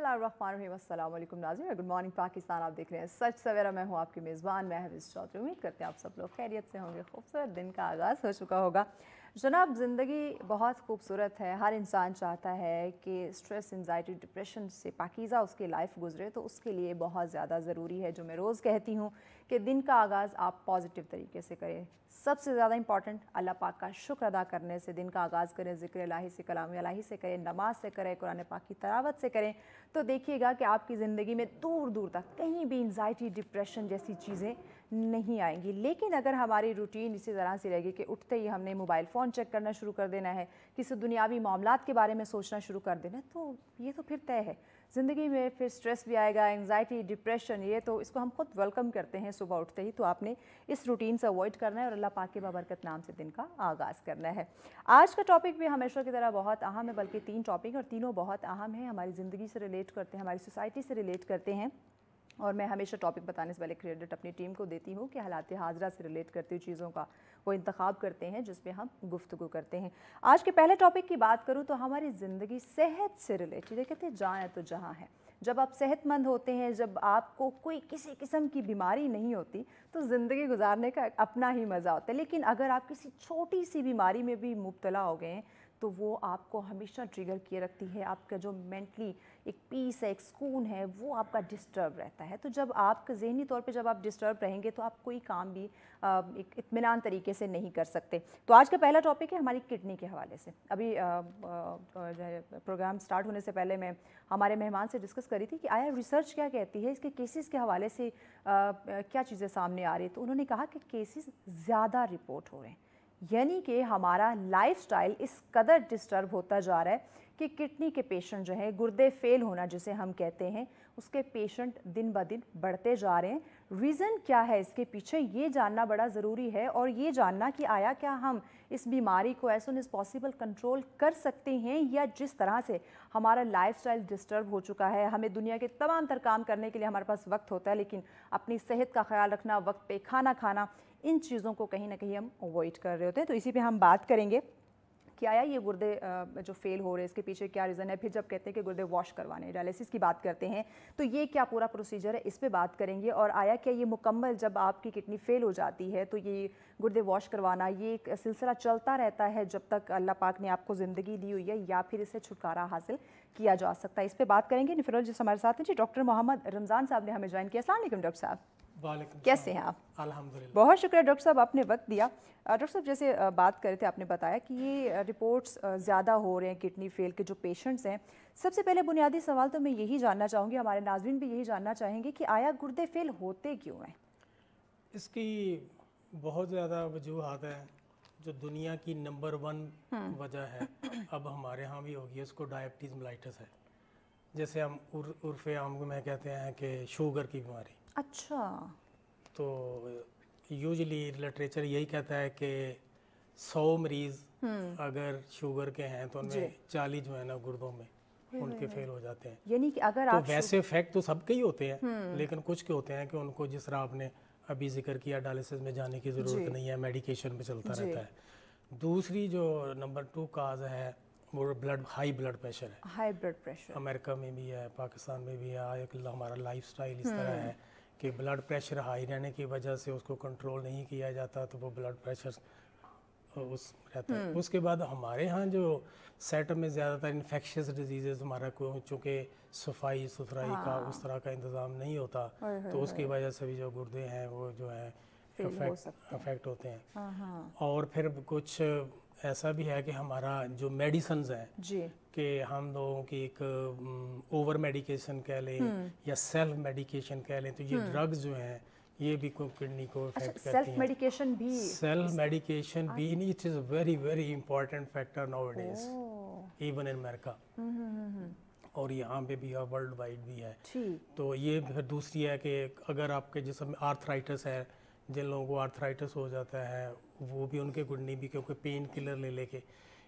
बिस्मिल्लाहिर्रहमानिर्रहीम। अस्सलाम वालेकुम नाज़रीन, गुड मॉर्निंग पाकिस्तान। आप देख रहे हैं सच सवेरा। मैं हूँ आपकी मेज़बान महविज़ चौधरी। उम्मीद करते हैं आप सब लोग खैरियत से होंगे। खूबसूरत दिन का आगाज़ हो चुका होगा। जनाब, ज़िंदगी बहुत खूबसूरत है। हर इंसान चाहता है कि स्ट्रेस, एंजाइटी, डिप्रेशन से पाकीज़ा उसकी लाइफ गुजरे, तो उसके लिए बहुत ज़्यादा ज़रूरी है, जो मैं रोज़ कहती हूँ, कि दिन का आगाज़ आप पॉजिटिव तरीके से करें। सबसे ज़्यादा इंपॉर्टेंट, अल्लाह पाक का शुक्र अदा करने से दिन का आगाज़ करें। ज़िक्र इलाही से, कलाम इलाही से करें, नमाज से करें, कुरान पाक की तिलावत से करें, तो देखिएगा कि आपकी ज़िंदगी में दूर दूर तक कहीं भी एंजाइटी, डिप्रेशन जैसी चीज़ें नहीं आएंगी। लेकिन अगर हमारी रूटीन इसी तरह से रहेगी कि उठते ही हमने मोबाइल फ़ोन चेक करना शुरू कर देना है, किसी दुनियावी मामलात के बारे में सोचना शुरू कर देना, तो ये तो फिर तय है ज़िंदगी में। फिर स्ट्रेस भी आएगा, एंजाइटी, डिप्रेशन, ये तो इसको हम खुद वेलकम करते हैं सुबह उठते ही। तो आपने इस रूटीन से अवॉइड करना है और अल्लाह पाक के बाबरकत नाम से दिन का आगाज़ करना है। आज का टॉपिक भी हमेशा की तरह बहुत अहम है, बल्कि 3 टॉपिक और तीनों बहुत अहम हैं, हमारी ज़िंदगी से रिलेट करते हैं, हमारी सोसाइटी से रिलेट करते हैं। और मैं हमेशा टॉपिक बताने से पहले क्रेडिट अपनी टीम को देती हूँ कि हालात हाज़रा से रिलेट करती हुई चीज़ों का वो इंतखाब करते हैं जिस पे हम गुफ्तगू करते हैं। आज के पहले टॉपिक की बात करूँ तो हमारी ज़िंदगी सेहत से रिलेटेड है। कहते हैं जहाँ है तो जहाँ है। जब आप सेहतमंद होते हैं, जब आपको कोई किसी किस्म की बीमारी नहीं होती, तो ज़िंदगी गुजारने का अपना ही मज़ा होता है। लेकिन अगर आप किसी छोटी सी बीमारी में भी मुब्तला हो गए हैं, तो वो आपको हमेशा ट्रिगर किए रखती है। आपका जो मेंटली एक पीस है, एक सुकून है, वो आपका डिस्टर्ब रहता है। तो जब आप ज़हनी तौर पे जब आप डिस्टर्ब रहेंगे, तो आप कोई काम भी एक इत्मीनान तरीके से नहीं कर सकते। तो आज का पहला टॉपिक है हमारी किडनी के हवाले से। अभी प्रोग्राम स्टार्ट होने से पहले मैं हमारे मेहमान से डिस्कस करी थी कि आया रिसर्च क्या कहती है, इसके केसेस के हवाले से क्या चीज़ें सामने आ रही है। तो उन्होंने कहा कि केसेस ज़्यादा रिपोर्ट हो रहे हैं, यानी कि हमारा लाइफस्टाइल इस कदर डिस्टर्ब होता जा रहा है कि किडनी के पेशेंट जो है, गुर्दे फेल होना जिसे हम कहते हैं, उसके पेशेंट दिन ब दिन बढ़ते जा रहे हैं। रीज़न क्या है इसके पीछे, ये जानना बड़ा ज़रूरी है। और ये जानना कि आया क्या हम इस बीमारी को as soon as possible control कर सकते हैं, या जिस तरह से हमारा लाइफस्टाइल डिस्टर्ब हो चुका है, हमें दुनिया के तमाम तर काम करने के लिए हमारे पास वक्त होता है, लेकिन अपनी सेहत का ख्याल रखना, वक्त पे खाना खाना, इन चीज़ों को कहीं ना कहीं हम अवॉइड कर रहे होते हैं। तो इसी पे हम बात करेंगे कि आया ये गुर्दे जो फेल हो रहे हैं, इसके पीछे क्या रीज़न है। फिर जब कहते हैं कि गुर्दे वॉश करवाने, डायलिसिस की बात करते हैं, तो ये क्या पूरा प्रोसीजर है, इस पे बात करेंगे। और आया क्या ये मुकम्मल जब आपकी किडनी फेल हो जाती है, तो ये गुर्दे वॉश करवाना, ये एक सिलसिला चलता रहता है जब तक अल्लाह पाक ने आपको ज़िंदगी दी हुई है, या फिर इससे छुटकारा हासिल किया जा सकता है। इस पर बात करेंगे। निफरोल जी हमारे साथ हैं जी। डॉक्टर मोहम्मद रमज़ान साहब ने हमें ज्वाइन किया। अस्सलाम वालेकुम डॉक्टर साहब। कैसे हैं आप? अल्हम्दुलिल्लाह। बहुत शुक्रिया डॉक्टर साहब, आपने वक्त दिया। डॉक्टर साहब, जैसे बात कर रहे थे, आपने बताया कि ये रिपोर्ट्स ज़्यादा हो रहे हैं किडनी फेल के जो पेशेंट्स हैं। सबसे पहले बुनियादी सवाल तो मैं यही जानना चाहूँगी, हमारे नाज़रीन भी यही जानना चाहेंगे कि आया गुर्दे फेल होते क्यों हैं? इसकी बहुत ज़्यादा वजूहात हैं। जो दुनिया की नंबर 1 वजह है, अब हमारे यहाँ भी होगी, उसको डायबिटीज़ मेलाइटस है। जैसे हम उर्फ़े आम में कहते हैं कि शुगर की बीमारी। अच्छा। तो यूजली लिटरेचर यही कहता है कि 100 मरीज़ अगर शुगर के हैं तो उनमें 40 जो है ना गुर्दों में उनके फेल हो जाते हैं। यानी कि अगर तो आप वैसे इफेक्ट तो सबके ही होते हैं, लेकिन कुछ के होते हैं कि उनको, जिस तरह आपने अभी जिक्र किया, डायलिसिस में जाने की ज़रूरत नहीं है, मेडिकेशन पे चलता रहता है। दूसरी जो नंबर 2 काज है वो हाई ब्लड प्रेशर है। हाई ब्लड प्रेशर अमेरिका में भी है, पाकिस्तान में भी है। हमारा लाइफस्टाइल इस तरह है कि ब्लड प्रेशर हाई रहने की वजह से उसको कंट्रोल नहीं किया जाता, तो वो ब्लड प्रेशर उस रहता है। उसके बाद हमारे यहाँ जो सेटअप में ज़्यादातर इन्फेक्शियस डिजीज़ हमारा को, चूँकि सफाई सुथराई का उस तरह का इंतज़ाम नहीं होता, तो उसकी वजह से भी जो गुर्दे हैं वो जो है अफेक्ट होते हैं। और फिर कुछ ऐसा भी है कि हमारा जो मेडिसिन्स हैं कि हम लोगों की एक ओवर मेडिकेशन कह लें या सेल्फ मेडिकेशन कह लें, तो ये ड्रग्स जो हैं ये भी किडनी को इफेक्ट करती हैं। सेल्फ मेडिकेशन भी, it is very very important factor nowadays, even in America, और यहाँ पे भी है, वर्ल्ड वाइड भी है। तो ये फिर दूसरी है कि अगर आपके जिस्म में आर्थराइटिस है, जिन लोगों को आर्थराइटिस हो जाता है, वो भी उनके किडनी भी, क्योंकि पेन किलर ले लेके।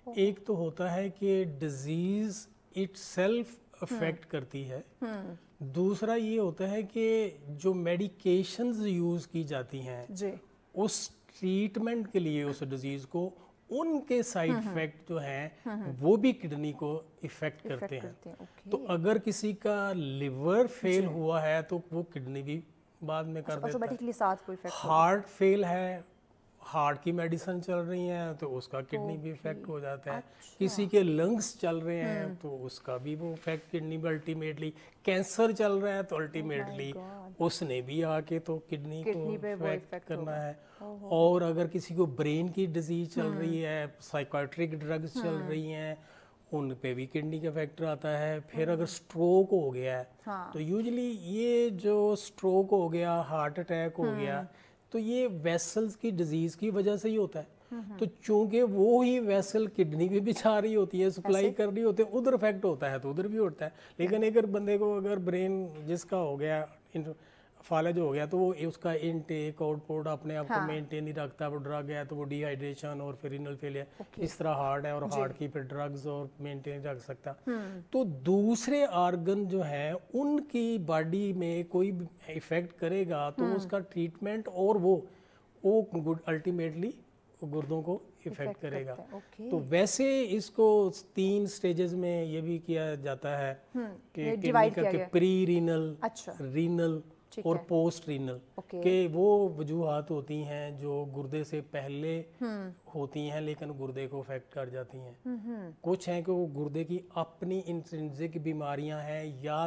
एक तो होता है कि डिजीज़ इटसेल्फ अफेक्ट करती है, दूसरा ये होता है कि जो मेडिकेशंस यूज़ की जाती हैं उस ट्रीटमेंट के लिए उस डिज़ीज़ को, उनके साइड इफेक्ट जो हैं वो भी किडनी को इफेक्ट करते हैं। तो अगर किसी का लिवर फेल हुआ है तो वो किडनी भी बाद में कर देता है। साथ कोई इफेक्ट, हार्ट फेल है, हार्ट की मेडिसिन चल रही है तो उसका किडनी भी इफेक्ट हो जाता है। किसी के लंग्स चल रहे हैं तो उसका भी वो इफेक्ट किडनी में अल्टीमेटली, कैंसर चल रहा है तो अल्टीमेटली उसने भी आके तो किडनी को इफेक्ट करना है। और अगर किसी को ब्रेन की डिजीज चल रही है, साइकाट्रिक ड्रग्स चल रही हैं, उन पे भी किडनी का फैक्टर आता है। फिर अगर स्ट्रोक हो गया है तो यूजुअली ये जो स्ट्रोक हो गया, हार्ट अटैक हो गया, तो ये वेसल्स की डिजीज की वजह से ही होता है। तो चूंकि वो ही वेसल किडनी भी बिछा रही होती है, सप्लाई कर रही होती है, उधर इफेक्ट होता है तो उधर भी होता है। लेकिन अगर बंदे को अगर ब्रेन जिसका हो गया फालज हो गया तो वो उसका इनटेक आउटपुट अपने आप को मेंटेन नहीं रखता, वो ड्रग है तो वो डिहाइड्रेशन और फिर रिनल फेलियर इस तरह हार्ट है और हार्ट की फिर ड्रग्स और मेंटेन रख सकता। तो दूसरे ऑर्गन जो हैं उनकी बॉडी में कोई इफेक्ट करेगा तो उसका ट्रीटमेंट और वो अल्टीमेटली गुर्दों को इफेक्ट करेगा। तो वैसे इसको 3 स्टेजेस में ये भी किया जाता है कि किडनी का प्री रीनल, रीनल और पोस्ट रीनल के वो वजूहात होती हैं जो गुर्दे से पहले होती हैं लेकिन गुर्दे को इफेक्ट कर जाती हैं। कुछ हैं कि वो गुर्दे की अपनी इंट्रिंसिक बीमारियां हैं या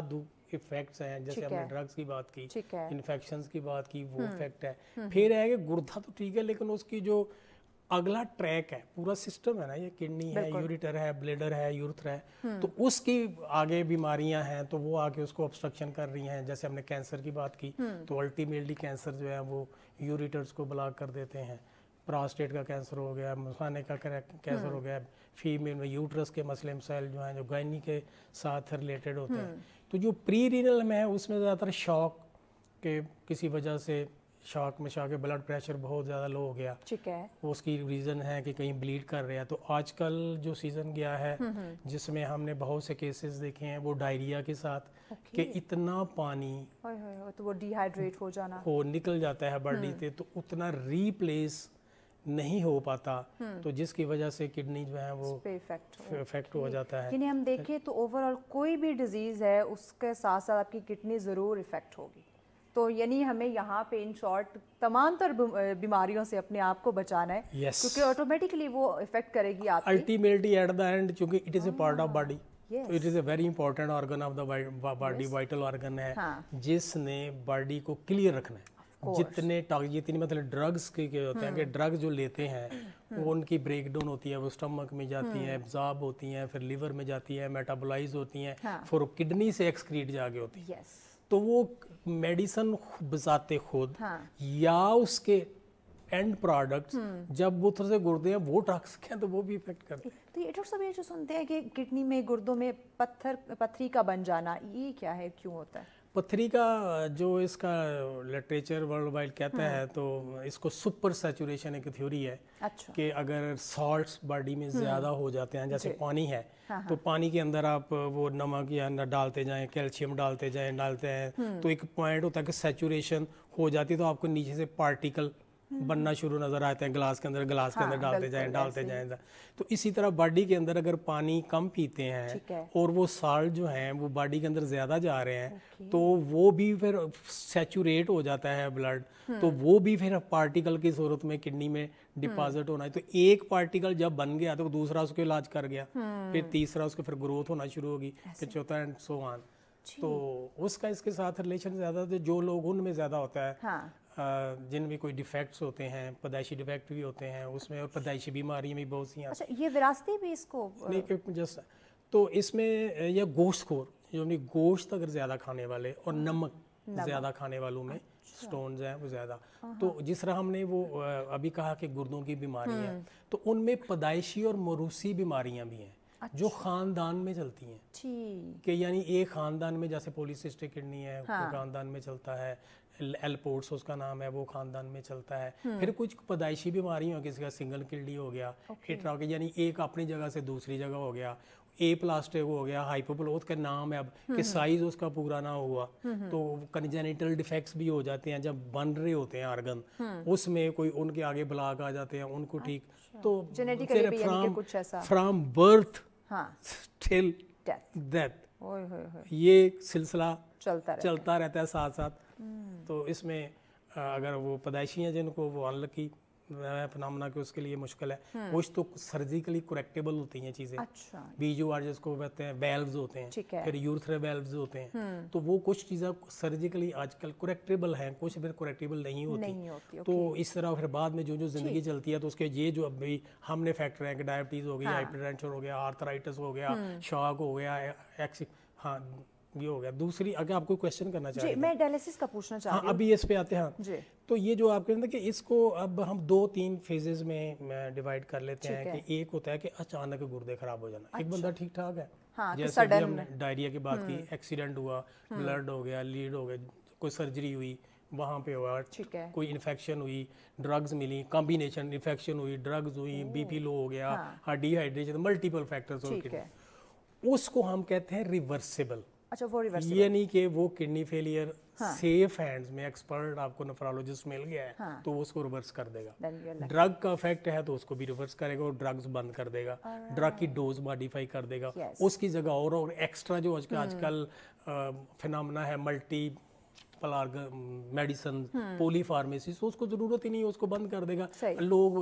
इफेक्ट्स हैं, जैसे हमने ड्रग्स की बात की, इन्फेक्शंस की बात की, वो इफेक्ट है। फिर है कि गुर्दा तो ठीक है लेकिन उसकी जो अगला ट्रैक है, पूरा सिस्टम है ना, ये किडनी है, यूरिटर है, ब्लेडर है, यूरेथ्रा है, तो उसकी आगे बीमारियां हैं तो वो आके उसको ऑब्स्ट्रक्शन कर रही हैं। जैसे हमने कैंसर की बात की तो अल्टीमेटली कैंसर जो है वो यूरिटर्स को ब्लॉक कर देते हैं। प्रोस्टेट का कैंसर हो गया, मुसाने का कैंसर हो गया, फीमेल में यूट्रस के मसले मसाइल जो हैं जो गायनी के साथ रिलेटेड होते हैं। तो जो प्री रीनल में है उसमें ज़्यादातर शॉक के किसी वजह से शॉक में ब्लड प्रेशर बहुत ज़्यादा लो हो गया, ठीक है, उसकी रीज़न है कि कहीं ब्लीड कर रहे हैं। तो आजकल जो सीज़न गया है जिसमें हमने बहुत से केसेस देखे हैं वो डायरिया के साथ कि इतना पानी तो वो डिहाइड्रेट हो जाना हो निकल जाता है बॉडी से तो उतना रीप्लेस नहीं हो पाता, तो जिसकी वजह से किडनी जो है वो इफेक्ट हो जाता है। यानी हम देखें तो ओवरऑल कोई भी डिजीज़ है उसके साथ साथ आपकी किडनी ज़रूर इफेक्ट होगी। तो यानी हमें यहाँ पे इन शॉर्ट तमाम तर बीमारियों से अपने आप को बचाना है, क्योंकि ऑटोमेटिकली वो इफेक्ट करेगी आपकी अल्टीमेटली एट द एंड, क्योंकि it is a part of body, तो it is a very important organ of the body, vital organ है जिसने बॉडी को क्लियर रखना है। जितनी मतलब ड्रग्स के होते हैं कि ड्रग जो लेते हैं वो उनकी ब्रेक डाउन होती है, वो स्टमक में जाती है, एब्जॉर्ब होती हैं, फिर लिवर में जाती है, मेटाबोलाइज होती हैं, फिर किडनी से एक्सक्रीट जाके होती है। तो वो मेडिसिन बजाते खुद या उसके एंड प्रोडक्ट्स जब वो थोड़े से गुर्दे हैं वो टॉक्सिक हैं तो वो भी इफेक्ट करते हैं। तो ये डॉक्टर साहब ये जो सुनते हैं कि किडनी में गुर्दों में पत्थरी का बन जाना, ये क्या है, क्यों होता है? पत्थरी का जो इसका लिटरेचर वर्ल्ड वाइड कहता है तो इसको सुपर सैचुरेशन एक थ्योरी है कि अगर सॉल्ट्स बॉडी में ज़्यादा हो जाते हैं, जैसे पानी है तो पानी के अंदर आप वो नमक या डालते जाएं, कैल्शियम डालते हैं तो एक पॉइंट होता है कि सैचुरेशन हो जाती है तो आपको नीचे से पार्टिकल बनना शुरू नजर आते हैं ग्लास के अंदर डालते जाएं। तो इसी तरह बॉडी के अंदर अगर पानी कम पीते हैं और वो साल्ट जो हैं वो बॉडी के अंदर ज़्यादा जा रहे हैं तो वो भी फिर सैचुरेट हो जाता है ब्लड, तो वो भी फिर पार्टिकल की सूरत में किडनी में डिपॉजिट होना है। तो एक पार्टिकल जब बन गया तो दूसरा उसको इलाज कर गया, फिर तीसरा उसको फिर ग्रोथ होना शुरू होगी, फिर चौथा एंड सो ऑन। तो उसका इसके साथ रिलेशन ज़्यादा जो लोग उनमें ज़्यादा होता है जिनमें कोई डिफेक्ट्स होते हैं, पैदाइशी डिफेक्ट भी होते हैं उसमें, और पैदाइशी बीमारी में बहुत सी। अच्छा, ये विरासती भी इसको नहीं जस्ट तो इसमें यह गोश्तखोर जो अपनी गोश्त अगर ज़्यादा खाने वाले और नमक ज़्यादा खाने वालों में स्टोन्स हैं वो ज़्यादा, तो जिस तरह हमने वो अभी कहा कि गुर्दों की बीमारी है तो उनमें पैदाइशी और मौरूसी बीमारियां भी हैं जो खानदान में चलती हैं कि यानी एक खानदान में जैसे पॉलीसिस्टिक किडनी है खानदान में चलता है, एलपोर्ट्स उसका नाम है, वो खानदान में चलता है। फिर कुछ पैदाइशी बीमारियां, किसी का सिंगल किडनी हो गया, यानी एक अपनी जगह से दूसरी जगह हो गया, ए प्लास्टिक हो गया, हाइपोप्लास्टिक का नाम है अब कि साइज उसका पूरा ना हुआ, तो कंजेनिटल डिफेक्ट्स भी हो जाते हैं जब बन रहे होते हैं ऑर्गन, उसमें कोई उनके आगे ब्लॉक आ जाते हैं, उनको ठीक, तो जेनेटिकली भी यानी कि कुछ ऐसा फ्रॉम बर्थ हाँ टिल डेथ ओए होए होए ये सिलसिला चलता रहता है साथ साथ। तो इसमें अगर वो पैदाइशी हैं जिनको वो अनलकी फिनोमेना के उसके लिए मुश्किल है, कुछ तो सर्जिकली करेक्टेबल होती हैं चीज़ें। अच्छा बीजूआर जिसको कहते हैं वेल्व्स होते हैं, फिर यूरेथ्रा वेल्व्स होते हैं, तो वो कुछ चीज़ें सर्जिकली आजकल करेक्टेबल हैं, कुछ फिर करेक्टेबल नहीं होती। तो इस तरह फिर बाद में जो जो ज़िंदगी चलती है तो उसके ये जो अभी हमने फैक्टर हैं कि डायबिटीज़ हो गई, हाइपरटेंशन हो गया, आर्थराइटिस हो गया, शॉक हो गया, हाँ ये हो गया। दूसरी अगर आपको क्वेश्चन करना चाहिए, मैं डायलिसिस का पूछना चाह रही हूं। अभी इस पे आते हैं। तो ये जो आप कहते हैं कि इसको अब हम 2-3 फेजेस में डिवाइड कर लेते हैं कि एक होता है कि अचानक गुर्दे खराब हो जाना, एक बंदा ठीक ठाक है, जैसे कि हमने डायरिया की बात की, एक्सीडेंट हुआ, ब्लड हो गया, लीड हो गया, कोई सर्जरी हुई वहाँ पे हुआ, कोई इन्फेक्शन हुई, ड्रग्स मिली, कॉम्बिनेशन इन्फेक्शन हुई, ड्रग्स हुई, बीपी लो हो गया, डिहाइड्रेशन, मल्टीपल फैक्टर्स होते हैं, उसको हम कहते हैं रिवर्सिबल। अच्छा वो रिवर्सिबल, ये नहीं कि वो किडनी फेलियर सेफ हैंड्स में एक्सपर्ट आपको नेफ्रोलॉजिस्ट मिल गया है तो वो उसको रिवर्स कर देगा। ड्रग का इफेक्ट है तो उसको भी रिवर्स करेगा और ड्रग्स बंद कर देगा, ड्रग की डोज मॉडिफाई कर देगा, उसकी जगह और एक्स्ट्रा जो आजकल फिनोमेना है मल्टी मेडिसिन पॉलीफार्मेसी, उसको जरूरत ही नहीं है, उसको बंद कर देगा। लोग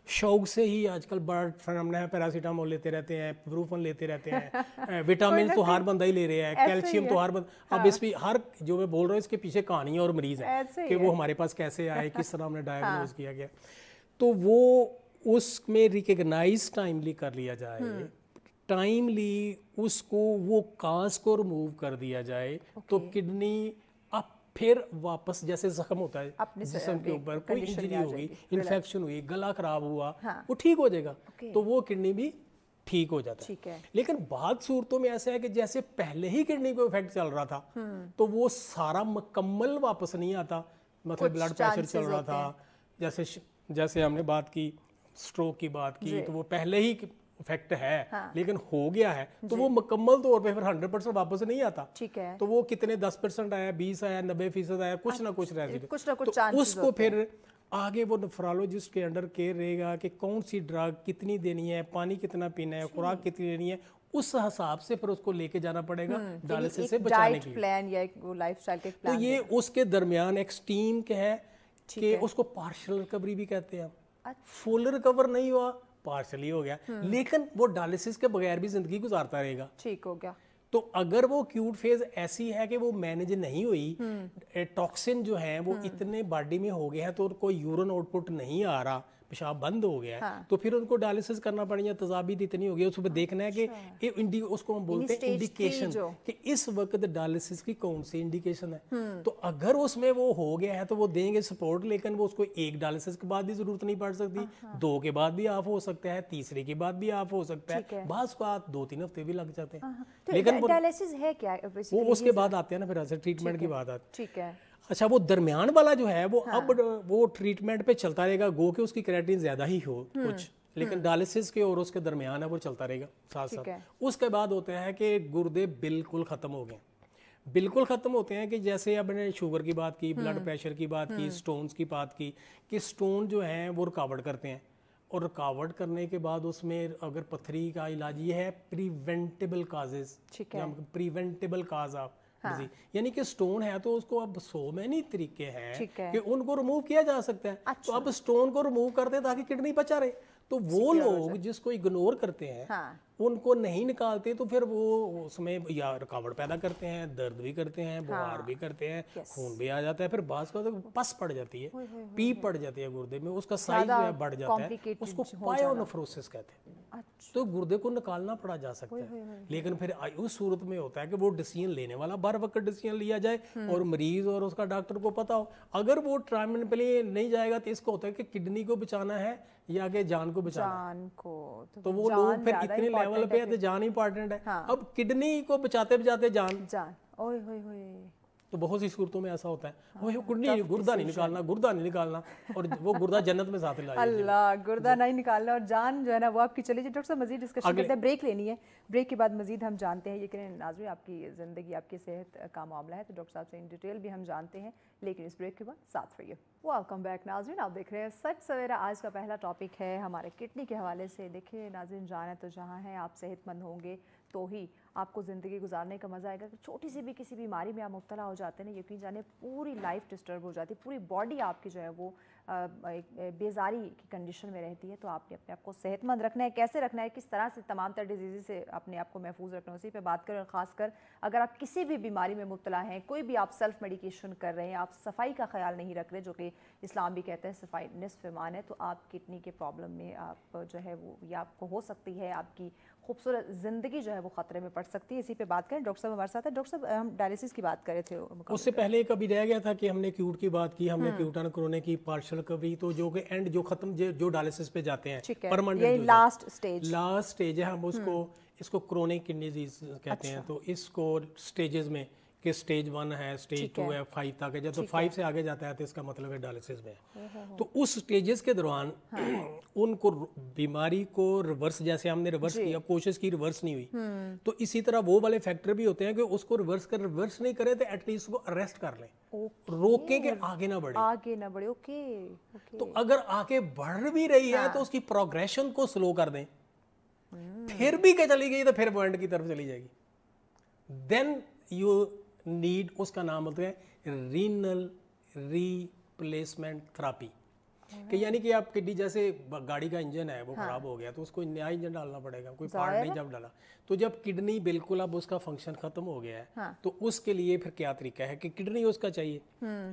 शौक से ही आजकल बड़ा फिनोमेना है, पैरासीटामोल लेते रहते हैं, ब्रूफन लेते रहते हैं, विटामिन तो हर बंदा ही ले रहा है, कैल्शियम तो हर बंदा। अब इस पे हर जो मैं बोल रहा हूँ इसके पीछे कहानी और मरीज है कि वो हमारे पास कैसे आए, किस तरह हमने डायग्नोज किया गया, तो वो उसमें रिकग्नाइज टाइमली कर लिया जाए, टाइमली उसको वो काज को रिमूव कर दिया जाए, तो किडनी फिर वापस जैसे जख्म होता है जिस्म के ऊपर, कोई इंजरी होगी, इन्फेक्शन हुई, गला खराब हुआ, वो ठीक हो जाएगा, तो वो किडनी भी ठीक हो जाता है। लेकिन बाद सूरतों में ऐसा है कि जैसे पहले ही किडनी को इफेक्ट चल रहा था तो वो सारा मुकम्मल वापस नहीं आता, मतलब ब्लड प्रेशर चल रहा था, जैसे हमने बात की स्ट्रोक की बात की, तो वो पहले ही इफेक्ट है लेकिन हो गया है तो वो मुकम्मल तौर पे फिर 100% वापस नहीं आता। ठीक है, तो वो कितने 10% आया, 20 आया, 90% आया, कुछ ना कुछ रह तो उसको फिर आगे वो नेफ्रोलॉजिस्ट के अंडर केयर रहेगा कि कौन सी ड्रग कितनी देनी है, पानी कितना पीना है, खुराक कितनी देनी है, उस हिसाब से फिर उसको लेके जाना पड़ेगा डायलिसिस से बचाने के लिए। प्लान या एक वो लाइफस्टाइल के प्लान, तो ये उसके दरमियान एक्सट्रीम के है कि उसको पार्शियल रिकवरी भी कहते हैं। फुल रिकवर नहीं हुआ, पार्शली हो गया, लेकिन वो डायलिसिस के बगैर भी जिंदगी गुजारता रहेगा, ठीक हो गया। तो अगर वो एक्यूट फेज ऐसी है कि वो मैनेज नहीं हुई, टॉक्सिन जो है वो इतने बॉडी में हो गया है तो कोई यूरिन आउटपुट नहीं आ रहा, पेशाब बंद हो गया है, तो फिर उनको डायलिसिस करना पड़ेगा, तजाबीत इतनी हो गई, उसको देखना है कि उसको हम बोलते हैं इंडिकेशन कि इस वक्त डायलिसिस की कौन सी इंडिकेशन है। तो अगर उसमें वो हो गया है तो वो देंगे सपोर्ट, लेकिन वो उसको एक डायलिसिस के बाद भी जरूरत नहीं पड़ सकती, 2 के बाद भी ऑफ हो सकता है, तीसरे के बाद भी ऑफ हो सकता है, बास को 2-3 हफ्ते भी लग जाते हैं। लेकिन डायलिसिस है क्या वो उसके बाद आते हैं ना, फिर ऐसे ट्रीटमेंट की बात आती है। ठीक है, अच्छा वो दरमियान वाला जो है वो अब वो ट्रीटमेंट पे चलता रहेगा, गो के उसकी क्रेटिन ज्यादा ही हो कुछ, लेकिन डायलिसिस के और उसके दरमियान है वो चलता रहेगा साथ साथ। उसके बाद होता है कि गुर्दे बिल्कुल खत्म हो गए, बिल्कुल खत्म होते हैं कि जैसे अब मैंने शुगर की बात की, ब्लड प्रेशर की बात की, स्टोन्स की बात की, कि स्टोन जो हैं वो रुकावट करते हैं, और रुकावट करने के बाद उसमें अगर पथरी का इलाज ये है preventable causes, preventable cause of disease, यानी कि स्टोन है तो उसको अब 100 में नहीं तरीके हैं कि उनको रिमूव किया जा सकता है। तो अब स्टोन को रिमूव करते हैं ताकि किडनी बचा रहे, तो वो लोग जिसको इग्नोर करते हैं उनको नहीं निकालते, तो फिर वो उसमें या रुकावट पैदा करते हैं, दर्द भी करते हैं, बुखार भी करते हैं, खून भी आ जाता है, फिर बास का तो पस पड़ जाती है, पीप पड़ जाती है गुर्दे में, उसका साइज जो है बढ़ जाता है, उसको पायोनेफ्रोसिस कहते हैं। तो गुर्दे को निकालना पड़ा जा सकता है, लेकिन फिर उस सूरत में होता है कि वो डिसीजन लेने वाला बर वक्त डिसीजन लिया जाए और मरीज और उसका डॉक्टर को पता हो। अगर वो ट्रीटमेंट पे लिए नहीं जाएगा तो इसको होता है कि किडनी को बचाना है या कि जान को बचाना है, तो वो लोग फिर इतने लेवल पे है तो जान इंपॉर्टेंट है। अब किडनी को बचाते बचाते जान, तो बहुत सी सूरतों में ऐसा होता है, वो किडनी गुर्दा नहीं निकालना और वो गुर्दा जन्नत में साथ ला अल्लाह, गुर्दा नहीं निकालना और जान जो है ना वो आपकी चली जाए। डॉक्टर साहब मजीद डिस्कशन करते हैं, ब्रेक लेनी है, ब्रेक के बाद मजीद हम जानते हैं। यकीनन नाज़रीन आपकी ज़िंदगी आपकी सेहत का मामला है, तो डॉक्टर साहब से इन डिटेल भी हम जानते हैं, लेकिन इस ब्रेक के बाद साथ रहिए। वेलकम बैक नाज़रीन, आप देख रहे हैं सच सवेरा। आज का पहला टॉपिक है हमारे किडनी के हवाले से। देखिए नाज़रीन, जाना तो जहाँ है, आप सेहतमंद होंगे तो ही आपको ज़िंदगी गुजारने का मज़ा आएगा। छोटी सी भी किसी बीमारी में आप मुब्तला हो जाते हैं ना, यकीन जाने पूरी लाइफ डिस्टर्ब हो जाती है, पूरी बॉडी आपकी जो है वो एक बेजारी की कंडीशन में रहती है। तो आपने अपने आप को सेहतमंद रखना है, कैसे रखना है, किस तरह से तमाम तर डिजीज़ से अपने आप को महफूज रखना है, उसी पे बात करें। और ख़ासकर अगर आप किसी भी बीमारी में मुब्तला हैं, कोई भी आप सेल्फ मेडिकेशन कर रहे हैं, आप सफाई का ख्याल नहीं रख रहे, जो कि इस्लाम भी कहते हैं सफाई निस्फ़ ईमान है, तो आप किडनी के प्रॉब्लम में आप जो है वो ये आपको हो सकती है, आपकी खूबसूरत ज़िंदगी जो है वो ख़तरे में पड़ सकती है। इसी पे बात करें, डॉक्टर साहब हमारे साथ है। डॉक्टर साहब, हम डायलिसिस की बात कर रहे थे, उससे पहले एक अभी रह गया था कि हमने क्यूट की बात की, हमने क्यूटन क्रोनिक की, पार्शियल रिकवरी, तो जो कि एंड जो खत्म जो डायलिसिस पे जाते हैं परमानेंट, लास्ट स्टेज है, हम उसको इसको क्रोनिक किडनी डिजीज कहते हैं। तो इसको स्टेजेस में कि स्टेज 1 है, स्टेज 2 है, 5 तक है। जब तो 5 से आगे जाता है तो इसका मतलब है डायलिसिस में है। तो उस स्टेजेस के दौरान उनको बीमारी को रिवर्स, जैसे हमने रिवर्स किया, कोशिश की, रिवर्स नहीं हुई, तो इसी तरह वो वाले फैक्टर भी होते हैं कि उसको रिवर्स नहीं करे तो एटलीस्ट उसको अरेस्ट कर लें, रोकें कि आगे ना बढ़े। ओके। तो अगर आगे बढ़ भी रही है तो उसकी प्रोग्रेशन को स्लो कर दें, फिर भी क्या चली गई तो फिर पॉइंट की तरफ चली जाएगी। देन यू नीड, उसका नाम होता है रीनल रिप्लेसमेंट थेरेपी, कि यानी कि आप किडनी, जैसे गाड़ी का इंजन है वो खराब हो गया तो उसको नया इंजन डालना पड़ेगा, कोई पार्ट नहीं जब डाला। तो जब किडनी बिल्कुल अब उसका फंक्शन खत्म हो गया है तो उसके लिए फिर क्या तरीका है कि किडनी उसका चाहिए,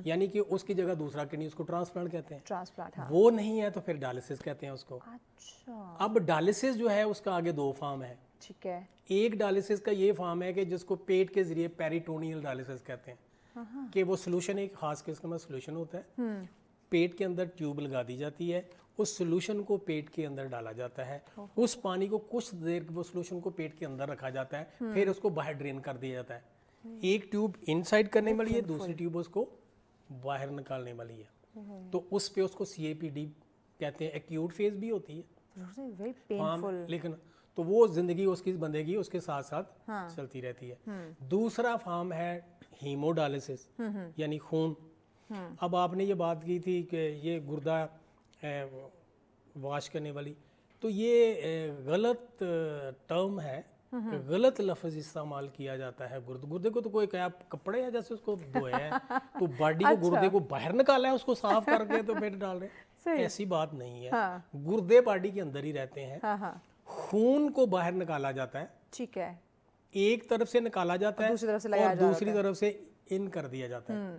यानी कि उसकी जगह दूसरा किडनी, उसको ट्रांसप्लांट कहते हैं। ट्रांसप्लांट वो नहीं है तो फिर डायलिसिस कहते हैं उसको। अच्छा। अब डायलिसिस जो है उसका आगे 2 फॉर्म है। ठीक है। एक डायलिसिस का ये फॉर्म है कि जिसको पेट के जरिए पेरिटोनियल डायलिसिस कहते हैं, कि वो सोल्यूशन एक खास किस्म का सोल्यूशन होता है, पेट के अंदर ट्यूब लगा दी जाती है, उस सोल्यूशन को पेट के अंदर डाला जाता है, उस पानी को कुछ देर वो सोल्यूशन को पेट के अंदर रखा जाता है, फिर उसको बाहर ड्रेन कर दिया जाता है। एक ट्यूब इनसाइड करने वाली है, दूसरी ट्यूब उसको बाहर निकालने वाली है। तो उस पे उसको CAPD कहते हैं। एक्यूट फेज भी होती है, लेकिन तो वो जिंदगी उसकी बंदे की उसके साथ साथ चलती रहती है। दूसरा फॉर्म है हीमोडायलिसिस, यानी खून। अब आपने ये बात की थी कि ये गुर्दा वाश करने वाली, तो ये गलत टर्म है, गलत लफ्ज इस्तेमाल किया जाता है। गुर्दे को तो कोई क्या कपड़े हैं जैसे उसको धोए हैं तो बॉडी को गुर्दे को बाहर निकाला है, उसको साफ करके तो पेट डाल रहे हैं, ऐसी बात नहीं है। गुर्दे बॉडी के अंदर ही रहते हैं। खून को बाहर निकाला जाता है, ठीक है, एक तरफ से निकाला जाता है और दूसरी तरफ से इन कर दिया जाता है।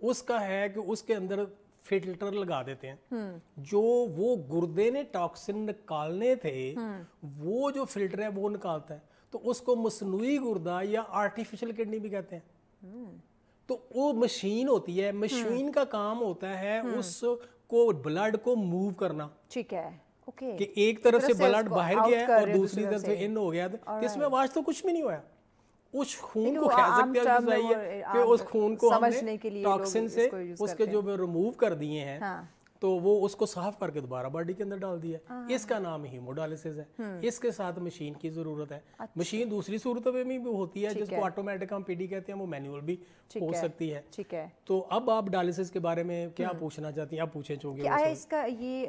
उसका है कि उसके अंदर फिल्टर लगा देते हैं, जो वो गुर्दे ने टॉक्सिन निकालने थे वो जो फिल्टर है वो निकालता है। तो उसको मसनूई गुर्दा या आर्टिफिशियल किडनी भी कहते हैं। तो वो मशीन होती है, मशीन का काम होता है उसको ब्लड को मूव करना। ठीक है, ओके, कि एक तरफ से ब्लड बाहर गया है और दूसरी तरफ से इन हो गया, तो इसमें आवाज तो कुछ भी नहीं हुआ। उस खून को कह सकते हैं कि उस खून को हमने टॉक्सिन से उसके जो रिमूव कर दिए हैं, तो वो उसको साफ करके दोबारा बॉडी के अंदर डाल दिया। इसका नाम हीमोडायलिसिस है। इसके साथ मशीन की जरूरत है। मशीन दूसरी सूरतों में भी होती है, जिसको ऑटोमेटिक हम PD कहते हैं, वो मैनुअल भी हो सकती है। ठीक है। तो अब आप डायलिसिस के बारे में क्या पूछना चाहती हैं? आप पूछे चोगे क्या है इसका ये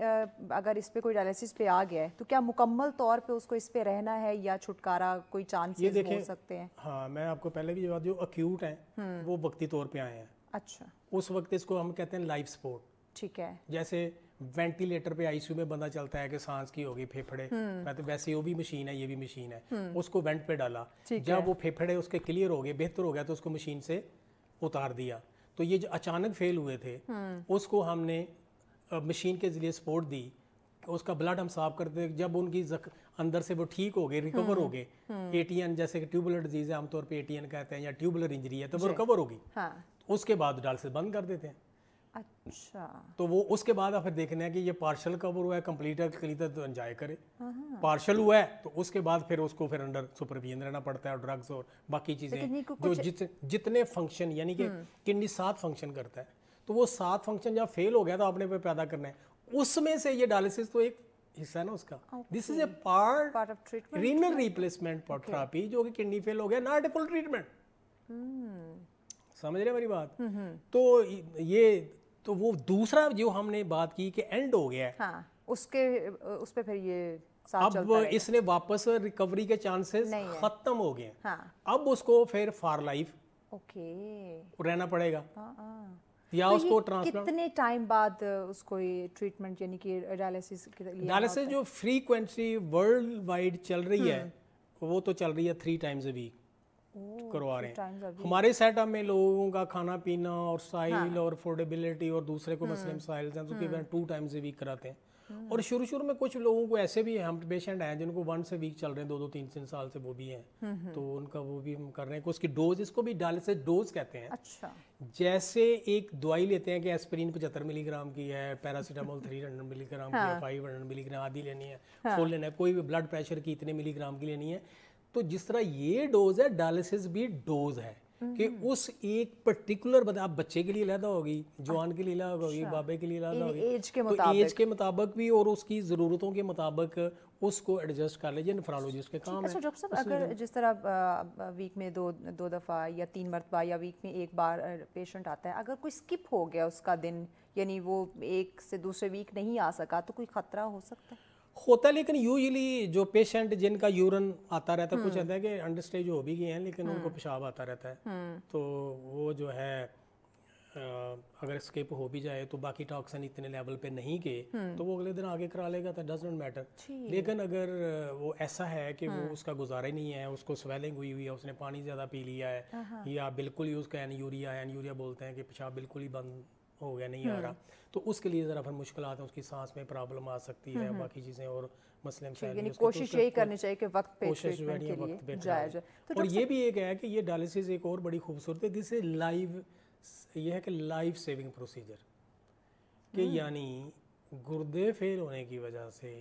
अगर इस पे कोई डायलिसिस पे आ गया है तो क्या मुकम्मल तौर पे उसको इस पे रहना है या छुटकारा कोई चांसेस हो सकते हैं? हाँ, मैं आपको पहले भी जवाब, जो अक्यूट हैं वो वक्ती तौर पे आए हैं। अच्छा, उस वक्त इसको हम कहते हैं लाइफ सपोर्ट। ठीक है। जैसे वेंटिलेटर पे ICU में बंदा चलता है कि सांस की होगी, फेफड़े, कहते वैसे वो भी मशीन है, ये भी मशीन है। उसको वेंट पे डाला, जब वो फेफड़े उसके क्लियर हो गए, बेहतर हो गया, तो उसको मशीन से उतार दिया। तो ये जो अचानक फेल हुए थे उसको हमने मशीन के जरिए सपोर्ट दी, उसका ब्लड हम साफ करते थे। जब उनकी अंदर से वो ठीक हो गए, रिकवर हो गए, ATN जैसे कि ट्यूबुलर डिजीज है, आमतौर पे ATN कहते हैं, या ट्यूबुलर इंजरी है, तो वो रिकवर होगी। उसके बाद डायलिसिस बंद कर देते हैं। अच्छा, तो वो उसके बाद आप फिर देखना है कि ये पार्शल कवर हुआ है, कंप्लीट तो एंजॉय करे, पार्शल हुआ है तो उसके बाद फिर उसको फिर अंडर सुपरविजन रहना पड़ता है, और ड्रग्स और बाकी चीज़ें जो जितने फंक्शन, यानी कि किडनी 7 फंक्शन करता है, तो वो 7 फंक्शन जब फेल हो गया तो आपने पे पैदा करना है, उसमें से ये डायलिसिस तो एक हिस्सा है ना उसका। This is a part of treatment, renal replacement therapy, जो कि किडनी फेल हो गया, नॉट ए फुल ट्रीटमेंट। समझ रहे मेरी बात? तो ये तो वो दूसरा जो हमने बात की कि एंड हो गया है, हाँ, उस पे फिर ये साथ अब चलता रहेगा। इसने वापस रिकवरी के चांसेस नहीं है। खत्म हो गए हैं, हाँ, अब उसको फिर फॉर लाइफ ओके, रहना पड़ेगा, हाँ, या तो उसको ये ट्रांसप्लांट। कितने टाइम बाद उसको ये ट्रीटमेंट यानी कि डायलिसिस के लिए डायलिसिस जो फ्रीक्वेंसी वर्ल्ड वाइड चल रही है, वो तो चल रही है 3 टाइम्स अ वीक करवा रहे हैं। हमारे सेटअप में लोगों का खाना पीना और स्टाइल और अफोर्डेबिलिटी और दूसरे को मसले मसाइल हैं, तो तकरीबन 2 टाइम्स अ वीक कराते हैं। और शुरू में कुछ लोगों को ऐसे भी हम पेशेंट हैं जिनको 1 वीक चल रहे हैं, 2 3 साल से वो भी हैं, तो उनका वो भी हम कर रहे हैं कि उसकी डोज, इसको भी डायलिसिस डोज कहते हैं। अच्छा, जैसे एक दवाई लेते हैं कि एस्पिरिन 75 मिलीग्राम की है, पैरासीटामोल 300 मिलीग्राम की है, 500 मिलीग्राम आधी लेनी है, फुल लेना है, कोई भी ब्लड प्रेशर की इतने मिलीग्राम की लेनी है, तो जिस तरह ये डोज है, डायलिसिस भी डोज है कि उस एक पर्टिकुलर आप बच्चे के लिए अलग होगी, जवान के लिए अलग होगी, बाबे के लिए अलग होगी, एज के तो एज के मुताबिक भी और उसकी ज़रूरतों के मुताबिक उसको एडजस्ट कर लीजिए, नेफ्रोलॉजिस्ट के काम है। अच्छा डॉक्टर साहब, अगर जिस तरह वीक में दो दफ़ा या 3 मरतबा या वीक में एक बार पेशेंट आता है, अगर कोई स्किप हो गया उसका दिन, यानी वो एक से दूसरे वीक नहीं आ सका, तो कोई ख़तरा हो सकता है? होता है, लेकिन यूजुअली जो पेशेंट जिनका यूरिन आता रहता है, कुछ कहते हैं कि अंडर स्टेज हो भी गए हैं लेकिन उनको पेशाब आता रहता है, तो वो जो है अगर स्किप हो भी जाए तो बाकी टॉक्सिन इतने लेवल पे नहीं गए तो वो अगले दिन आगे करा लेगा, तो डज नॉट मैटर। लेकिन अगर वो ऐसा है कि वो उसका गुजारा ही नहीं है, उसको स्वेलिंग हुई हुई है, उसने पानी ज़्यादा पी लिया है, या बिल्कुल ही उसका एनयूरिया बोलते हैं कि पेशाब बिल्कुल ही बंद हो गया, नहीं आ रहा, तो उसके लिए ज़रा फिर मुश्किल आते हैं, उसकी सांस में प्रॉब्लम आ सकती है, बाकी चीज़ें और मसले यानी कोशिश यही करनी चाहिए कि वक्त पे ट्रीटमेंट के वक्त पे लिए जाया जाए। तो और ये भी एक है कि ये डायलिसिस एक और बड़ी खूबसूरत है, जिससे लाइव, ये है कि लाइफ सेविंग प्रोसीजर, कि यानी गुर्दे फेल होने की वजह से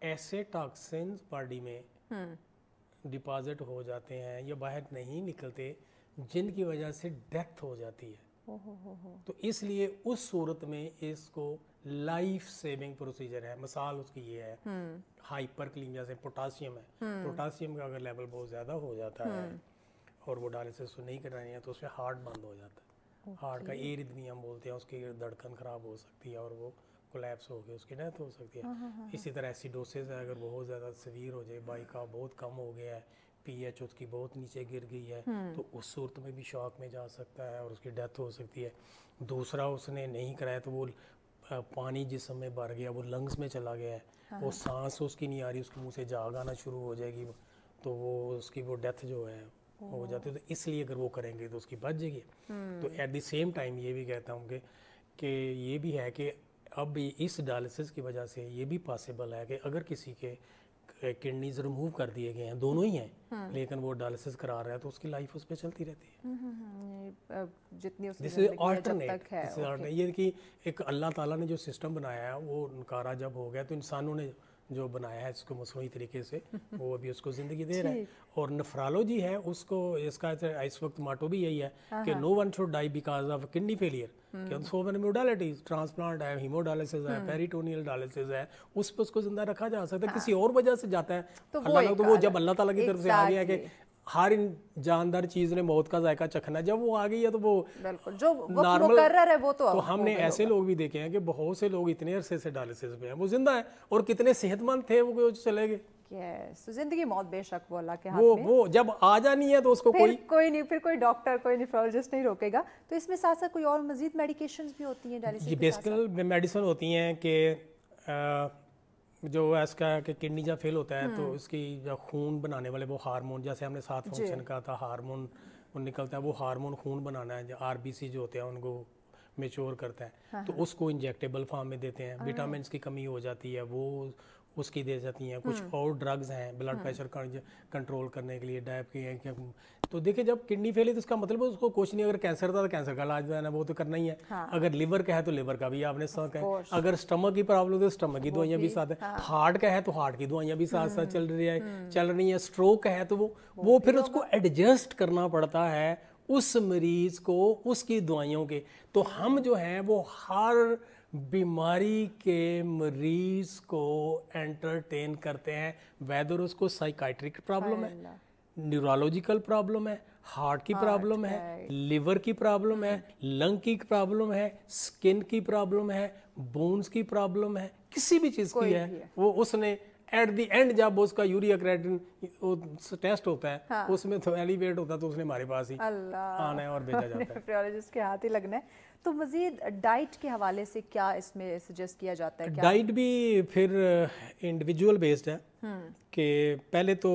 ऐसे टॉक्सिन्स बॉडी में डिपॉजिट हो जाते हैं या बाहर नहीं निकलते, जिनकी वजह से डेथ हो जाती है। तो इसलिए उस सूरत में इसको लाइफ सेविंग प्रोसीजर है। मिसाल उसकी ये है, हाइपरक्लीमिया से पोटासियम है, पोटासियम का अगर लेवल बहुत ज़्यादा हो जाता है और वो डायलिसिस नहीं करानी है तो उसमें हार्ट बंद हो जाता है, हार्ट का एरिथमिया हम बोलते हैं, उसकी धड़कन ख़राब हो सकती है और वो कोलैप्स हो गया, उसकी डेथ हो सकती है। इसी तरह एसिडोसिस है, अगर बहुत ज़्यादा सीवियर हो जाए, बाई का बहुत कम हो गया है, पीएच उसकी बहुत नीचे गिर गई है, तो उस सूरत में भी शॉक में जा सकता है और उसकी डेथ हो सकती है। दूसरा, उसने नहीं कराया तो वो पानी जिस्म में भर गया, वो लंग्स में चला गया है, वो सांस उसकी नहीं आ रही, उसके मुंह से जाग आना शुरू हो जाएगी, तो वो उसकी वो डेथ जो है हो जाती है। तो इसलिए अगर वो करेंगे तो उसकी बच जाएगी। तो एट द सेम टाइम ये भी कहता हूँ कि ये भी है कि अब इस डायलिसिस की वजह से ये भी पॉसिबल है कि अगर किसी के किडनीज रिमूव कर दिए गए हैं, दोनों ही हैं, लेकिन वो डायलिसिस करा रहा है तो उसकी लाइफ उस पर चलती रहती है। जितनी उसकी दिस इज ऑल्टरनेट, ये कि एक अल्लाह ताला ने जो सिस्टम बनाया है वो नकारा जब हो गया तो इंसानों ने जो बनाया है इसको मसनूई तरीके से, वो अभी उसको ज़िंदगी दे रहा है। और नेफ्रोलॉजी है उसको, इसका इस वक्त माटो भी यही है कि no one should die because of kidney failure, कि सो मेनी मोडालिटीज, ट्रांसप्लांट है, हीमोडायलिसिस है, पेरिटोनियल डायलिसिस है, उस पर उसको जिंदा रखा जा सकता है। किसी और वजह से जाता है तो वो जब अल्लाह ताला की तरफ से आ गया कि हर जानदार चीज ने मौत का जायका चखना, जब वो आ गई है तो वो बिल्कुल जो नॉर्मल कर रहा है वो तो हमने ऐसे लोग भी देखे हैं कि बहुत से लोग इतने अरसे से डायलिसिस में हैं, वो जिंदा है और कितने सेहतमंद थे, वो चले गए। तो जिंदगी मौत बेशक वो अल्लाह के हाथ में, वो जब आ जानी है तो उसको कोई नहीं, फिर कोई डॉक्टर, कोई नेफ्रोलॉजिस्ट नहीं रोकेगा। तो इसमें साथ साथ कोई और मजीद मेडिकेशंस भी होती हैं डायलिसिस? ये बेसिकल मेडिसिन होती हैं कि जो इसका कि किडनी जब फेल होता है तो उसकी जो खून बनाने वाले वो हार्मोन, जैसे हमने 7 फंक्शन का था, हार्मोन वो निकलता है, वो हार्मोन खून बनाना है, जो आरबीसी जो होते हैं उनको मेच्योर करता है, तो उसको इंजेक्टेबल फॉर्म में देते हैं। विटामिन की कमी हो जाती है वो उसकी दे जाती हैं। कुछ और ड्रग्स हैं ब्लड प्रेशर कंट्रोल करने के लिए, डायब की हैं, तो देखिए जब किडनी फेल है तो उसका मतलब उसको कुछ नहीं, अगर कैंसर था तो कैंसर का इलाज है ना, वो तो करना ही है। अगर लिवर का है तो लिवर का भी आपने साथ है, अगर स्टमक की प्रॉब्लम है तो स्टमक की दवाइयाँ भी साथ है, हार्ट का है तो हार्ट की दवाइयाँ भी साथ साथ चल रही है, स्ट्रोक का है तो वो फिर उसको एडजस्ट करना पड़ता है उस मरीज को उसकी दवाइयों के। तो हम जो हैं वो हर बीमारी के मरीज को एंटरटेन करते हैं, वेदर उसको साइकाइट्रिक प्रॉब्लम है, न्यूरोलॉजिकल प्रॉब्लम है, हार्ट की प्रॉब्लम है, लिवर की प्रॉब्लम है, लंग की प्रॉब्लम है, स्किन की प्रॉब्लम है, बोन्स की प्रॉब्लम है, किसी भी चीज़ की है, वो उसने एट द एंड जब उसका यूरिया क्रिएटिन टेस्ट होता है उसमें तो एलिवेट होता है तो उसने हमारे पास ही आना है और भेजा जाता है, नेफ्रोलॉजिस्ट के हाथ ही लगना है। तो मजीद डाइट के हवाले से क्या इसमें सजेस्ट किया जाता है? डाइट भी फिर इंडिविजुअल बेस्ड है कि पहले तो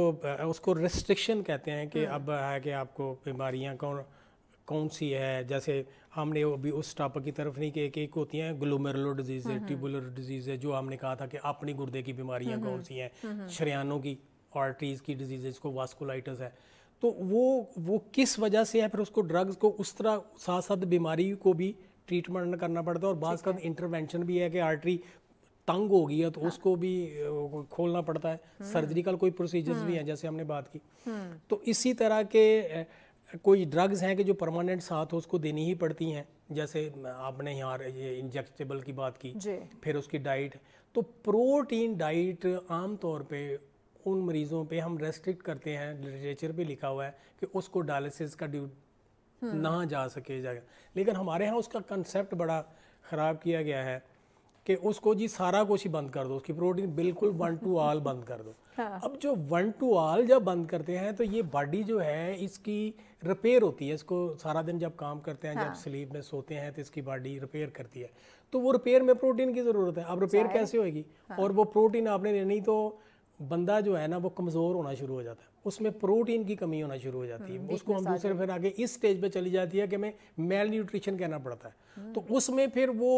उसको रेस्ट्रिक्शन कहते हैं कि अब है कि आपको बीमारियां कौन सी है, जैसे हमने अभी उस टॉपिक की तरफ नहीं कि एक होती हैं ग्लोमेरुलर डिजीज़ है, ट्यूबुलर डिजीज़ है, जो हमने कहा था कि अपनी गुर्दे की बीमारियां कौन सी हैं, शरियानों की आर्टरीज की डिजीज़ है जिसको वास्कुलाइटिस है, तो वो किस वजह से है, फिर उसको ड्रग्स को उस तरह साथ साथ बीमारी को भी ट्रीटमेंट करना पड़ता है, और बाज़ का इंटरवेंशन भी है कि आर्टरी तंग हो गई है तो उसको भी खोलना पड़ता है, सर्जिकल कोई प्रोसीजर्स भी हैं जैसे हमने बात की। तो इसी तरह के कोई ड्रग्स हैं कि जो परमानेंट साथ उसको देनी ही पड़ती हैं, जैसे आपने यहाँ ये इंजेक्टेबल की बात की, फिर उसकी डाइट, तो प्रोटीन डाइट आम तौर पे उन मरीज़ों पे हम रेस्ट्रिक्ट करते हैं, लिटरेचर पे लिखा हुआ है कि उसको डायलिसिस का ना जा सके जाएगा, लेकिन हमारे यहाँ उसका कंसेप्ट बड़ा ख़राब किया गया है कि उसको जी सारा कुछ ही बंद कर दो, उसकी प्रोटीन बिल्कुल 1 to all बंद कर दो। अब जो 1 to all जब बंद करते हैं तो ये बॉडी जो है इसकी रिपेयर होती है, इसको सारा दिन जब काम करते हैं, जब स्लीप में सोते हैं तो इसकी बॉडी रिपेयर करती है, तो वो रिपेयर में प्रोटीन की ज़रूरत है। अब रिपेयर कैसे होएगी? और वो प्रोटीन आपने लेनी तो बंदा जो है ना वो कमज़ोर होना शुरू हो जाता है, उसमें प्रोटीन की कमी होना शुरू हो जाती है, उसको हम दूसरे फिर आगे इस स्टेज पे चली जाती है कि हमें मेल न्यूट्रिशन कहना पड़ता है। तो उसमें फिर वो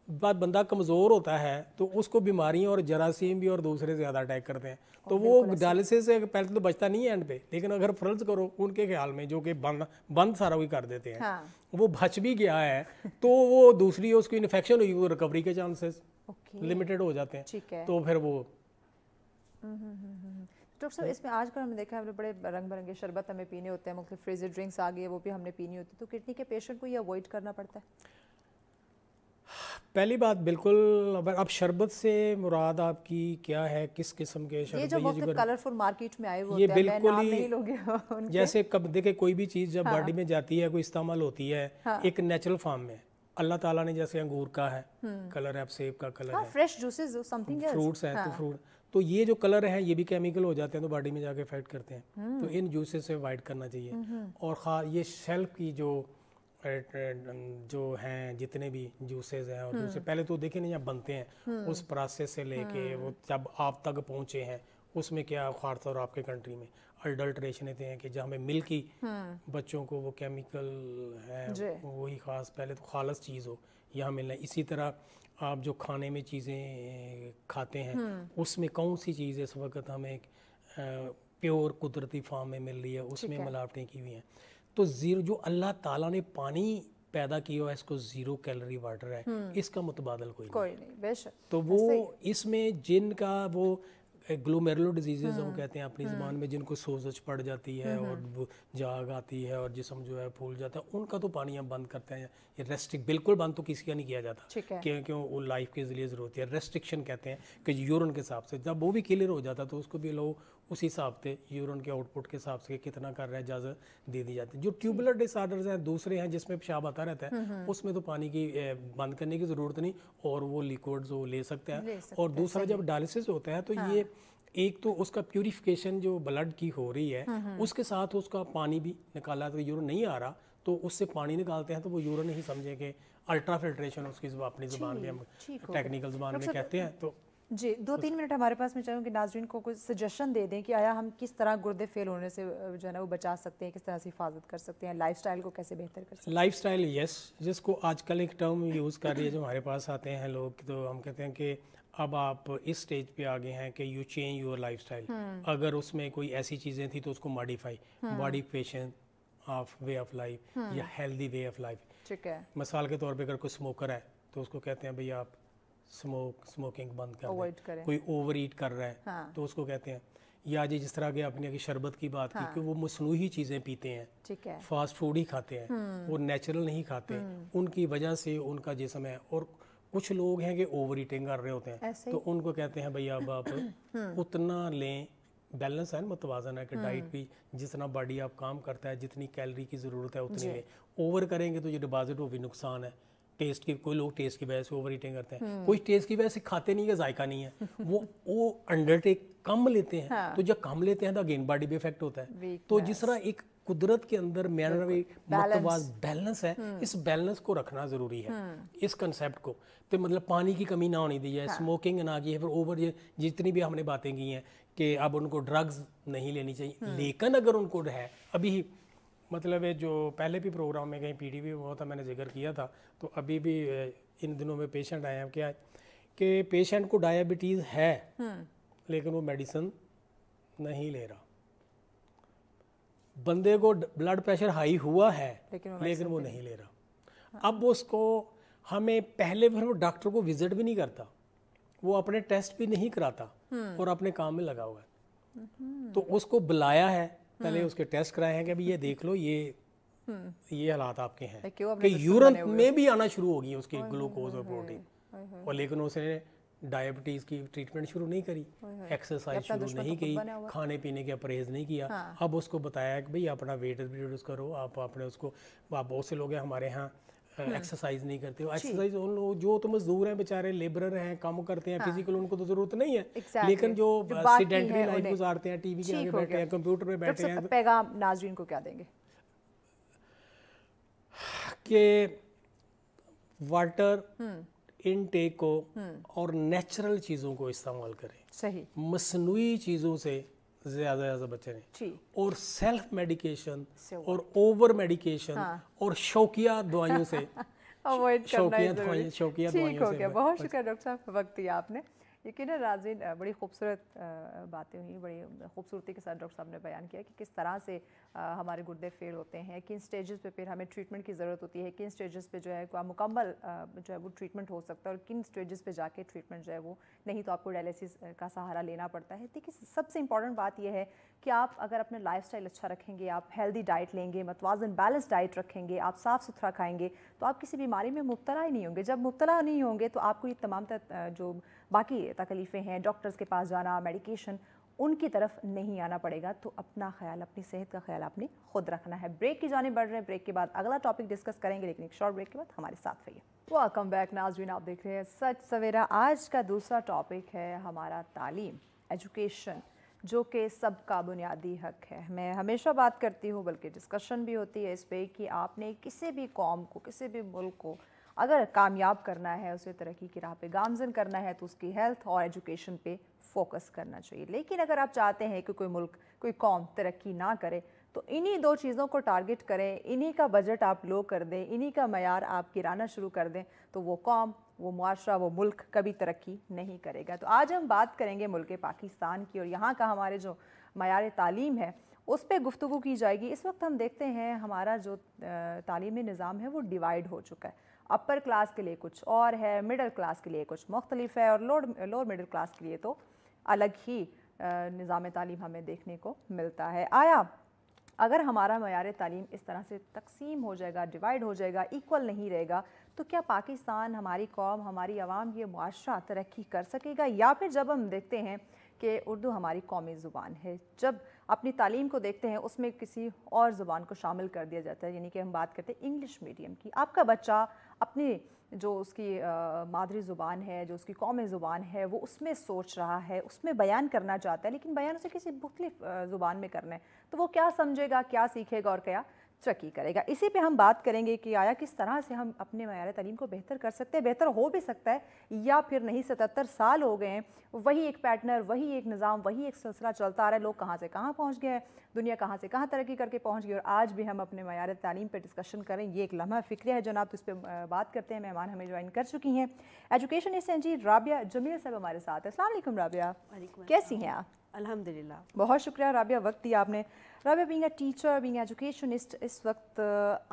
बंदा कमज़ोर होता है तो उसको बीमारियां और जरासीम भी और दूसरे ज़्यादा अटैक करते हैं, तो वो डायलिसिस से पहले तो बचता नहीं है एंड पे, लेकिन अगर फर्ज करो उनके ख्याल में जो कि बंद सारा कोई कर देते हैं, वो बच भी गया है तो वो दूसरी उसको इन्फेक्शन हुई, वो रिकवरी के चांसेस लिमिटेड हो जाते हैं, तो फिर वो डॉक्टर साहब इसमें आजकल हमने देखा है बड़े रंग बिरंगे शरबत हमें पीने होते हैं, मुख्तलिफ फ्रीजर ड्रिंक्स आ गई है वो भी हमने पीनी होती है, तो किडनी के पेशेंट को ये अवॉइड करना पड़ता है? पहली बात बिल्कुल, अब शरबत से मुराद आपकी क्या है, किस किस्म के शरबत? ये जो मुख्तलिफ कलरफुल मार्केट में आए हुए ये होते हैं, बिल्कुल मैं नाम नहीं लूंगी जैसे कब देखे कोई भी चीज़ जब बॉडी में जाती है, कोई इस्तेमाल होती है एक नेचुरल फॉर्म में, अल्लाह ताला ने जैसे अंगूर का है कलर है, सेब का कलर है, fresh juices something else, fruits हैं तो फ्रूट, तो ये जो कलर है ये भी केमिकल हो जाते हैं तो बॉडी में जाके इफेक्ट करते हैं, तो इन जूसेस से अवॉइड करना चाहिए। और ये शेल्फ की जो हैं जितने भी जूसेस हैं और दूसरे पहले तो देखे नहीं जब बनते हैं उस प्रोसेस से लेके वो जब आप तक पहुंचे हैं उसमें क्या खास और आपके कंट्री में अडल्ट्रेशन होते हैं कि जहाँ में मिल्की बच्चों को वो केमिकल है वही खास पहले तो खालस चीज़ हो यहाँ मिलना। इसी तरह आप जो खाने में चीज़ें खाते हैं उसमें कौन सी चीज़ इस वक्त हमें प्योर कुदरती फॉर्म में मिल रही है, उसमें मिलावटें की हुई हैं। तो ज़ीरो जो अल्लाह ताला ने पानी पैदा किया हुआ है इसको 0 कैलोरी वाटर है, इसका मुतबादल कोई नहीं बेशक। तो वो इसमें जिनका वो ग्लोमेरुलर डिजीजेज हम कहते हैं अपनी ज़बान में, जिनको सोजश पड़ जाती है और जाग आती है और जिस्म जो है फूल जाता है, उनका तो पानी हम बंद करते हैं। ये रेस्ट्रिक्ट बिल्कुल बंद तो किसी का नहीं किया जाता, क्यों वो लाइफ के लिए ज़रूरत है। रेस्ट्रिक्शन कहते हैं कि यूरिन के हिसाब से जब वो भी क्लियर हो जाता तो उसको भी लोग उसी हिसाब से यूरिन के आउटपुट के हिसाब से कितना कर रहा है इजाज़त दे दी जाती है। जो ट्यूबुलर डिसऑर्डर्स हैं दूसरे हैं जिसमें पेशाब आता रहता है, उसमें तो पानी की बंद करने की ज़रूरत नहीं और वो लिक्विड्स वो ले सकते हैं। और दूसरा जब डायलिसिस होता है तो ये एक तो उसका प्यूरिफिकेशन जो ब्लड की हो रही है उसके साथ उसका पानी भी निकाला, तो यूरिन नहीं आ रहा तो उससे पानी निकालते हैं तो वो यूरिन ही समझे कि अल्ट्रा फिल्ट्रेशन उसकी अपनी ज़बान में हम टेक्निकल ज़बान में कहते हैं। तो जी 2-3 मिनट हमारे पास में चाहूँ कि नाज़रीन को कुछ सजेशन दे दें कि आया हम किस तरह गुर्दे फेल होने से जो है ना वो बचा सकते हैं, किस तरह से हिफाजत कर सकते हैं, लाइफस्टाइल को कैसे बेहतर कर सकते हैं। लाइफस्टाइल यस, जिसको आजकल एक टर्म यूज़ कर रही है जो हमारे पास आते हैं लोग, तो हम कहते हैं कि अब आप इस स्टेज पे आ गए हैं कि यू चेंज योर लाइफस्टाइल। अगर उसमें कोई ऐसी चीज़ें थी तो उसको modify, modification of way of life या हेल्दी वे ऑफ लाइफ। ठीक है, मिसाल के तौर पे अगर कोई स्मोकर है तो उसको कहते हैं भैया आप स्मोकिंग बंद कर अवॉइड दें। करें। कोई ओवर ईट कर रहा है हाँ। तो उसको कहते हैं, या जी जिस तरह के आपने अभी शरबत की बात की कि वो मसनूही चीज़ें पीते हैं, ठीक है, फास्ट फूड ही खाते हैं, वो नेचुरल नहीं खाते, उनकी वजह से उनका जिस्म है। और कुछ लोग हैं कि ओवर ईटिंग कर रहे होते हैं ऐसे तो उनको कहते हैं भैया अब आप उतना लें, बैलेंस है, मतवाजन है कि डाइट भी जितना बॉडी आप काम करता है जितनी कैलोरी की ज़रूरत है उतनी लें। ओवर करेंगे तो ये डिपॉजिट वो भी नुकसान है। टेस्ट की, कोई लोग टेस्ट की वजह से ओवर ईटिंग करते हैं, कोई टेस्ट की वजह से खाते नहीं है, जायका नहीं है, वो अंडरटेक कम लेते हैं। हाँ। तो जब कम लेते हैं तो अगेन बॉडी पे इफेक्ट होता है। तो जिस तरह एक कुदरत के अंदर बैलेंस है, इस बैलेंस को रखना जरूरी है, इस कंसेप्ट को। तो मतलब पानी की कमी ना होनी दी है, स्मोकिंग ना की है, फिर ओवर जितनी भी हमने बातें की हैं कि अब उनको ड्रग्स नहीं लेनी चाहिए। लेकिन अगर उनको है अभी, मतलब है जो पहले भी प्रोग्राम में कहीं पीटीवी में हुआ था, मैंने जिक्र किया था, तो अभी भी इन दिनों में पेशेंट आए हैं क्या कि पेशेंट को डायबिटीज़ है लेकिन वो मेडिसिन नहीं ले रहा, बंदे को ब्लड प्रेशर हाई हुआ है लेकिन वो नहीं ले रहा। अब उसको हमें पहले फिर वो डॉक्टर को विजिट भी नहीं करता, वो अपने टेस्ट भी नहीं कराता और अपने काम में लगा हुआ है। तो उसको बुलाया है, पहले उसके टेस्ट कराए हैं कि अभी ये देख लो ये हालात आपके हैं कि यूरिन में भी आना शुरू हो गई उसकी ग्लूकोज और प्रोटीन, और लेकिन उसने डायबिटीज़ की ट्रीटमेंट शुरू नहीं करी, एक्सरसाइज शुरू नहीं की, खाने पीने का परहेज नहीं किया। अब उसको बताया कि भाई अपना वेट रिड्यूस करो, आप अपने उसको, आप बहुत से लोग हैं हमारे यहाँ एक्सरसाइज नहीं करते हो। एक्सरसाइज उन लोग जो तो मजदूर हैं बेचारे, लेबरर हैं, काम करते हैं, फिजिकल उनको तो जरूरत नहीं है, लेकिन जो सेडेंटरी लाइफ गुजारते हैं, टीवी के आगे बैठे हैं, कंप्यूटर पे बैठे हैं, पैगाम नाज़रीन को क्या देंगे? कि वाटर इनटेक को और नेचुरल चीज़ों को इस्तेमाल करें, सही, मसनूई चीज़ों से ज़्यादा बचें, और सेल्फ मेडिकेशन और ओवर मेडिकेशन और शौकिया दवाइयों से अवॉइड करना है। शौकिया ठीक हो गया, बहुत शुक्रिया डॉक्टर साहब, वक्त दिया आपने। यकीनन नाज़रीन बड़ी खूबसूरत बातें हुई, बड़ी खूबसूरती के साथ डॉक्टर साहब ने बयान किया कि किस तरह से हमारे गुर्दे फेल होते हैं, किन स्टेजेस पे फिर हमें ट्रीटमेंट की ज़रूरत होती है, किन स्टेजेस पे जो है मुकम्मल जो है वो ट्रीटमेंट हो सकता है, और किन स्टेजेस पे जाके ट्रीटमेंट जो है वो नहीं तो आपको डायलिसिस का सहारा लेना पड़ता है। देखिए सबसे इंपॉर्टेंट बात यह है कि आप अगर अपने लाइफस्टाइल अच्छा रखेंगे, आप हेल्दी डाइट लेंगे, मतवाजन बैलेंस डाइट रखेंगे, आप साफ़ सुथरा खाएंगे, तो आप किसी बीमारी में मुब्तला ही नहीं होंगे। जब मुब्तला नहीं होंगे तो आपको ये तमाम जो बाकी तकलीफ़ें हैं, डॉक्टर्स के पास जाना, मेडिकेशन, उनकी तरफ नहीं आना पड़ेगा। तो अपना ख्याल, अपनी सेहत का ख्याल आपने खुद रखना है। ब्रेक की जाने बढ़ रहे हैं, ब्रेक के बाद अगला टॉपिक डिस्कस करेंगे, लेकिन एक शॉर्ट ब्रेक के बाद हमारे साथ रहिए। वेलकम बैक नाज़रीन, आप देख रहे हैं सच सवेरा। आज का दूसरा टॉपिक है हमारा तालीम, एजुकेशन, जो कि सबका बुनियादी हक है। मैं हमेशा बात करती हूँ, बल्कि डिस्कशन भी होती है इस पर, कि आपने किसी भी कौम को, किसी भी मुल्क को अगर कामयाब करना है, उसे तरक्की की राह पे गामज़न करना है, तो उसकी हेल्थ और एजुकेशन पे फोकस करना चाहिए। लेकिन अगर आप चाहते हैं कि कोई मुल्क, कोई कौम तरक्की ना करे, तो इन्हीं दो चीज़ों को टारगेट करें, इन्हीं का बजट आप लो कर दें, इन्हीं का मयार आप गिराना शुरू कर दें, तो वो कौम, वो मुआशरा, वो मुल्क कभी तरक्की नहीं करेगा। तो आज हम बात करेंगे मुल्क पाकिस्तान की, और यहाँ का हमारे जो मयार तालीम है उस पर गुफ्तगू की जाएगी। इस वक्त हम देखते हैं हमारा जो तालीमी निज़ाम है वो डिवाइड हो चुका है। अपर क्लास के लिए कुछ और है, मिडिल क्लास के लिए कुछ मुख्तलिफ है, और लोअर मिडिल क्लास के लिए तो अलग ही निज़ाम तालीम हमें देखने को मिलता है। आया अगर हमारा मयार तालीम इस तरह से तकसीम हो जाएगा, डिवाइड हो जाएगा, इक्वल नहीं रहेगा, तो क्या पाकिस्तान, हमारी कौम, हमारी आवाम, ये मुआशरा तरक्की कर सकेगा? या फिर जब हम देखते हैं कि उर्दू हमारी कौमी ज़ुबान है, जब अपनी तालीम को देखते हैं उसमें किसी और ज़ुबान को शामिल कर दिया जाता है, यानी कि हम बात करते हैं इंग्लिश मीडियम की, आपका बच्चा अपनी जो उसकी मादरी ज़ुबान है, जो उसकी कौमी ज़ुबान है, वो उसमें सोच रहा है, उसमें बयान करना चाहता है, लेकिन बयान उसे किसी मुख्तलिफ ज़ुबान में करना है, तो वो क्या समझेगा, क्या सीखेगा और क्या तरक्की करेगा। इसी पे हम बात करेंगे कि आया किस तरह से हम अपने मयार तालीम को बेहतर कर सकते हैं, बेहतर हो भी सकता है या फिर नहीं। 77 साल हो गए हैं, वही एक पैटर्न, वही एक निज़ाम, वही एक सिलसिला चलता आ रहा है। लोग कहाँ से कहाँ पहुँच गए हैं, दुनिया कहाँ से कहाँ तरक्की करके पहुँच गई, और आज भी हम अपने मयार तालीम पर डिस्कशन करें, ये एक लम्हा फ़िक्रिया है जनाब। तो इस पर बात करते हैं। मेहमान हमें ज्वाइन कर चुकी हैं एजुकेशनिस्ट हैं जी राबिया जमील साहब हमारे साथ है। अस्सलाम वालेकुम राबिया, कैसी हैं आप? अल्हम्दुलिल्लाह। बहुत शुक्रिया राबिया, वक्त दिया आपने। Rabia, being a teacher, being educationist, इस वक्त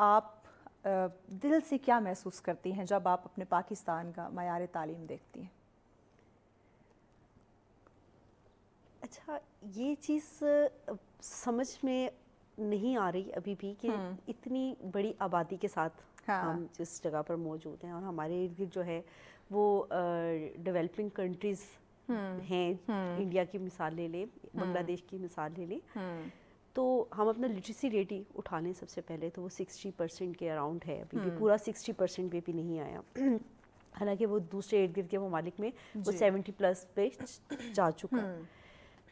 आप दिल से क्या महसूस करती हैं जब आप अपने पाकिस्तान का मयार तालीम देखती हैं? अच्छा, ये चीज़ समझ में नहीं आ रही अभी भी कि इतनी बड़ी आबादी के साथ हम जिस जगह पर मौजूद हैं और हमारे इर्द गिर्द जो है वो डेवलपिंग कंट्रीज़ हैं। इंडिया की मिसाल ले लें, बांग्लादेश की मिसाल ले लें, तो हम अपना लिटरेसी रेट ही उठा लें सबसे पहले तो वो 60% के अराउंड है। अभी भी पूरा 60% पे भी नहीं आया, हालांकि वो दूसरे इर्द गिर्द के ममालिक में वो 70+ पे जा चुका।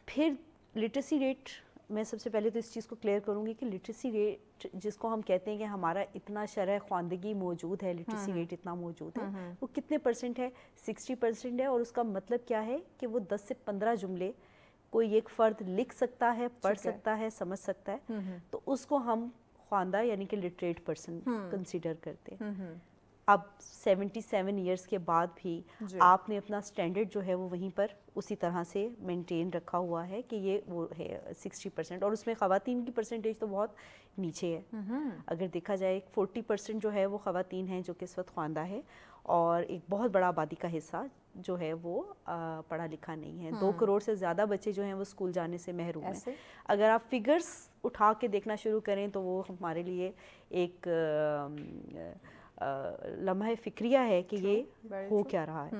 फिर लिटरेसी रेट, मैं सबसे पहले तो इस चीज़ को क्लियर करूँगी कि लिटरेसी रेट जिसको हम कहते हैं कि हमारा इतना शरह ख्वानदगी मौजूद है, लिटरेसी रेट इतना मौजूद है, वो कितने % है? 60% है। और उसका मतलब क्या है कि वो 10 से 15 जुमले कोई एक फ़र्द लिख सकता है, पढ़ सकता है, समझ सकता है, तो उसको हम ख्वानदा यानी कि लिटरेट पर्सन कंसीडर करते हैं। अब 77 ईयर्स के बाद भी आपने अपना स्टैंडर्ड जो है वो वहीं पर उसी तरह से मेंटेन रखा हुआ है कि ये वो है 60%, और उसमें ख़वातीन की परसेंटेज तो बहुत नीचे है। अगर देखा जाए 40% जो है वो ख़वातीन हैं जो कि इस वक्त ख्वानदा है, और एक बहुत बड़ा आबादी का हिस्सा जो है वो पढ़ा लिखा नहीं है। 2 करोड़ से ज़्यादा बच्चे जो हैं वो स्कूल जाने से महरूम हैं। अगर आप फिगर्स उठा के देखना शुरू करें तो वो हमारे लिए एक लम्हा फ़िक्रिया है कि ये हो क्या रहा है।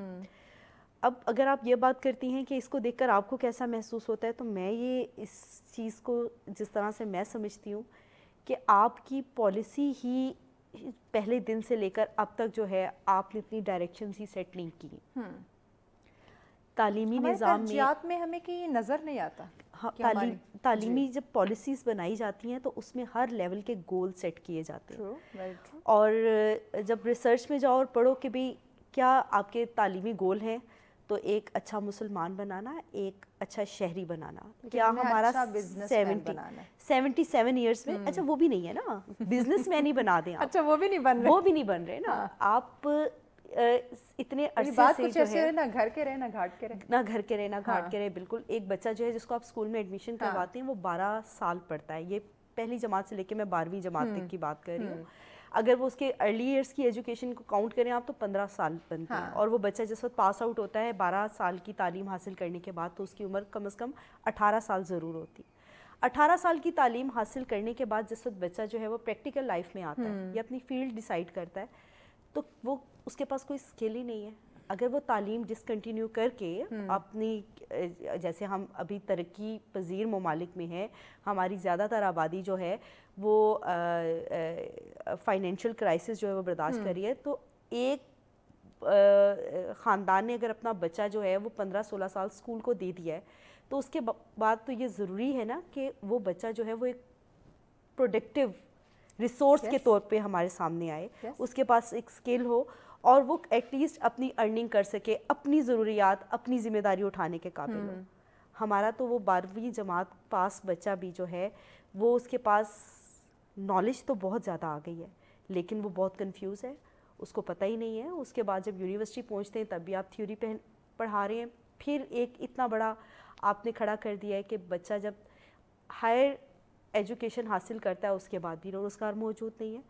अब अगर आप ये बात करती हैं कि इसको देखकर आपको कैसा महसूस होता है, तो मैं ये इस चीज़ को जिस तरह से मैं समझती हूँ कि आपकी पॉलिसी ही पहले दिन से लेकर अब तक जो है आपने इतनी डायरेक्शंस ही सेट नहीं की। तालीमी निज़ाम में हमें कि ये नज़र नहीं आता। हाँ, तालीमी जब पॉलिसीज़ बनाई जाती हैं तो उसमें हर लेवल के गोल सेट किए जाते हैं। और जब रिसर्च में जाओ और पढ़ो कि भाई क्या आपके तालीमी गोल हैं, तो एक अच्छा मुसलमान बनाना, एक अच्छा शहरी बनाना, क्या हमारा 77 ईयर्स में, अच्छा वो भी नहीं है ना, बिजनेसमैन ही बना दें आप। अच्छा वो भी नहीं बन रहे, वो भी नहीं बन रहे ना। आप इतने अरसे से जो है ना घर के रहे ना घाट के रहे, ना घर के रहे ना घाट के रहे। बिल्कुल, एक बच्चा जो है जिसको आप स्कूल में एडमिशन करवाते हैं वो 12 साल पढ़ता है। ये पहली जमात से लेके मैं 12वीं जमात तक की बात कर रही हूँ। अगर वो उसके अर्ली ईयर्स की एजुकेशन को काउंट करें आप तो 15 साल बनते हैं। और वो बच्चा जिस वक्त पास आउट होता है 12 साल की तालीम हासिल करने के बाद, तो उसकी उम्र कम से कम 18 साल ज़रूर होती। 18 साल की तालीम हासिल करने के बाद जिस वक्त बच्चा जो है वो प्रैक्टिकल लाइफ में आता है या अपनी फील्ड डिसाइड करता है, तो वो उसके पास कोई स्किल ही नहीं है। अगर वो तालीम डिसकंटिन्यू करके अपनी, जैसे हम अभी तरक्की पजीर ममालिक में हैं, हमारी ज़्यादातर आबादी जो है वो फाइनेंशियल क्राइसिस जो है वो बर्दाश्त कर रही है, तो एक ख़ानदान ने अगर अपना बच्चा जो है वो 15-16 साल स्कूल को दे दिया है, तो उसके बाद तो ये ज़रूरी है ना कि वो बच्चा जो है वो एक प्रोडक्टिव रिसोर्स के तौर पे हमारे सामने आए, उसके पास एक स्किल हो और वो एटलीस्ट अपनी अर्निंग कर सके, अपनी ज़रूरियात, अपनी ज़िम्मेदारी उठाने के काबिल हो। हमारा तो वो 12वीं जमात पास बच्चा भी जो है वो उसके पास नॉलेज तो बहुत ज़्यादा आ गई है, लेकिन वो बहुत कंफ्यूज है, उसको पता ही नहीं है। उसके बाद जब यूनिवर्सिटी पहुंचते हैं तब भी आप थ्योरी पे पढ़ा रहे हैं। फिर एक इतना बड़ा आपने खड़ा कर दिया है कि बच्चा जब हायर एजुकेशन हासिल करता है उसके बाद भी रोज़गार मौजूद नहीं है।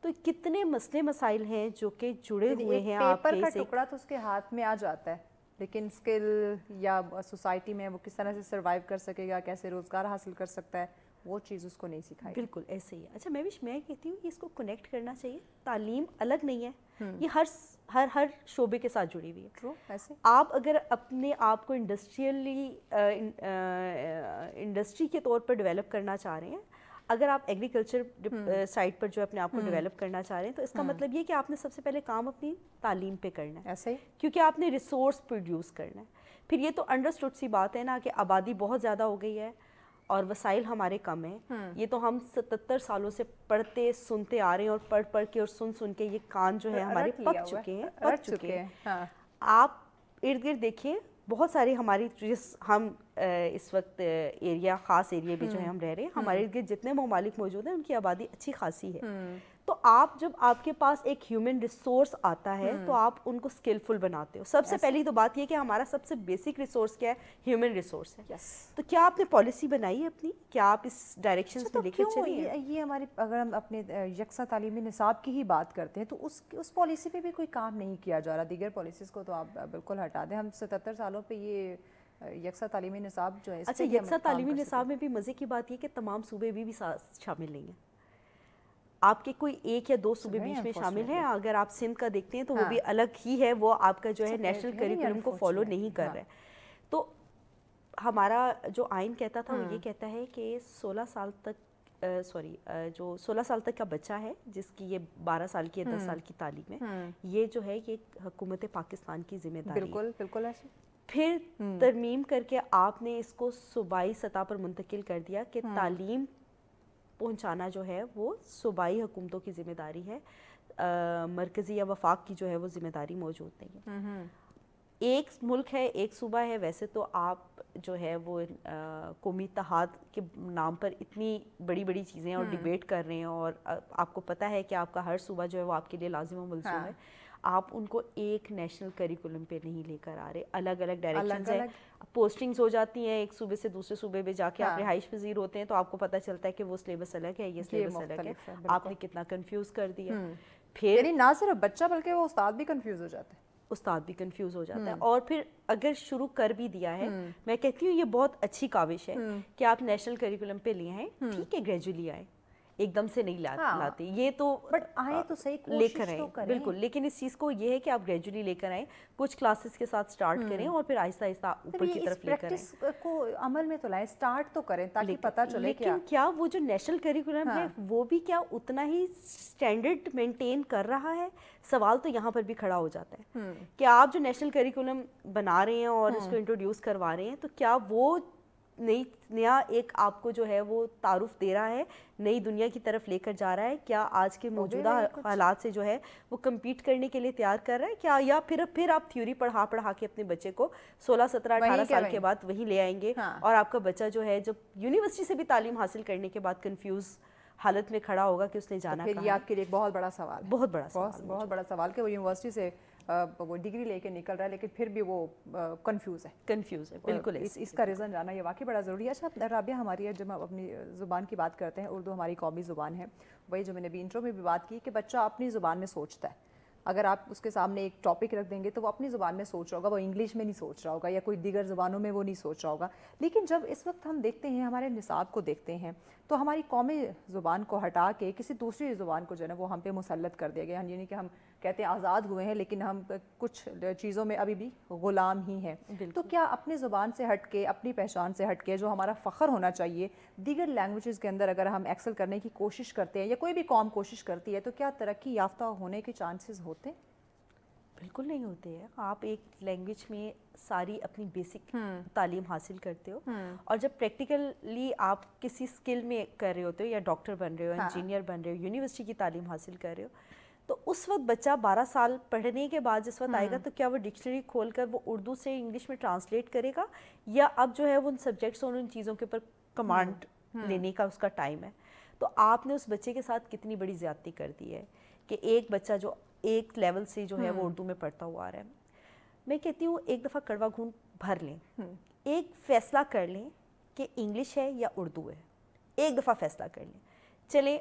तो कितने मसले मसाइल हैं जो कि जुड़े हुए हैं। पेपर का टुकड़ा तो उसके हाथ में आ जाता है, लेकिन स्किल या सोसाइटी में वो किस तरह से सर्वाइव कर सकेगा, कैसे रोज़गार हासिल कर सकता है, वो चीज़ उसको नहीं सिखाई। बिल्कुल ऐसे ही है। अच्छा, मैं कहती हूँ कि इसको कनेक्ट करना चाहिए। तालीम अलग नहीं है, ये हर शोबे के साथ जुड़ी हुई है। ट्रू, ऐसे आप अगर अपने आप को इंडस्ट्री के तौर पर डेवलप करना चाह रहे हैं, अगर आप एग्रीकल्चर साइड पर जो अपने आप को डेवलप करना चाह रहे हैं, तो इसका मतलब ये कि आपने सबसे पहले काम अपनी तालीम पे करना है। ऐसे ही, क्योंकि आपने रिसोर्स प्रोड्यूस करना है। फिर ये तो अंडरस्टूड सी बात है ना कि आबादी बहुत ज़्यादा हो गई है اور وسائل ہمارے کم ہیں. یہ تو ہم 77 سالوں سے پڑھتے سنتے آ رہے ہیں اور پڑھ کے اور سن کے یہ کان جو ہے ہمارے پک چکے ہیں. آپ ارد گرد دیکھیے بہت ساری ہماری ہم اس وقت ایریا خاص ایریا بھی جو ہے ہم رہ رہے ہیں, ہمارے ارد گرد جتنے ممالک موجود ہیں ان کی آبادی اچھی خاصی ہے. تو آپ جب آپ کے پاس ایک ہیومن ریسورس آتا ہے تو آپ ان کو اسکلفل بناتے ہو. سب سے پہلی تو بات یہ کہ ہمارا سب سے بیسک ریسورس کیا ہے, ہیومن ریسورس ہے. تو کیا آپ نے پالیسی بنائی ہے اپنی, کیا آپ اس ڈائریکشن میں لے کے چلیں گے؟ یہ ہماری اگر ہم اپنے یکساں تعلیمی نصاب کی ہی بات کرتے ہیں تو اس پالیسی پہ بھی کوئی کام نہیں کیا جا رہا. دیگر پالیسیز کو تو آپ بالکل ہٹا دیں, ہم 77 سالوں پہ یہ یکساں تعلیمی نصاب جو ہے. اچھا, یکساں تعلیمی نصاب میں بھی مزے کی بات یہ کہ تمام صوبے بھی شامل نہیں ہیں. آپ کے کوئی ایک یا دو صوبے بیچ میں شامل ہیں. اگر آپ سندھ کا دیکھتے ہیں تو وہ بھی الگ ہی ہے, وہ آپ کا جو ہے نیشنل کریکولم کو فالو نہیں کر رہا ہے. تو ہمارا جو آئین کہتا تھا وہ یہ کہتا ہے کہ 16 سال تک جو 16 سال تک کا بچہ ہے جس کی یہ 12 سال کی یا 10 سال کی تعلیم ہے, یہ جو ہے یہ حکومت پاکستان کی ذمہ داری ہے. بالکل ایسے. پھر ترمیم کر کے آپ نے اس کو صوبائی سطح پر منتقل کر دیا کہ تعلیم پہنچانا جو ہے وہ صوبائی حکومتوں کی ذمہ داری ہے, مرکزی یا وفاق کی جو ہے وہ ذمہ داری موجود نہیں ہے. ایک ملک ہے ایک صوبہ ہے. ویسے تو آپ جو ہے وہ قومی اتحاد کے نام پر اتنی بڑی بڑی چیزیں اور ڈیبیٹ کر رہے ہیں, اور آپ کو پتہ ہے کہ آپ کا ہر صوبہ جو ہے وہ آپ کے لیے لازم و ملزوم ہے. آپ ان کو ایک نیشنل کریکولم پہ نہیں لے کر آ رہے. الگ الگ ڈائریکشنز ہیں, پوسٹنگز ہو جاتی ہیں ایک صوبے سے دوسرے صوبے میں جا کے آپ رہائش پذیر ہوتے ہیں تو آپ کو پتہ چلتا ہے کہ وہ سلیبس الگ ہے, یہ سلیبس الگ ہے. آپ نے کتنا کنفیوز کر دیا. پھر یعنی نہ صرف بچہ بلکہ وہ استاد بھی کنفیوز ہو جاتا ہے. استاد بھی کنفیوز ہو جاتا ہے. اور پھر اگر شروع کر بھی دیا ہے, میں کہتی ہوں یہ بہت اچھی کاوش ہے کہ آپ نیشنل کریکولم پہ لے آئیں. ٹھیک ہے, گریجولی آئیں, ایک دم سے نہیں لاتے, یہ تو بٹ آئے تو صحیح, لے کر آئیں بالکل. لیکن اس چیز کو یہ ہے کہ آپ گریجولی لے کر آئیں, کچھ کلاسز کے ساتھ سٹارٹ کریں اور پھر آہستہ آہستہ اوپر کی طرف لے کر آئیں. اس کو عمل میں تو لائیں, سٹارٹ تو کریں تاکہ پتہ چلے. لیکن کیا وہ جو نیشنل کریکولم ہے وہ بھی کیا اتنا ہی سٹینڈرڈ مینٹین کر رہا ہے؟ سوال تو یہاں پر بھی کھڑا ہو جاتا ہے کہ آپ جو نیشنل کریکولم بنا رہے ہیں اور اس کو انٹروڈیوس کروا رہے ہیں تو کیا وہ نیا ایک آپ کو جو ہے وہ تعارف دے رہا ہے, نئی دنیا کی طرف لے کر جا رہا ہے؟ کیا آج کے موجودہ حالات سے جو ہے وہ کمپیٹ کرنے کے لیے تیار کر رہا ہے کیا, یا پھر آپ تھیوری پڑھا کے اپنے بچے کو 16 17 18 سال کے بعد وہیں لے آئیں گے اور آپ کا بچہ جو ہے جب یونیورسٹی سے بھی تعلیم حاصل کرنے کے بعد کنفیوز حالت میں کھڑا ہوگا کہ اس نے جانا کہاں ہے. یہ آپ کے لیے ایک بہت بڑا سوال ہے, بہت بڑا سوال کہ وہ یونیورسٹی سے وہ ڈگری لے کے نکل رہا ہے لیکن پھر بھی وہ کنفیوز ہے. بالکل. اس کا ریزن جانا یہ واقعی بڑا ضروری ہے. اچھا رابعہ, ہماری جب ہم اپنی زبان کی بات کرتے ہیں, اردو ہماری قومی زبان ہے, وہی جو میں نے بھی انٹرو میں بھی بات کی کہ بچہ اپنی زبان میں سوچتا ہے. اگر آپ اس کے سامنے ایک ٹاپک رکھ دیں گے تو وہ اپنی زبان میں سوچ رہا ہوگا, وہ انگلش میں نہیں سوچ رہا ہوگا یا کوئی دیگر زبانوں میں وہ نہیں سوچ رہا ہوگا. لیکن جب اس وقت ہم دیکھتے ہیں ہمارے نصاب کو دیکھتے ہیں تو ہماری قومی زبان کو ہٹا کے کسی دوسری زبان کو جو ہے نا وہ ہم پہ مسلط کر دیا گیا. یعنی کہ ہم کہتے ہیں آزاد ہوئے ہیں لیکن ہم کچھ چیزوں میں ابھی بھی غلام ہی ہیں. تو کیا اپنی زبان سے ہٹ کے, اپنی پہچان سے ہٹ کے, جو ہمارا فخر ہونا چاہیے, دیگر لینگویجز کے اندر اگر ہم ایکسل کرنے کی کوشش کرتے ہیں یا کوئی بھی قوم کوشش کرتی ہے تو کیا ترقی یافتہ ہونے کے چانسز ہوتے ہیں؟ بالکل نہیں ہوتے ہیں. آپ ایک لینگویج میں ساری اپنی بیسک تعلیم حاصل کرتے ہو اور جب پریکٹیکلی آپ کسی اسکل میں کر رہے ہوتے ہو یا ڈاکٹر بن رہے ہو, انجینئر بن رہے ہو, یونیورسٹی کی تعلیم حاصل کر رہے ہو, تو اس وقت بچہ 12 سال پڑھنے کے بعد جس وقت آئے گا تو کیا وہ ڈکشنری کھول کر وہ اردو سے انگلش میں ٹرانسلیٹ کرے گا, یا اب جو ہے وہ ان سبجیکٹس اور ان چیزوں کے اوپر کمانڈ لینے کا اس کا ٹائم ہے؟ تو آپ نے اس بچے کے ساتھ کتنی بڑی زیادتی کر دی ہے کہ ایک بچہ جو ایک لیول سے جو ہے وہ اردو میں پڑھتا ہوا آ رہا ہے. میں کہتی ہوں ایک دفعہ کڑوا گھونٹ بھر لیں, ایک فیصلہ کر لیں کہ انگلش ہے یا اردو ہے, ایک دفعہ فیصلہ کر لیں. چلیں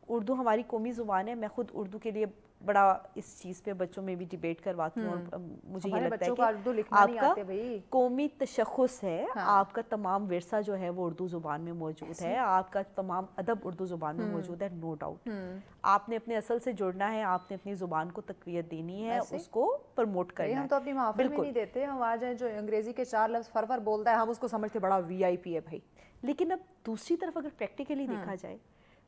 اردو ہماری قومی زبان ہے, میں خود اردو کے لیے بڑا اس چیز پہ بچوں میں بھی ڈیبیٹ کرواتی ہوں اور مجھے یہ لگتا ہے کہ آپ کا قومی تشخص ہے, آپ کا تمام ورثہ جو ہے وہ اردو زبان میں موجود ہے, آپ کا تمام ادب اردو زبان میں موجود ہے, نو ڈاؤٹ. آپ نے اپنے اصل سے جڑنا ہے, آپ نے اپنی زبان کو تقویت دینی ہے, اس کو پروموٹ کرنا ہے. ہم تو اپنی محافل میں نہیں دیتے, ہم آ جائیں جو انگریزی کے 4 لفظ فرفر بولتا ہے ہم اس کو سمجھتے بڑا وی آئی پی ہے بھائی. لیکن اب دوسری طرف اگر پریکٹیکلی دیکھا جائے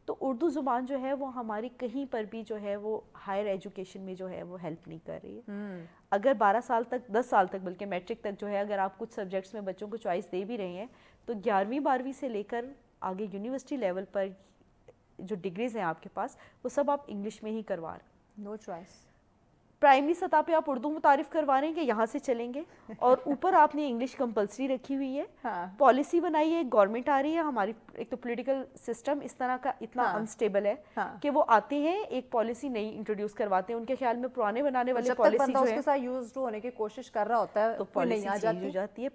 تو اردو زبان جو ہے وہ ہماری کہیں پر بھی جو ہے وہ ہائر ایجوکیشن میں جو ہے وہ ہیلپ نہیں کر رہی ہے. اگر 12 سال تک 10 سال تک بلکہ میٹرک تک جو ہے اگر آپ کچھ سبجیکٹس میں بچوں کو چوائس دے بھی رہے ہیں तो 11वीं 12वीं से लेकर आगे यूनिवर्सिटी लेवल पर जो डिग्रीज हैं आपके पास वो सब आप इंग्लिश में ही करवा रहे हैं। No choice. प्राइमरी सतह पे आप उर्दू मुतारिफ करवा रहे हैं कि यहाँ से चलेंगे, और ऊपर आपने इंग्लिश कंपलसरी रखी हुई है। हाँ। पॉलिसी बनाई है, गवर्नमेंट आ रही है हमारी, एक तो पॉलिटिकल सिस्टम इस तरह का इतना अनस्टेबल है कि वो आते हैं एक पॉलिसी नई इंट्रोड्यूस करवाते हैं, उनके ख्याल में पुराने बनाने वाली पॉलिसी जो है उसके साथ यूज्ड होने की कोशिश कर रहा होता है तो पॉलिसी चेंज हो जाती है।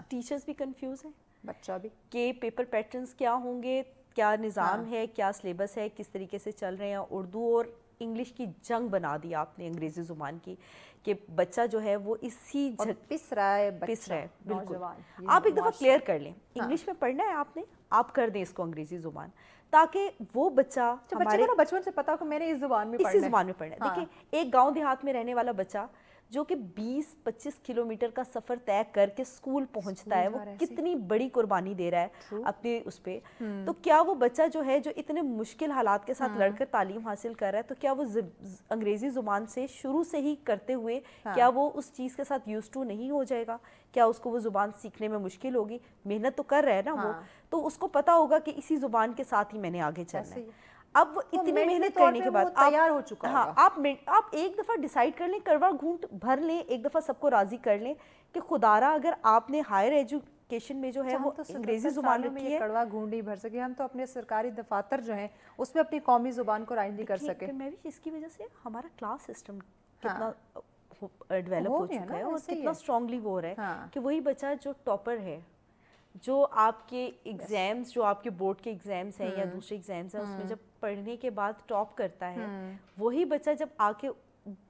टीचर्स भी कंफ्यूज है, बच्चा भी, कि पेपर पैटर्न्स क्या होंगे, क्या निज़ाम है, क्या सिलेबस है, किस तरीके से चल रहे हैं। उर्दू और इंग्लिश की जंग बना दी आपने अंग्रेजी जुबान की, कि बच्चा जो है वो इसी पिस रहा है। बिल्कुल। आप एक दफ़ा क्लियर कर लें, इंग्लिश में पढ़ना है आपने, आप कर दें इसको अंग्रेजी जुबान, ताकि वो बच्चा हमारे बचपन से पता हो मैंने इस जुबान में पढ़ना है, इसी जुबान में पढ़ना है। देखिए एक गांव देहात में रहने वाला बच्चा जो कि 20-25 किलोमीटर का सफ़र तय करके स्कूल पहुंचता है, वो कितनी बड़ी कुर्बानी दे रहा है अपने उस पे। तो क्या वो बच्चा जो है जो इतने मुश्किल हालात के साथ लड़कर तालीम हासिल कर रहा है, तो क्या वो अंग्रेज़ी ज़ुबान से शुरू से ही करते हुए क्या वो उस चीज़ के साथ यूज़ टू नहीं हो जाएगा? क्या उसको वो ज़ुबान सीखने में मुश्किल होगी? मेहनत तो कर रहा है ना वो, तो उसको पता होगा कि इसी ज़ुबान के साथ ही मैंने आगे चलना है। अब वो इतनी मेहनत करने के बाद तैयार हो चुका हाँ, आप एक दफ़ा डिसाइड कर लें, करवा घूंट भर लें, एक दफ़ा सबको राज़ी कर लें कि खुदारा अगर आपने हायर एजुकेशन में जो है वो अंग्रेजी जुबान रखी है, कड़वा घूंट नहीं भर सके हम, तो अपने सरकारी दफातर जो हैं उसमें अपनी कौमी जुबान को राइज नहीं कर सके। मैं भी इसकी वजह से हमारा क्लास सिस्टम कितना डेवलप हो चुका है और कितना स्ट्रांगली वो हो रहा है कि वही बच्चा जो टॉपर है, जो आपके एग्जाम्स, जो आपके बोर्ड के एग्जाम्स हैं या दूसरे एग्जाम्स हैं, उसमें जब पढ़ने के बाद टॉप करता है, वही बच्चा जब आके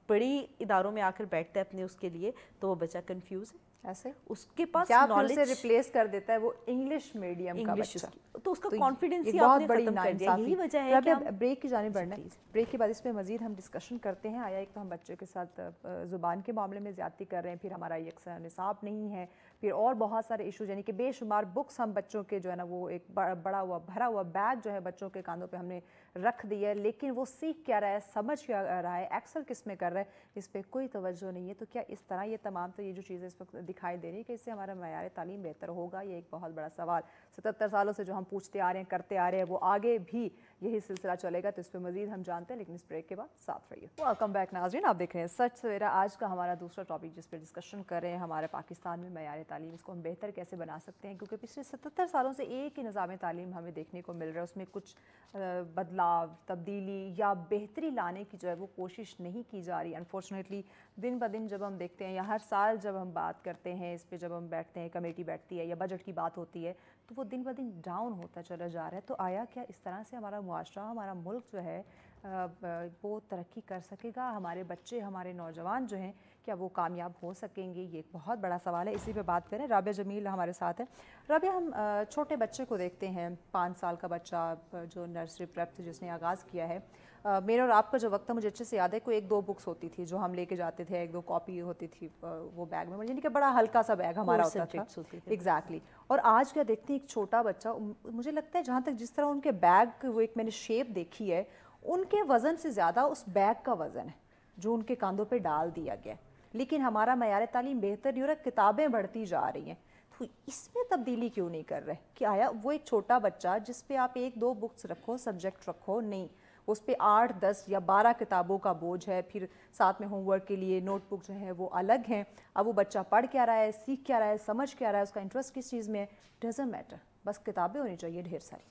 बड़ी इदारों में आकर बैठता है अपने उसके लिए, तो वो बच्चा कंफ्यूज है। ऐसे उसके पास नॉलेज से रिप्लेस कर देता है वो इंग्लिश मीडियम का बच्चा, तो उसका कॉन्फिडेंस ही आपने खत्म कर दिया। यही वजह है कि हम ब्रेक की जाने बढ़ना है। ब्रेक के बाद इस पे मजीद हम डिस्कशन करते हैं। आया एक तो हम बच्चों के साथ ज़ुबान के मामले में ज़्यादती कर रहे हैं, फिर हमारा यकसा निसाब नहीं है, फिर और बहुत सारे इशूज़, यानी कि बेशुमार बुक्स हम बच्चों के जो है ना वो एक बड़ा हुआ भरा हुआ बैग जो है बच्चों के कांधों पे हमने रख दिया है, लेकिन वो सीख क्या रहा है, समझ क्या रहा है, एक्सेल किस में कर रहा है, इस पर कोई तवज्जो नहीं है। तो क्या इस तरह ये तमाम तो ये जो चीज़ें इस वक्त दिखाई दे रही है कि इससे हमारा मयार तालीम बेहतर होगा, ये एक बहुत बड़ा सवाल 77 सालों से जो हम पूछते आ रहे हैं, करते आ रहे हैं, वो आगे भी यही सिलसिला चलेगा। तो इस पर मजीद हम जानते हैं, लेकिन इस ब्रेक के बाद साथ रहिए। वेलकम बैक नाज़रीन, आप देख रहे हैं सच सवेरा। आज का हमारा दूसरा टॉपिक जिस पर डिस्कशन कर रहे हैं, हमारे पाकिस्तान में मयार तालीम, इसको हम बेहतर कैसे बना सकते हैं, क्योंकि पिछले 77 सालों से एक ही निज़ाम तालीम हमें देखने को मिल रहा है, उसमें कुछ बदलाव, तब्दीली या बेहतरी लाने की जो है वो कोशिश नहीं की जा रही। अनफॉर्चुनेटली दिन ब दिन जब हम देखते हैं या हर साल जब हम बात करते हैं इस पे, जब हम बैठते हैं, कमेटी बैठती है या बजट की बात होती है, तो वो दिन ब दिन डाउन होता चला जा रहा है। तो आया क्या इस तरह से हमारा मुआशरा, हमारा मुल्क जो है वो तरक्की कर सकेगा? हमारे बच्चे, हमारे नौजवान जो हैं, क्या वो कामयाब हो सकेंगे? ये एक बहुत बड़ा सवाल है। इसी पे बात करें। राबिया जमील हमारे साथ है। राबिया, हम छोटे बच्चे को देखते हैं, 5 साल का बच्चा जो नर्सरी प्रेप जिसने आगाज़ किया है, मेरा और आपका जो वक्त है मुझे अच्छे से याद है, कोई 1-2 बुक्स होती थी जो हम लेके जाते थे, 1-2 कॉपी होती थी वो बैग में, यानी कि बड़ा हल्का सा बैग हमारा होता था। एग्जैक्टली। और आज क्या देखते हैं, एक छोटा बच्चा, मुझे लगता है जहाँ तक जिस तरह उनके बैग वो एक मैंने शेप देखी है, उनके वज़न से ज़्यादा उस बैग का वज़न है जो उनके कांधों पे डाल दिया गया। लेकिन हमारा मयार तालीम बेहतर नहीं हो रहा, किताबें बढ़ती जा रही हैं, तो इसमें तब्दीली क्यों नहीं कर रहे? कि आया वो एक छोटा बच्चा जिस पे आप 1-2 बुक्स रखो, सब्जेक्ट रखो, नहीं, उस पे 8, 10 या 12 किताबों का बोझ है, फिर साथ में होमवर्क के लिए नोटबुक जो है वो अलग हैं। अब वो बच्चा पढ़ क्या रहा है, सीख क्या रहा है, समझ क्या रहा है, उसका इंटरेस्ट किस चीज़ में है, डजंट मैटर, बस किताबें होनी चाहिए ढेर सारी।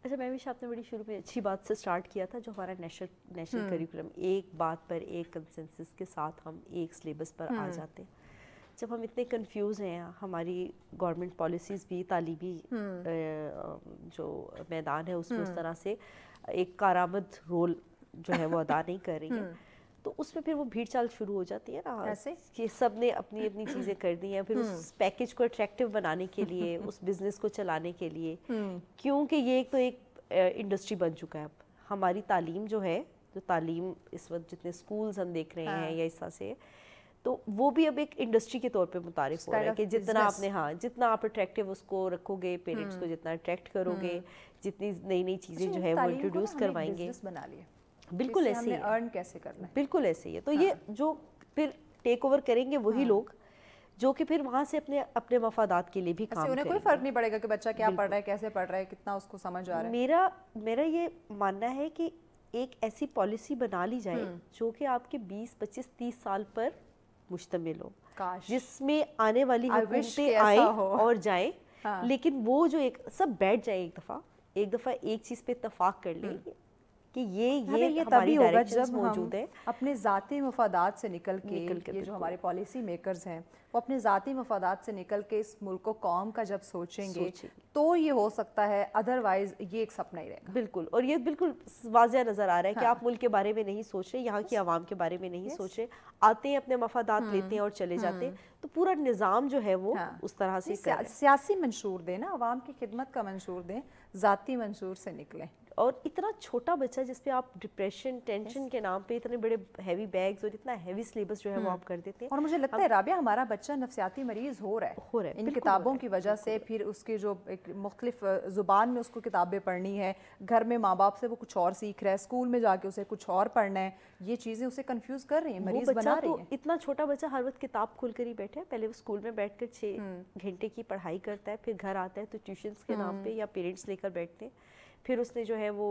अच्छा, मैं भी आपने बड़ी शुरू में अच्छी बात से स्टार्ट किया था, जो हमारा नेशनल करिकुलम, एक बात पर एक कंसेंसस के साथ हम एक सिलेबस पर आ जाते हैं। जब हम इतने कंफ्यूज हैं, हमारी गवर्नमेंट पॉलिसीज़ भी तालीमी जो मैदान है उसमें उस तरह से एक कारामद रोल जो है वो अदा नहीं कर रही है, तो उसमें फिर वो भीड़ चाल शुरू हो जाती है ना, ऐसे कि सब ने अपनी अपनी चीज़ें कर दी हैं, फिर उस पैकेज को अट्रैक्टिव बनाने के लिए, उस बिज़नेस को चलाने के लिए, क्योंकि ये तो एक इंडस्ट्री बन चुका है। अब हमारी तालीम जो है, जो तालीम इस वक्त जितने स्कूल्स हम देख रहे हैं या इस तरह से, तो वो भी अब एक इंडस्ट्री के तौर पे मुतारिफ हो रहा है कि जितना आपने जितना आप अट्रैक्टिव उसको रखोगे, पेरेंट्स को जितना अट्रैक्ट करोगे, जितनी नई नई चीज़ें जो है वो इंट्रोड्यूस करवाएंगे, बना लिया। बिल्कुल ऐसे ही अर्न कैसे करना है, बिल्कुल ऐसे ही है। तो ये जो फिर टेक ओवर करेंगे वही लोग जो कि फिर वहाँ से अपने अपने मफादात के लिए भी काम उन्हें कोई फर्क नहीं पड़ेगा कि बच्चा क्या पढ़ रहा है, कैसे पढ़ रहा है, कितना उसको समझ आ रहा है। मेरा ये मानना है कि एक ऐसी पॉलिसी बना ली जाए जो कि आपके 20, 25, 30 साल पर मुश्तमिल हो, जिसमें आने वाली हुकूमतें आए और जाए, लेकिन वो जो एक सब बैठ जाए एक दफ़ा एक चीज़ पे इत्तफाक कर ले कि ये तभी होगा जब मौजूद है अपने ज़ाती मफादात से निकल के ये जो हमारे पॉलिसी मेकर्स हैं वो अपने ज़ाती मफादात से निकल के इस मुल्क को कौम का जब सोचेंगे तो ये हो सकता है, अदरवाइज ये एक सपना ही रहेगा। बिल्कुल, और ये बिल्कुल वाज़िया नज़र आ रहा है कि आप मुल्क के बारे में नहीं सोच रहे, यहाँ की आवाम के बारे में नहीं सोच रहे, आते हैं अपने मफादात लेते हैं और चले जाते हैं, तो पूरा निज़ाम जो है वो उस तरह से सियासी मंशूर दें ना, आवाम की खिदमत का मंशूर दें, ज़ाती मंशूर से निकलें। और इतना छोटा बच्चा जिस पे आप डिप्रेशन टेंशन के नाम पे इतने बड़े हैवी बैग्स और इतना हैवी सिलेबस जो है वो आप कर देते हैं। और मुझे लगता है राबिया हमारा बच्चा नफ्सियाती मरीज हो रहा है इन किताबों की वजह से, फिर उसकी जो एक मुख्तलिफ ज़ुबान में उसको किताबें पढ़नी है, घर में माँ बाप से वो कुछ और सीख रहा है, स्कूल में जाके उसे कुछ और पढ़ना है, ये चीज़ें उसे कंफ्यूज कर रही हैं, मरीज बना रही हैं। इतना छोटा बच्चा हर वक्त किताब खोल कर ही बैठे है, पहले वो स्कूल में बैठ कर 6 घंटे की पढ़ाई करता है, फिर घर आता है तो ट्यूशन्स के नाम पे या पेरेंट्स लेकर बैठते हैं, फिर उसने जो है वो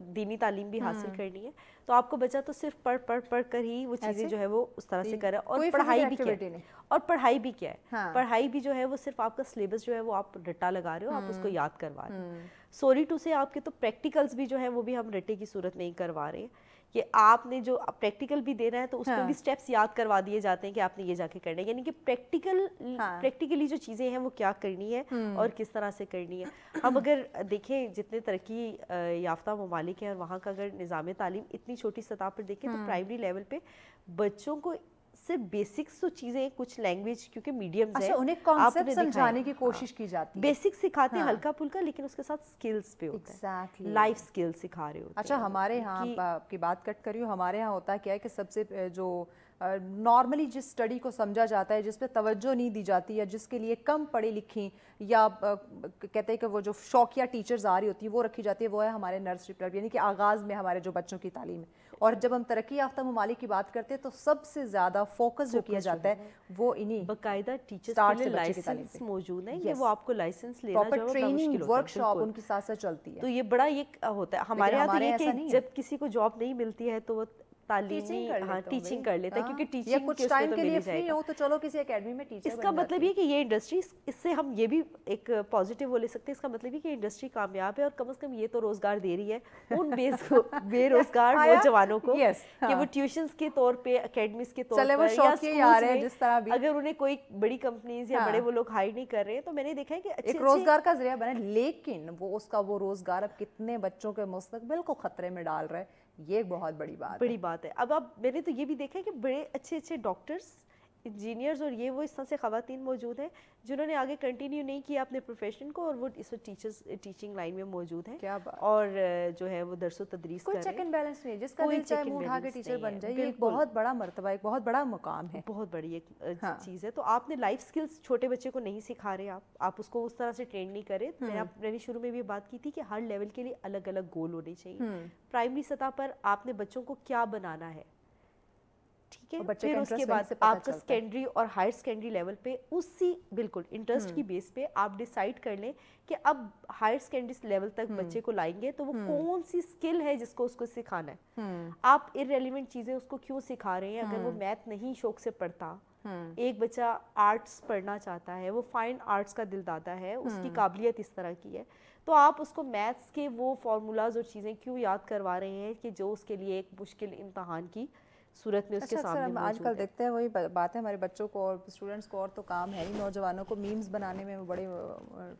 दीनी तालीम भी हासिल करनी है, तो आपको बच्चा तो सिर्फ पढ़ कर ही वो चीज़ें जो है वो उस तरह से कर रहा है। और पढ़ाई भी क्या है, और पढ़ाई भी क्या है, पढ़ाई भी जो है वो सिर्फ आपका सिलेबस जो है वो आप रट्टा लगा रहे हो, आप उसको याद करवा रहे हो। सॉरी टू से आपके तो प्रैक्टिकल्स भी जो है वो भी हम रट्टे की सूरत नहीं करवा रहे हैं, कि आपने जो प्रैक्टिकल भी देना है तो उसमें भी स्टेप्स याद करवा दिए जाते हैं कि आपने ये जाके करना है, यानी कि प्रैक्टिकली जो चीज़ें हैं वो क्या करनी है और किस तरह से करनी है। हम अगर देखें जितने तरक्की याफ्ता ममालिक हैं और वहाँ का अगर निज़ाम तालीम इतनी छोटी सतह पर देखें तो प्राइमरी लेवल पे बच्चों को सिर्फ बेसिक्स तो चीज़ें, कुछ लैंग्वेज क्योंकि मीडियम्स है, उन्हें कॉन्सेप्ट समझाने की कोशिश की जाती है, बेसिक सिखाते हैं हल्का फुल्का, लेकिन उसके साथ स्किल्स पे होता है, लाइफ स्किल्स सिखा रहे होते हैं। अच्छा, हमारे यहाँ आपकी बात कट करी हूँ, हमारे यहाँ होता क्या है कि सबसे जो नॉर्मली जिस स्टडी को समझा जाता है, जिस पे तवज्जो नहीं दी जाती या जिसके लिए कम पढ़ी लिखी या कहते हैं कि वो जो शौकिया टीचर्स आ रही होती है वो रखी जाती है, वो है हमारे नर्सरी पर, यानी कि आगाज़ में हमारे जो बच्चों की तालीम है। और जब हम तरक्की याफ्ता ममालिक की बात करते हैं तो सबसे ज़्यादा फोकस जो किया जाता है वो इन्हीं बाकायदा टीचर्स के लिए लाइसेंस मौजूद है, ये वो आपको लाइसेंस लेना जो है ट्रेनिंग वर्कशॉप उनके साथ साथ चलती है, तो ये बड़ा ये होता है। हमारे यहाँ तो ये कि जब किसी को जॉब नहीं मिलती है तो वो टीचिंग कर लेता है, क्योंकि टीचिंग कुछ टाइम के लिए फ्री हो तो चलो किसी एकेडमी में टीचर। इसका मतलब ये कि ये इंडस्ट्री, इससे हम ये भी एक पॉजिटिव वो ले सकते हैं, इसका मतलब ये कि इंडस्ट्री कामयाब है और कम से कम ये तो रोजगार दे रही है उन बेरोजगार नौजवानों को कि वो ट्यूशंस के तौर पे, एकेडमीज के तौर पर या स्कूल्स में, जिस तरह भी अगर उन्हें कोई बड़ी कंपनीज या बड़े वो लोग हायर नहीं कर रहे हैं तो मैंने देखा है कि एक रोजगार का जरिया बने, लेकिन वो उसका वो रोजगार अब कितने बच्चों के मुस्तकबिल को खतरे में डाल रहा है, ये एक बहुत बड़ी बात है। अब आप मैंने तो ये भी देखा है कि बड़े अच्छे डॉक्टर्स, इंजीनियर्स और ये वो इस तरह से ख़वातीन मौजूद हैं जिन्होंने आगे कंटिन्यू नहीं किया अपने प्रोफेशन को और वो इस वक्त टीचिंग लाइन में मौजूद हैं। क्या बात। और जो है वो दरस तदरीस कर रहे हैं। कोई चेक एंड बैलेंस नहीं, जिसका दिल चाहे मुंह उठा के टीचर बन जाए, ये एक बहुत बड़ा मर्तबा, एक बहुत बड़ा मुकाम है, बहुत बड़ी एक चीज़ है। तो आपने लाइफ स्किल्स छोटे बच्चे को नहीं सिखा रहे, आप उसको उस तरह से ट्रेन नहीं करे। मैंने शुरू में भी बात की थी कि हर लेवल के लिए अलग अलग गोल होने चाहिए। प्राइमरी सतह पर आपने बच्चों को क्या बनाना है, ठीक है, फिर उसके बाद आपका सेकेंडरी और हायर सेकेंडरी लेवल पे उसी बिल्कुल इंटरेस्ट की बेस पे आप डिसाइड कर लें कि अब हायर सेकेंडरी लेवल तक बच्चे को लाएंगे तो वो कौन सी स्किल है जिसको उसको सिखाना है। आप इररेलेवेंट चीजें उसको क्यों सिखा रहे हैं? अगर वो मैथ नहीं शौक से पढ़ता, एक बच्चा आर्ट्स पढ़ना चाहता है, वो फाइन आर्ट्स का दिलदादा है, उसकी काबिलियत इस तरह की है, तो आप उसको मैथ्स के वो फार्मूलाज और चीज़ें क्यों याद करवा रहे हैं कि जो उसके लिए एक मुश्किल इम्तहान की सूरत में उसके सामने मौजूद है। आजकल देखते हैं वही बात है, हमारे बच्चों को और स्टूडेंट्स को और तो काम है ही, नौजवानों को मीम्स बनाने में बड़े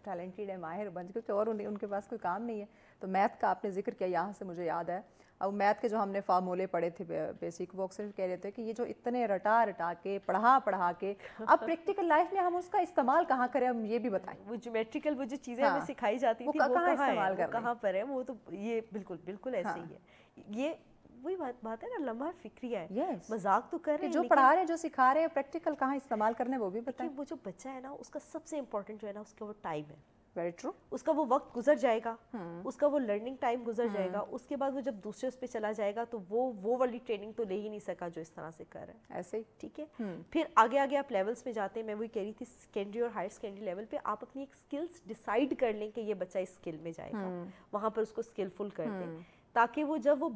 टैलेंटेड है, माहिर बन, क्योंकि और उनके पास कोई काम नहीं है। तो मैथ का आपने जिक्र किया, यहाँ से मुझे याद है, अब मैथ के जो हमने फार्मूले पढ़े थे बेसिक, वो अक्सर कह रहे थे कि ये जो इतने रटा के पढ़ा के अब प्रैक्टिकल लाइफ में हम उसका इस्तेमाल कहाँ करें, हम ये भी बताएं। वो ज्योमेट्रिकल वो जो चीज़ें हमें सिखाई जाती थी वो कहाँ पर है, वो तो ये बिल्कुल ऐसे ही है। ये वही बात है ना, लम्हा फिक्रिया है, मजाक तो कर रहे हैं, जो पढ़ा रहे हैं, जो सिखा रहे हैं, प्रैक्टिकल कहाँ इस्तेमाल करने वो भी बताएं। वो जो बच्चा है ना, उसका सबसे इम्पोर्टेंट जो है ना उसका वो टाइम है। Very true. उसका वो वक्त गुजर जाएगा, उसका वो लर्निंग टाइम गुजर जाएगा, उसके बाद वो जब दूसरे उस पे चला जाएगा तो वो वाली ट्रेनिंग तो ले ही नहीं सका जो इस तरह से कर रहा है। ऐसे ही, ठीक है। फिर आगे आगे आप लेवल्स पे जाते हैं, मैं वही कह रही थी सेकेंडरी और हायर सेकेंडरी लेवल पे आप अपनी एक स्किल्स डिसाइड कर लें कि ये बच्चा इस स्किल में जाएगा, वहाँ पर उसको स्किलफुल कर दें, ताकि वो जब वो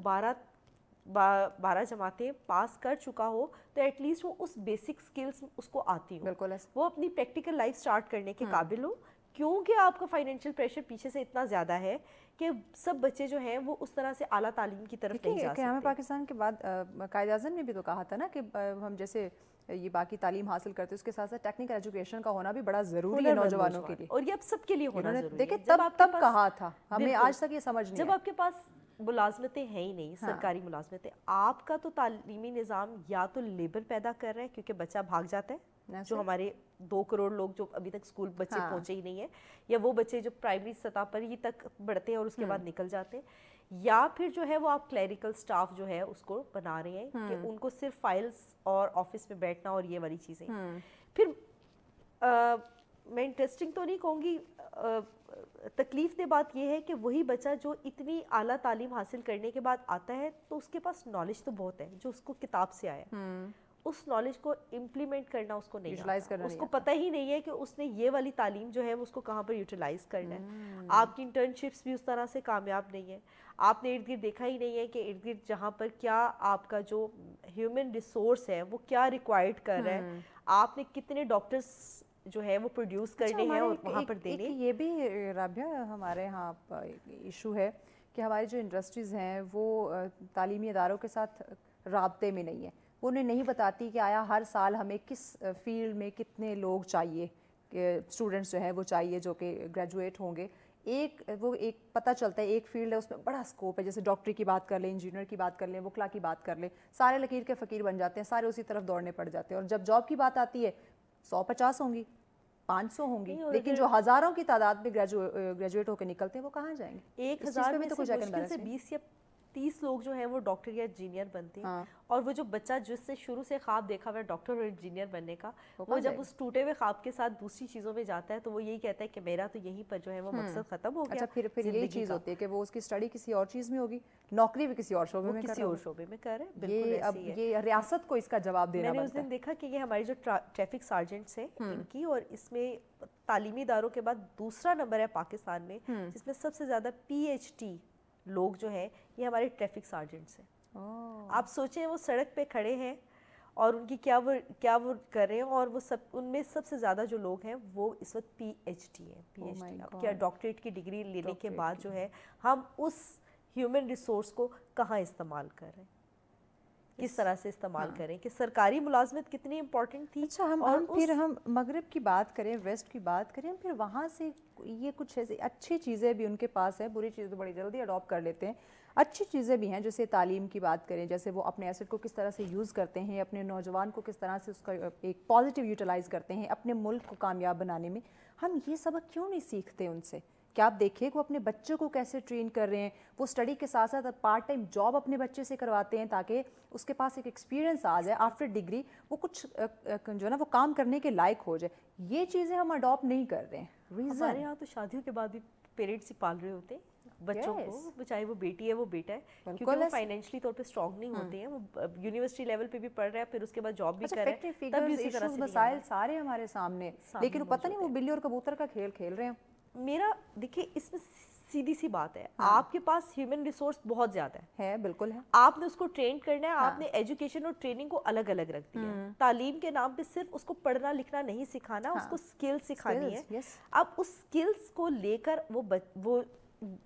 12 जमातें पास कर चुका हो तो एटलीस्ट वो उस बेसिक स्किल्स उसको आती हो, बिल्कुल, वो अपनी प्रैक्टिकल लाइफ स्टार्ट करने के काबिल हो। क्योंकि आपका फाइनेंशियल प्रेशर पीछे से इतना ज़्यादा है कि सब बच्चे जो हैं वो उस तरह से आला तालीम की तरफ नहीं जा सकते। हमें पाकिस्तान के बाद कायद-ए-आज़म ने भी तो कहा था ना कि हम जैसे ये बाकी तालीम हासिल करते हैं उसके साथ साथ टेक्निकल एजुकेशन का होना भी बड़ा ज़रूरी है नौजवानों के लिए, और ये अब सबके लिए होना ज़रूरी है। देखिए तब कहा था, हमें आज तक ये समझ नहीं जब आपके पास मुलाजमतें हैं ही नहीं, सरकारी मुलाजमतें, आपका तो तालीमी निज़ाम या तो लेबर पैदा कर रहा है क्योंकि बच्चा भाग जाता है, जो हमारे 2 करोड़ लोग जो अभी तक स्कूल बच्चे पहुंचे ही नहीं है, या वो बच्चे जो प्राइमरी सतह पर ही तक बढ़ते हैं और उसके बाद निकल जाते हैं, या फिर जो है वो आप क्लरिकल स्टाफ जो है उसको बना रहे हैं कि उनको सिर्फ फाइल्स और ऑफिस में बैठना और ये वाली चीज़ें। फिर मैं इंटरेस्टिंग तो नहीं कहूँगी, तकलीफ दे बात यह है कि वही बच्चा जो इतनी आला तालीम हासिल करने के बाद आता है तो उसके पास नॉलेज तो बहुत है जो उसको किताब से आया, उस नॉलेज को इम्प्लीमेंट करना उसको नहीं आता, उसको पता ही नहीं है कि उसने ये वाली तालीम जो है उसको कहाँ पर यूटिलाइज करना है। आपकी इंटर्नशिप्स भी उस तरह से कामयाब नहीं है, आपने इर्द गिर्द देखा ही नहीं है कि इर्द गिर्द जहाँ पर क्या आपका जो ह्यूमन रिसोर्स है वो क्या रिक्वायर्ड कर रहा है, आपने कितने डॉक्टर्स जो है वो प्रोड्यूस करने हैं और वहाँ पर देने। ये भी राबिया हमारे यहाँ इशू है कि हमारी जो इंडस्ट्रीज़ हैं वो तालीमी इदारों के साथ राब्ते में नहीं है, वो उन्हें नहीं बताती कि आया हर साल हमें किस फील्ड में कितने लोग चाहिए, स्टूडेंट्स जो हैं वो चाहिए जो कि ग्रेजुएट होंगे। एक पता चलता है एक फील्ड है उसमें बड़ा स्कोप है, जैसे डॉक्टरी की बात कर लें, इंजीनियर की बात कर लें, वकला की बात कर लें, सारे लकीर के फ़कीर बन जाते हैं, सारे उसी तरफ दौड़ने पड़ जाते हैं, और जब जॉब की बात आती है 150 होंगी, 500 होंगी, लेकिन जो हज़ारों की तादाद में ग्रेजुएट होकर निकलते हैं वो कहाँ जाएंगे? 1000 में तो कुछ मुश्किल से 20 या 30 लोग जो हैं वो डॉक्टर या इंजीनियर बनते हैं। और वो जो बच्चा जिससे शुरू से ख्वाब देखा हुआ है डॉक्टर और इंजीनियर बनने का, वो जब उस टूटे हुए ख्वाब के साथ दूसरी चीज़ों में जाता है तो वो यही कहता है कि मेरा तो यहीं पर जो है वो मकसद खत्म हो गया। अच्छा, फिर यही चीज़ होती है कि वो उसकी स्टडी किसी और चीज़ में होगी, नौकरी भी किसी और शोबे में कर रहे हैं। बिल्कुल अब ये रियासत को इसका जवाब देना मैंने उस दिन देखा कि ये हमारी जो ट्रैफिक सार्जेंट्स हैं इनकी, और इसमें तालीमी इदारों के बाद दूसरा नंबर है पाकिस्तान में जिसमें सबसे ज़्यादा PhD लोग जो हैं ये हमारे ट्रैफिक सार्जेंट्स हैं। आप सोचें वो सड़क पे खड़े हैं और उनकी क्या वो कर रहे हैं, और वो सब उनमें सबसे ज़्यादा जो लोग हैं वो इस वक्त PhD है। क्या डॉक्टरेट की डिग्री लेने के बाद जो है हम उस ह्यूमन रिसोर्स को कहाँ इस्तेमाल कर रहे हैं, किस तरह से इस्तेमाल करें, कि सरकारी मुलाजमत कितनी इम्पोर्टेंट थी। अच्छा, हम मगरिब की बात करें, वेस्ट की बात करें, फिर वहाँ से ये कुछ ऐसी अच्छी चीज़ें भी उनके पास है, बुरी चीज़ें तो बड़ी जल्दी अडॉप्ट कर लेते हैं, अच्छी चीज़ें भी हैं, जैसे तालीम की बात करें, जैसे वो अपने एसेट को किस तरह से यूज़ करते हैं, अपने नौजवान को किस तरह से उसका एक पॉजिटिव यूटिलाइज़ करते हैं अपने मुल्क को कामयाब बनाने में। हम ये सबक क्यों नहीं सीखते उनसे? क्या आप देखिए वो अपने बच्चों को कैसे ट्रेन कर रहे हैं, वो स्टडी के साथ साथ पार्ट टाइम जॉब अपने बच्चे से करवाते हैं ताकि उसके पास एक एक्सपीरियंस आ जाए, आफ्टर डिग्री वो कुछ जो ना वो काम करने के लायक हो जाए। ये चीज़ें हम अडॉप्ट नहीं कर रहे हैं। हमारे यहाँ तो शादियों के बाद भी पेरेंट्स ही पाल रहे होते हैं बच्चों को, चाहे वो बेटी है वो बेटा है, क्योंकि वो फाइनेंशियली तौर पे स्ट्रांग नहीं होते हैं, वो यूनिवर्सिटी लेवल पे भी पढ़ रहा है, फिर उसके बाद जॉब भी कर रहा है, तब भी इसी तरह से मसाइल सारे हमारे सामने, लेकिन पता नहीं वो बिल्ली और कबूतर का खेल खेल रहे हैं। मेरा देखिए इसमें सीधी सी बात है, आपके पास ह्यूमन रिसोर्स बहुत ज्यादा है, बिल्कुल है, आपने उसको ट्रेन करना है, आपने एजुकेशन और ट्रेनिंग को अलग अलग रख दिया है। तालीम के नाम पे सिर्फ उसको पढ़ना लिखना नहीं सिखाना, उसको स्किल सिखानी है। अब उस स्किल्स को लेकर वो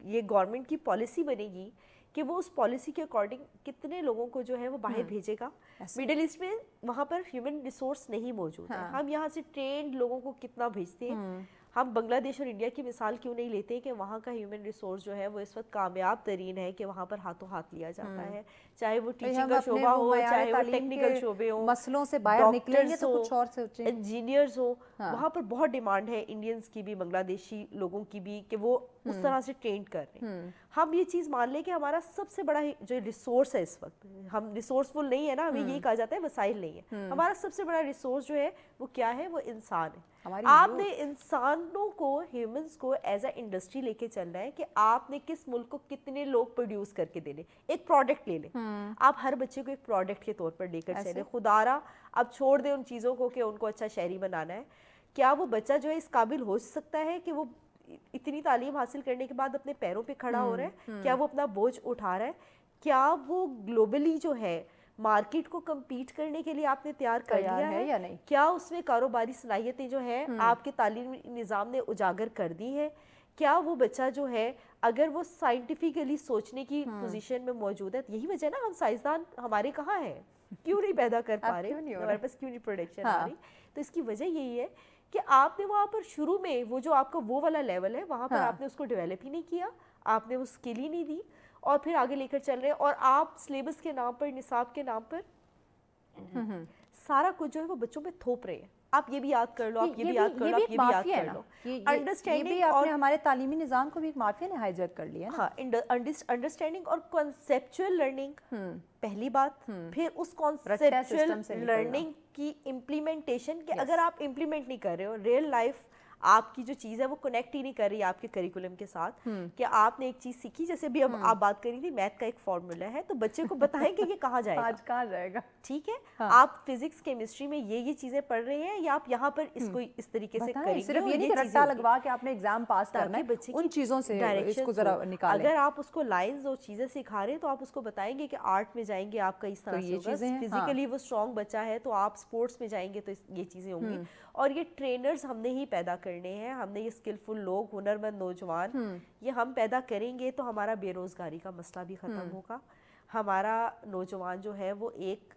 ये गवर्नमेंट की पॉलिसी बनेगी कि वो उस पॉलिसी के अकॉर्डिंग कितने लोगों को जो है वो बाहर भेजेगा। मिडिल ईस्ट में वहाँ पर ह्यूमन रिसोर्स नहीं मौजूद है, हम यहाँ से ट्रेंड लोगों को कितना भेजते हैं। हम बांग्लादेश और इंडिया की मिसाल क्यों नहीं लेते हैं कि वहाँ का ह्यूमन रिसोर्स जो है वो इस वक्त कामयाब तरीन है, कि वहाँ पर हाथों हाथ लिया जाता है, चाहे वो टीचिंग का शोबा हो, चाहे वो टेक्निकल शोबे हो, मसलों से बाहर निकलेंगे तो कुछ और इंजीनियर्स हो, वहाँ पर बहुत डिमांड है इंडियंस की भी, बांग्लादेशी लोगों की भी, कि वो उस तरह से ट्रेन कर रहे हैं। हम ये चीज़ मान लें कि हमारा सबसे बड़ा जो रिसोर्स है इस वक्त, हम रिसोर्सफुल नहीं है ना, हमें यही कहा जाता है वसाइल नहीं है, हमारा सबसे बड़ा रिसोर्स जो है वो क्या है, वो इंसान है। आपने इंसानों को, ह्यूमंस को एज अ इंडस्ट्री लेके चलना है कि आपने किस मुल्क को कितने लोग प्रोड्यूस करके देने। एक प्रोडक्ट ले लें, आप हर बच्चे को एक प्रोडक्ट के तौर पर लेकर चले, खुदारा अब छोड़ दें उन चीज़ों को कि उनको अच्छा शहरी बनाना है। क्या वो बच्चा जो है इस काबिल हो सकता है कि वो इतनी तालीम हासिल करने के बाद अपने पैरों पे खड़ा हो रहा है? क्या वो अपना बोझ उठा रहा है? क्या वो ग्लोबली जो है मार्केट को कम्पीट करने के लिए आपने तैयार कर लिया है या नहीं? क्या उसमें कारोबारी सलाहियतें जो है आपके तालीमी निज़ाम ने उजागर कर दी है? क्या वो बच्चा जो है अगर वो साइंटिफिकली सोचने की पोजीशन में मौजूद है? यही वजह ना हम साइंसदान हमारे कहाँ हैं, क्यों नहीं पैदा कर पा रहे, हमारे पास क्यों नहीं प्रोडक्शन आ रही? तो इसकी वजह यही है कि आपने वहाँ पर शुरू में वो जो आपका वो वाला लेवल है वहाँ पर आपने उसको डेवलप ही नहीं किया, आपने वो स्किल ही नहीं दी, और फिर आगे लेकर चल रहे हैं। और आप सिलेबस के नाम पर, निसाब के नाम पर सारा कुछ जो है वो बच्चों पे थोप रहे हैं। आप ये भी याद कर लो, आप ये भी याद कर लो, आप ये भी याद कर लो। अंडरस्टैंडिंग और हमारे तालीमी निज़ाम को भी एक माफिया ने हाईजैक कर लिया। हाँ, अंडरस्टैंडिंग और कॉन्सेप्चुअल लर्निंग पहली बात, फिर उस कॉन्सेप्चुअल लर्निंग की इम्प्लीमेंटेशन कि अगर आप इम्प्लीमेंट नहीं कर रहे हो, रियल लाइफ आपकी जो चीज़ है वो कनेक्ट ही नहीं कर रही है आपके करिकुलम के साथ, कि आपने एक चीज़ सीखी, जैसे भी अब आप बात करी थी मैथ का एक फॉर्मूला है, तो बच्चे को बताएं कि ये कहाँ जाएगा, आज कहाँ जाएगा, ठीक है? आप फिजिक्स केमिस्ट्री में ये चीज़ें पढ़ रहे हैं, या आप यहाँ पर इसको इस तरीके से करेंगे। सिर्फ ये नहीं रट्टा लगवा के आपने एग्जाम पास करना है, बच्चे उन चीज़ों से इसको जरा निकालें। अगर आप उसको लाइंस और चीज़ें सिखा रहे हैं तो आप उसको बताएंगे कि आर्ट में जाएंगे आपका इस तरह से होगा, फिजिकली वो स्ट्रॉन्ग बच्चा है तो आप स्पोर्ट्स में जाएंगे तो ये चीज़ें होंगी। और ये ट्रेनर्स हमने ही पैदा करने हैं, हमने ये स्किलफुल लोग, हुनरमंद नौजवान ये हम पैदा करेंगे तो हमारा बेरोज़गारी का मसला भी ख़त्म होगा, हमारा नौजवान जो है वो एक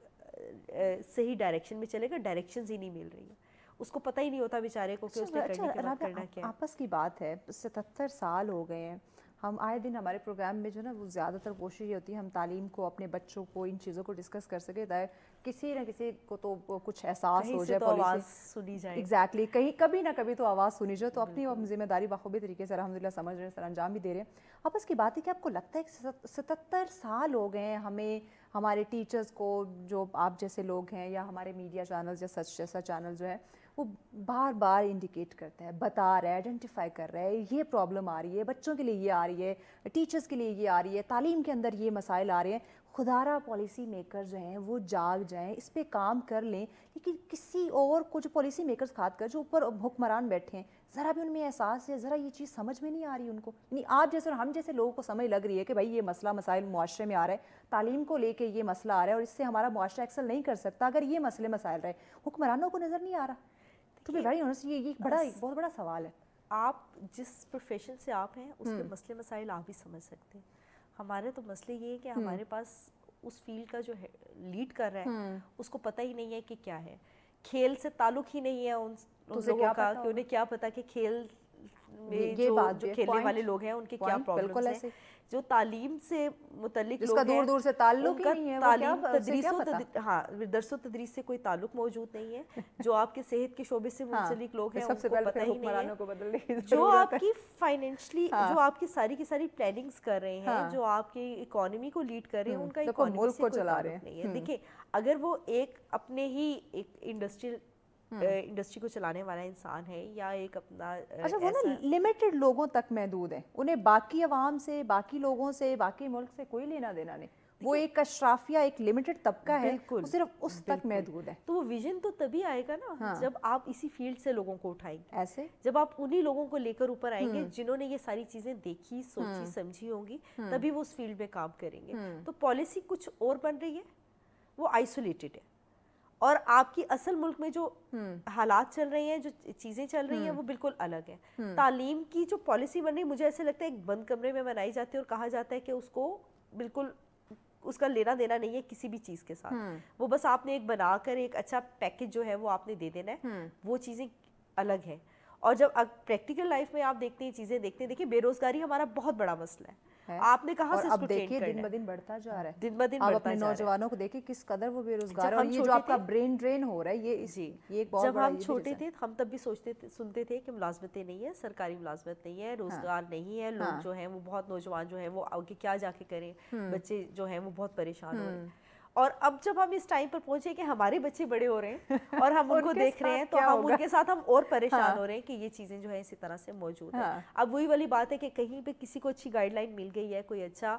सही डायरेक्शन में चलेगा। डायरेक्शंस ही नहीं मिल रही है, उसको पता ही नहीं होता बेचारे को कि उसने करने के बाद करना क्या है। आपस की बात है, 77 साल हो गए हैं, हम आए दिन हमारे प्रोग्राम में जो ना वो ज़्यादातर कोशिश ये होती है हम तालीम को, अपने बच्चों को इन चीज़ों को डिस्कस कर सके, ताकि किसी न किसी को तो कुछ एहसास हो जाए, तो आवाज़ सुनी जाए। एग्जैक्टली, कहीं कभी ना कभी तो आवाज़ सुनी जाए। तो अपनी हम जिम्मेदारी बखूबी तरीके से अल्हम्दुलिल्लाह समझ रहे हैं, सर अंजाम भी दे रहे हैं। आपस की बात है कि आपको लगता है कि 77 साल हो गए हैं हमें, हमारे टीचर्स को, जो आप जैसे लोग हैं, या हमारे मीडिया चैनल्स या सच जैसा चैनल जो है वो बार बार इंडिकेट करता है, बता रहा है, आइडेंटिफाई कर रहा है, ये प्रॉब्लम आ रही है, बच्चों के लिए ये आ रही है, टीचर्स के लिए ये आ रही है, तालीम के अंदर ये मसाइल आ रहे हैं। खुदारा पॉलिसी मेकर जो हैं वो जाग जाएं, इस पे काम कर लें, लेकिन किसी और को, जो पॉलिसी मेकर्स खासकर जो ऊपर हुक्मरान बैठे हैं, ज़रा भी उनमें एहसास है, ज़रा ये चीज़ समझ में नहीं आ रही उनको। नहीं, आप जैसे और हम जैसे लोगों को समझ लग रही है कि भाई ये मसला मसाइल मुआशरे में आ रहा है, तालीम को लेके ये मसला आ रहा है और इससे हमारा मुआशरा एक्सेल नहीं कर सकता अगर ये मसले मसाइल रहे, हुक्मरानों को नज़र नहीं आ रहा। तो वेरी ऑनेस्टली ये बहुत बड़ा सवाल है। आप जिस प्रोफेशन से आप हैं उसके मसले मसाइल आप ही समझ सकते हैं। हमारे तो मसले ये है कि हमारे पास उस फील्ड का जो है लीड कर रहा है उसको पता ही नहीं है कि क्या है, खेल से ताल्लुक ही नहीं है उन लोगों का कि उन्हें क्या पता कि खेल में जो खेलने वाले लोग हैं उनके क्या प्रॉब्लम्स हैं। जो तालीम से मुतल्लिक लोग हैं, दूर दूर से ताल्लुक ही नहीं है, तालीम दरसो तदरीस से कोई ताल्लुक मौजूद नहीं है। जो आपके सेहत के शोबे से मुंसलिक लोग हैं सबसे उनको पता ही नहीं है। जो आपकी फाइनेंशियली जो आपकी सारी की सारी प्लानिंग्स कर रहे हैं, जो आपकी इकोनॉमी को लीड कर रहे हैं, उनका इकोनॉमी से कोई ताल्लुक नहीं है। देखिए, अगर वो एक अपने ही एक इंडस्ट्री को चलाने वाला इंसान है, या एक अपना अच्छा वो ना लिमिटेड लोगों तक महदूद है, उन्हें बाकी अवाम से, बाकी लोगों से, बाकी मुल्क से कोई लेना देना नहीं, वो एक अशराफिया, एक लिमिटेड तबका है, वो सिर्फ उस तक महदूद है। तो वो विजन तो तभी आएगा ना जब आप इसी फील्ड से लोगों को उठाएंगे, ऐसे जब आप उन्हीं लोगों को लेकर ऊपर आएंगे जिन्होंने ये सारी चीजें देखी, सोची, समझी होंगी, तभी वो उस फील्ड में काम करेंगे। तो पॉलिसी कुछ और बन रही है, वो आइसोलेटेड है, और आपकी असल मुल्क में जो हालात चल रहे हैं, जो चीज़ें चल रही हैं, वो बिल्कुल अलग है। तालीम की जो पॉलिसी बन रही है, मुझे ऐसे लगता है एक बंद कमरे में बनाई जाती है और कहा जाता है कि उसको बिल्कुल उसका लेना देना नहीं है किसी भी चीज़ के साथ, वो बस आपने एक बनाकर एक अच्छा पैकेज जो है वो आपने दे देना है, वो चीज़ें अलग है। और जब प्रैक्टिकल लाइफ में आप देखते हैं, चीज़ें देखते हैं, देखिए बेरोज़गारी हमारा बहुत बड़ा मसला है। آپ نے کہاں سے اس کو ٹرین देखिए करना दिन है? ब दिन बढ़ता जा रहा है, दिन ब दिन आप बढ़ता अपने जा रहा है। नौजवानों को देखिए किस कदर वो बेरोजगार जब है, और हम ये जो छोटे आपका थे- ब्रेन ड्रेन हो रहा है ये जी, ये एक बहुत जब बड़ा हम ये भी छोटे रीजन थे हम तब भी सुनते थे कि मुलाजमतें नहीं है, सरकारी मुलाजमत नहीं है, रोजगार नहीं है, लोग जो हैं वो बहुत नौजवान जो हैं वो आगे क्या जाके करें, बच्चे जो हैं वो बहुत परेशान हो रहे हैं। और अब जब हम इस टाइम पर पहुंचे कि हमारे बच्चे बड़े हो रहे हैं और हम उनको देख रहे हैं तो हम उनके साथ हम और परेशान हो रहे हैं कि ये चीज़ें जो है इसी तरह से मौजूद है। अब वही वाली बात है कि कहीं पे किसी को अच्छी गाइडलाइन मिल गई है, कोई अच्छा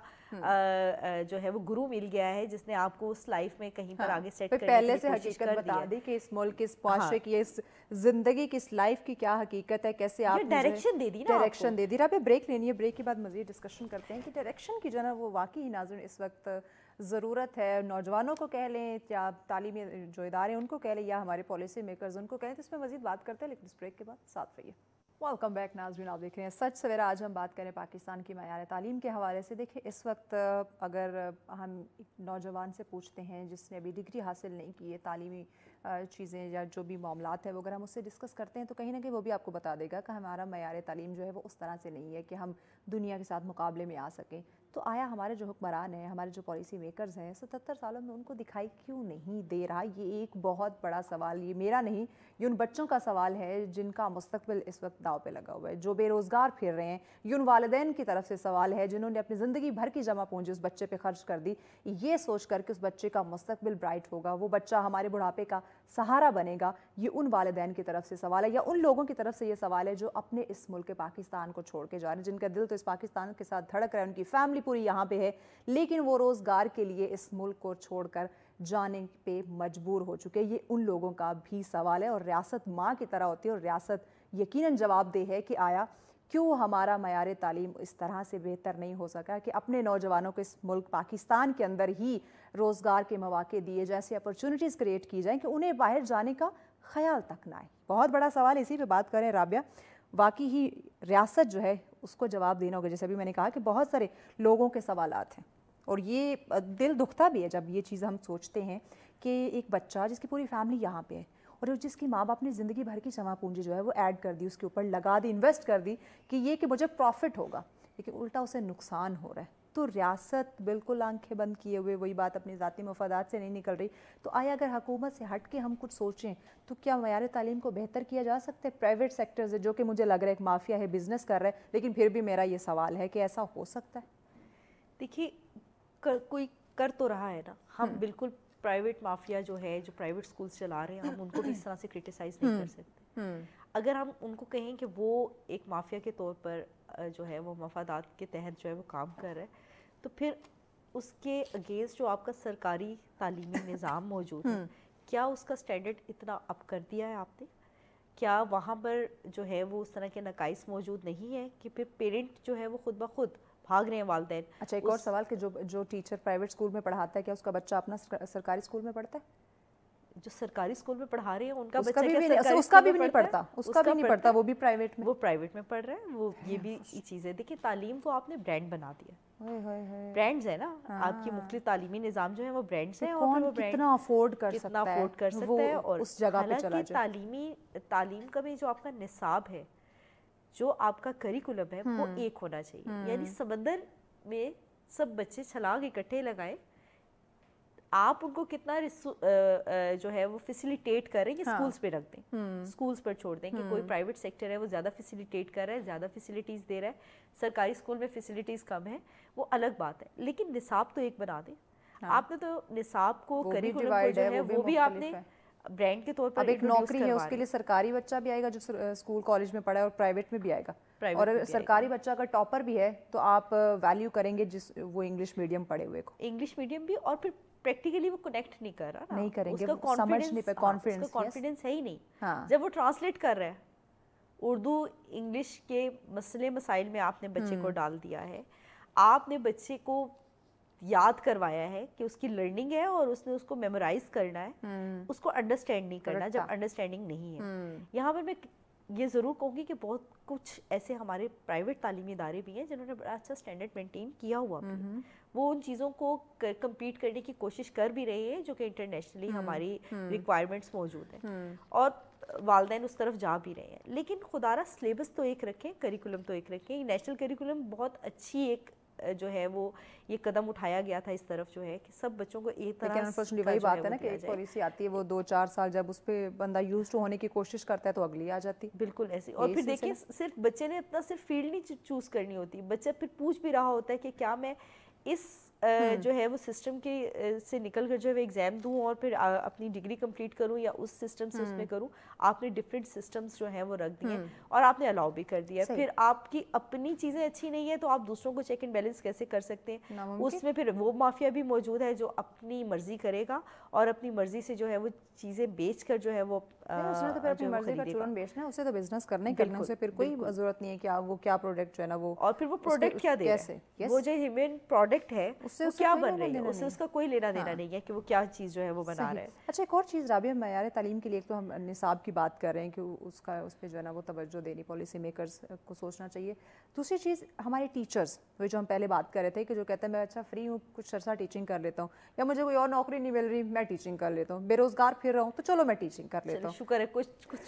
जो है वो गुरु मिल गया है जिसने आपको उस लाइफ में कहीं पर आगे सेट करने पहले की से कोशिश हकीकत कर दी बता है। दी कि इस मुल्क की, इस माशरे की, इस जिंदगी की, इस लाइफ की क्या हकीकत है, कैसे आप डायरेक्शन दे दी ना, डायरेक्शन दे दी। आप ब्रेक लेनी है, ब्रेक के बाद मजीद डिस्कशन करते हैं कि डायरेक्शन की जो ना वो वाकई नाज़रीन इस वक्त ज़रूरत है। नौजवानों को कह लें या तालीमी जो इदारे उनको कह लें या हमारे पॉलिसी मेकर्स उनको कहें, तो इसमें मजीद बात करते हैं, लेकिन इस ब्रेक के बाद साथ रहिए। वेलकम बैक नाज़रीन, आप देख रहे हैं सच सवेरा। आज हम बात करें पाकिस्तान की मयार तालीम के हवाले से। देखिए इस वक्त अगर हम नौजवान से पूछते हैं जिसने अभी डिग्री हासिल नहीं की है, तालीमी चीज़ें या जो भी मामलात है वो अगर हम उससे डिस्कस करते हैं तो कहीं ना कहीं वो भी आपको बता देगा कि हमारा मयार तालीम जो है वो उस तरह से नहीं है कि हम दुनिया के साथ मुकाबले में आ सकें। तो आया हमारे जो हुक्मरान हैं, हमारे जो पॉलिसी मेकर्स हैं, 77 सालों में उनको दिखाई क्यों नहीं दे रहा? ये एक बहुत बड़ा सवाल, ये मेरा नहीं, ये उन बच्चों का सवाल है जिनका मुस्तकबिल इस वक्त दाव पे लगा हुआ है, जो बेरोज़गार फिर रहे हैं। ये उन वालिदैन की तरफ से सवाल है जिन्होंने अपनी ज़िंदगी भर की जमा पूंजी उस बच्चे पे खर्च कर दी, ये सोच कर कि उस बच्चे का मुस्तकबिल ब्राइट होगा, वो बच्चा हमारे बुढ़ापे का सहारा बनेगा। ये उन वालिदैन की तरफ से सवाल है, या उन लोगों की तरफ से ये सवाल है जो अपने इस मुल्क पाकिस्तान को छोड़ के जा रहे हैं, जिनका दिल तो इस पाकिस्तान के साथ धड़क रहा है, उनकी फैमिली पूरी यहाँ पे है, लेकिन वो रोज़गार के लिए इस मुल्क को छोड़कर जाने पे मजबूर हो चुके हैं। ये उन लोगों का भी सवाल है, और रियासत माँ की तरह होती है, और रियासत यकीनन जवाबदेह है कि आया क्यों हमारा मयार तालीम इस तरह से बेहतर नहीं हो सका कि अपने नौजवानों को इस मुल्क पाकिस्तान के अंदर ही रोज़गार के मौके दिए जाए, ऐसी अपॉर्चुनिटीज़ क्रिएट की जाएँ कि उन्हें बाहर जाने का ख्याल तक ना आए। बहुत बड़ा सवाल, इसी पे बात करें राबिया। वाकई ही रियासत जो है उसको जवाब देना होगा। जैसे अभी मैंने कहा कि बहुत सारे लोगों के सवालात हैं, और ये दिल दुखता भी है जब ये चीज़ हम सोचते हैं कि एक बच्चा जिसकी पूरी फैमिली यहाँ पे है और जिसकी माँ बाप ने ज़िंदगी भर की जमा पूंजी जो है वो ऐड कर दी, उसके ऊपर लगा दी, इन्वेस्ट कर दी कि ये कि मुझे प्रॉफिट होगा, लेकिन उल्टा उसे नुकसान हो रहा है। तो रियासत बिल्कुल आंखें बंद किए हुए वही बात अपनी ज़ाती मफादात से नहीं निकल रही। तो आया अगर हुकूमत से हट के हम कुछ सोचें तो क्या मयार तालीम को बेहतर किया जा सकता है? प्राइवेट सेक्टर से, जो कि मुझे लग रहा है एक माफिया है, बिजनेस कर रहा है, लेकिन फिर भी मेरा ये सवाल है कि ऐसा हो सकता है? देखिए कोई कर तो रहा है ना, हम बिल्कुल प्राइवेट माफिया जो है, जो प्राइवेट स्कूल्स चला रहे हैं, हम उनको भी इस तरह से क्रिटिसाइज नहीं कर सकते। अगर हम उनको कहें कि वो एक माफिया के तौर पर जो है वो मफादात के तहत जो है वो काम कर रहा है, तो फिर उसके अगेंस्ट जो आपका सरकारी तालीमी निज़ाम मौजूद है, क्या उसका स्टैंडर्ड इतना अप कर दिया है आपने? क्या वहाँ पर जो है वो उस तरह के नकाइस मौजूद नहीं है कि फिर पेरेंट जो है वो खुद ब खुद भाग रहे हैं वालिदैन? अच्छा, एक और सवाल कि जो टीचर प्राइवेट स्कूल में पढ़ाता है, क्या उसका बच्चा अपना सरकारी स्कूल में पढ़ता है? जो सरकारी स्कूल में पढ़ा रहे हैं उनका उसका बच्चा भी क्या नहीं, सरकारी उसका स्कूल भी में नहीं पढ़ता पढ़ता, है? उसका भी नहीं पढ़ता, वो भी प्राइवेट में, वो प्राइवेट में पढ़ रहा है। वो ये भी चीज़ है। देखिए तालीम को आपने ब्रांड बना दिया, ब्रांड्स है ना, आपकी मुख्तलिफ तालीमी निज़ाम जो है वो ब्रांड्स हैं, और फिर वो ब्रांड कितना अफोर्ड कर सकता है और उस जगह पे चला जाए। तालीम का भी जो आपका निसाब है, जो आपका करिकुलम है, वो एक होना चाहिए। यानी समंदर में सब बच्चे छलांग इकट्ठे लगाएं, आप उनको कितना जो है वो फैसिलिटेट कर रहे हैं, स्कूल्स पे रख दें, स्कूल्स पर छोड़ दें कि कोई प्राइवेट सेक्टर है वो ज़्यादा फैसिलिटेट कर रहा है, ज़्यादा फैसिलिटीज़ दे रहा है, सरकारी स्कूल में फैसिलिटीज़ कम है, वो अलग बात है, लेकिन निसाब तो एक बना दें। आपने तो निसाब को, करिकुलम को जो है वो भी आपने ब्रांड के तौर पर, अब एक नौकरी है उसके लिए सरकारी बच्चा भी आएगा जो स्कूल कॉलेज में पढ़ा है, और प्राइवेट में भी आएगा, और अगर सरकारी बच्चा अगर टॉपर भी है तो आप वैल्यू करेंगे जिस वो इंग्लिश मीडियम पढ़े हुए को, इंग्लिश मीडियम भी, और फिर प्रैक्टिकली वो कनेक्ट नहीं कर रहा ना, नहीं करेंगे, उसका समझ नहीं पे कॉन्फिडेंस है ही नहीं। जब वो ट्रांसलेट कर रहा है उर्दू इंग्लिश के मसले मसाइल में, आपने बच्चे को डाल दिया है, आपने बच्चे को याद करवाया है कि उसकी लर्निंग है और उसने उसको मेमोराइज करना है, उसको अंडरस्टैंड नहीं करना जब अंडरस्टैंडिंग नहीं है। यहाँ पर मैं ये ज़रूर कहूँगी कि बहुत कुछ ऐसे हमारे प्राइवेट तालीमी इदारे भी हैं जिन्होंने बड़ा अच्छा स्टैंडर्ड मेंटेन किया हुआ भी, वो उन चीज़ों को कम्पीट करने की कोशिश कर भी रहे हैं जो कि इंटरनेशनली हमारी रिक्वायरमेंट्स मौजूद हैं, और वालिदैन उस तरफ जा भी रहे हैं। लेकिन खुदारा सिलेबस तो एक रखें, करिकुलम तो एक रखें। नेशनल करिकुलम बहुत अच्छी एक जो है वो ये कदम उठाया गया था इस तरफ जो है कि सब बच्चों को एक तरह लेकिन अनफॉर्चुनेटली वही बात है ना कि एक पॉलिसी आती है वो 2-4 साल जब उस पे बंदा यूज टू होने की कोशिश करता है तो अगली आ जाती। बिल्कुल ऐसी। और फिर देखिए सिर्फ बच्चे ने अपना सिर्फ फील्ड नहीं चूज करनी होती, बच्चा फिर पूछ भी रहा होता है कि क्या मैं इस जो है वो सिस्टम के से निकल कर जो है एग्ज़ाम दूं और फिर अपनी डिग्री कंप्लीट करूं या उस सिस्टम से उसमें करूं। आपने डिफरेंट सिस्टम्स जो हैं वो रख दिए और आपने अलाउ भी कर दिया। फिर आपकी अपनी चीज़ें अच्छी नहीं है तो आप दूसरों को चेक एंड बैलेंस कैसे कर सकते हैं? उसमें फिर वो माफिया भी मौजूद है जो अपनी मर्जी करेगा और अपनी मर्जी से जो है वो चीज़ें बेच कर जो है वो उसने तो फिर अपनी मर्जी का चूरन बेचना है, उसे तो बिजनेस करना ही करना है, उसे फिर कोई जरूरत नहीं है कि वो क्या प्रोडक्ट जो है ना वो, और फिर वो प्रोडक्ट क्या दे रहा है, वो जो ह्यूमन प्रोडक्ट है उससे क्या बन रही है, उससे उसका कोई लेना देना नहीं है कि वो क्या चीज़ जो है वो बना रहा है। अच्छा एक और चीज़ राबिया, मयार तालीम के लिए तो हम निसाब की बात कर रहे हैं कि उसका उस पर जो है ना वो तवज्जो देनी पॉलिसी मेकर्स को सोचना चाहिए। दूसरी चीज़ हमारे टीचर्स, वो जो हम पहले बात कर रहे थे कि जो कहते हैं मैं अच्छा फ्री हूँ कुछ अर्सा टीचिंग कर लेता हूँ या मुझे कोई और नौकरी नहीं मिल रही मैं टीचिंग कर लेता हूँ, बेरोजगार फिर रहा हूँ तो चलो मैं टीचिंग कर लेता हूँ। शुक्र है कुछ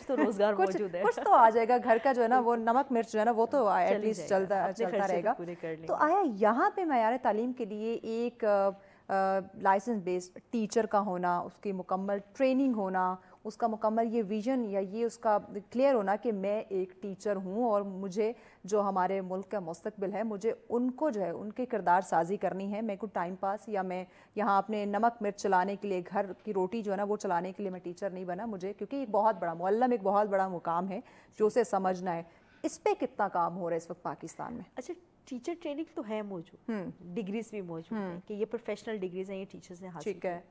तो रोजगार मौजूद है, कुछ तो आ जाएगा, घर का जो है ना वो नमक मिर्च जो है ना वो तो एटलीस्ट चलता रहेगा। तो आया यहाँ पे मयार तालीम के लिए एक लाइसेंस बेस्ड टीचर का होना, उसकी मुकम्मल ट्रेनिंग होना, उसका मुकम्मल ये विजन या ये उसका क्लियर होना कि मैं एक टीचर हूँ और मुझे जो हमारे मुल्क का मुस्तकबिल है मुझे उनको जो है उनके किरदार साजी करनी है। मैं कुछ टाइम पास या मैं यहाँ अपने नमक मिर्च चलाने के लिए, घर की रोटी जो है ना वो चलाने के लिए मैं टीचर नहीं बना, मुझे क्योंकि एक बहुत बड़ा मुअल्लम एक बहुत बड़ा मुकाम है जो उसे समझना है। इस पर कितना काम हो रहा है इस वक्त पाकिस्तान में? अच्छा टीचर ट्रेनिंग तो है मौजूद, डिग्रीज भी मौजूद है कि ये प्रोफेशनल डिग्रीज हैं, ये टीचर्स ने हासिल की है,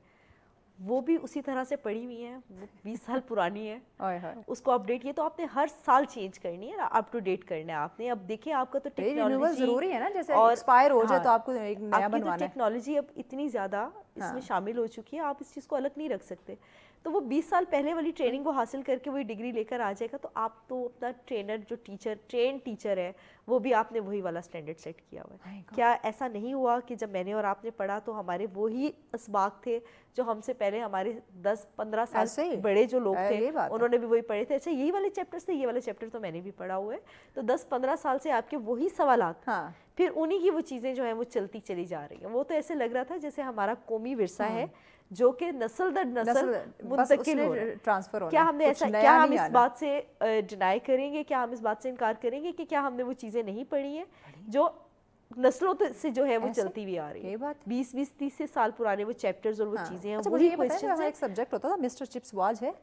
वो भी उसी तरह से पड़ी हुई है, वो 20 साल पुरानी है। उसको अपडेट किया तो आपने हर साल चेंज करनी है ना, अप टू डेट करना है आपने। अब देखिए आपका तो टेक्नोलॉजी जरूरी है ना, जैसे एक्सपायर हो जाए तो आपको एक नया बनवाना है। टेक्नोलॉजी अब इतनी ज़्यादा इसमें शामिल हो चुकी है, आप इस चीज़ को अलग नहीं रख सकते। तो वो 20 साल पहले वाली ट्रेनिंग को हासिल करके वही डिग्री लेकर आ जाएगा तो आप तो अपना ट्रेनर जो ट्रेन टीचर है वो भी आपने वही वाला स्टैंडर्ड सेट किया हुआ है। क्या ऐसा नहीं हुआ कि जब मैंने और आपने पढ़ा तो हमारे वही असबाक थे जो हमसे पहले हमारे 10-15 साल बड़े जो लोग थे उन्होंने भी वही पढ़े थे? अच्छा यही वाले चैप्टर्स थे, ये वाले चैप्टर तो मैंने भी पढ़ा हुआ है। तो 10-15 साल से आपके वही सवालात, फिर उन्हीं की वो चीज़ें जो हैं वो चलती चली जा रही हैं। वो तो ऐसे लग रहा था जैसे हमारा कौमी विरसा है जो कि नस्ल दर नस्ल मुंतकिल हो रहा है, ट्रांसफर हो रहा है। क्या हमने ऐसा, क्या हम इस बात से डिनाई करेंगे, क्या हम इस बात से इनकार करेंगे कि क्या हमने वो चीज़ें नहीं पढ़ी हैं जो नस्लों से जो है वो चलती भी आ रही है? 20-30 साल पुराने वो चैप्टर्स और वो चीज़ें हैं। वही क्वेश्चन एक सब्जेक्ट होता था मिस्टर चिप्स वाज है,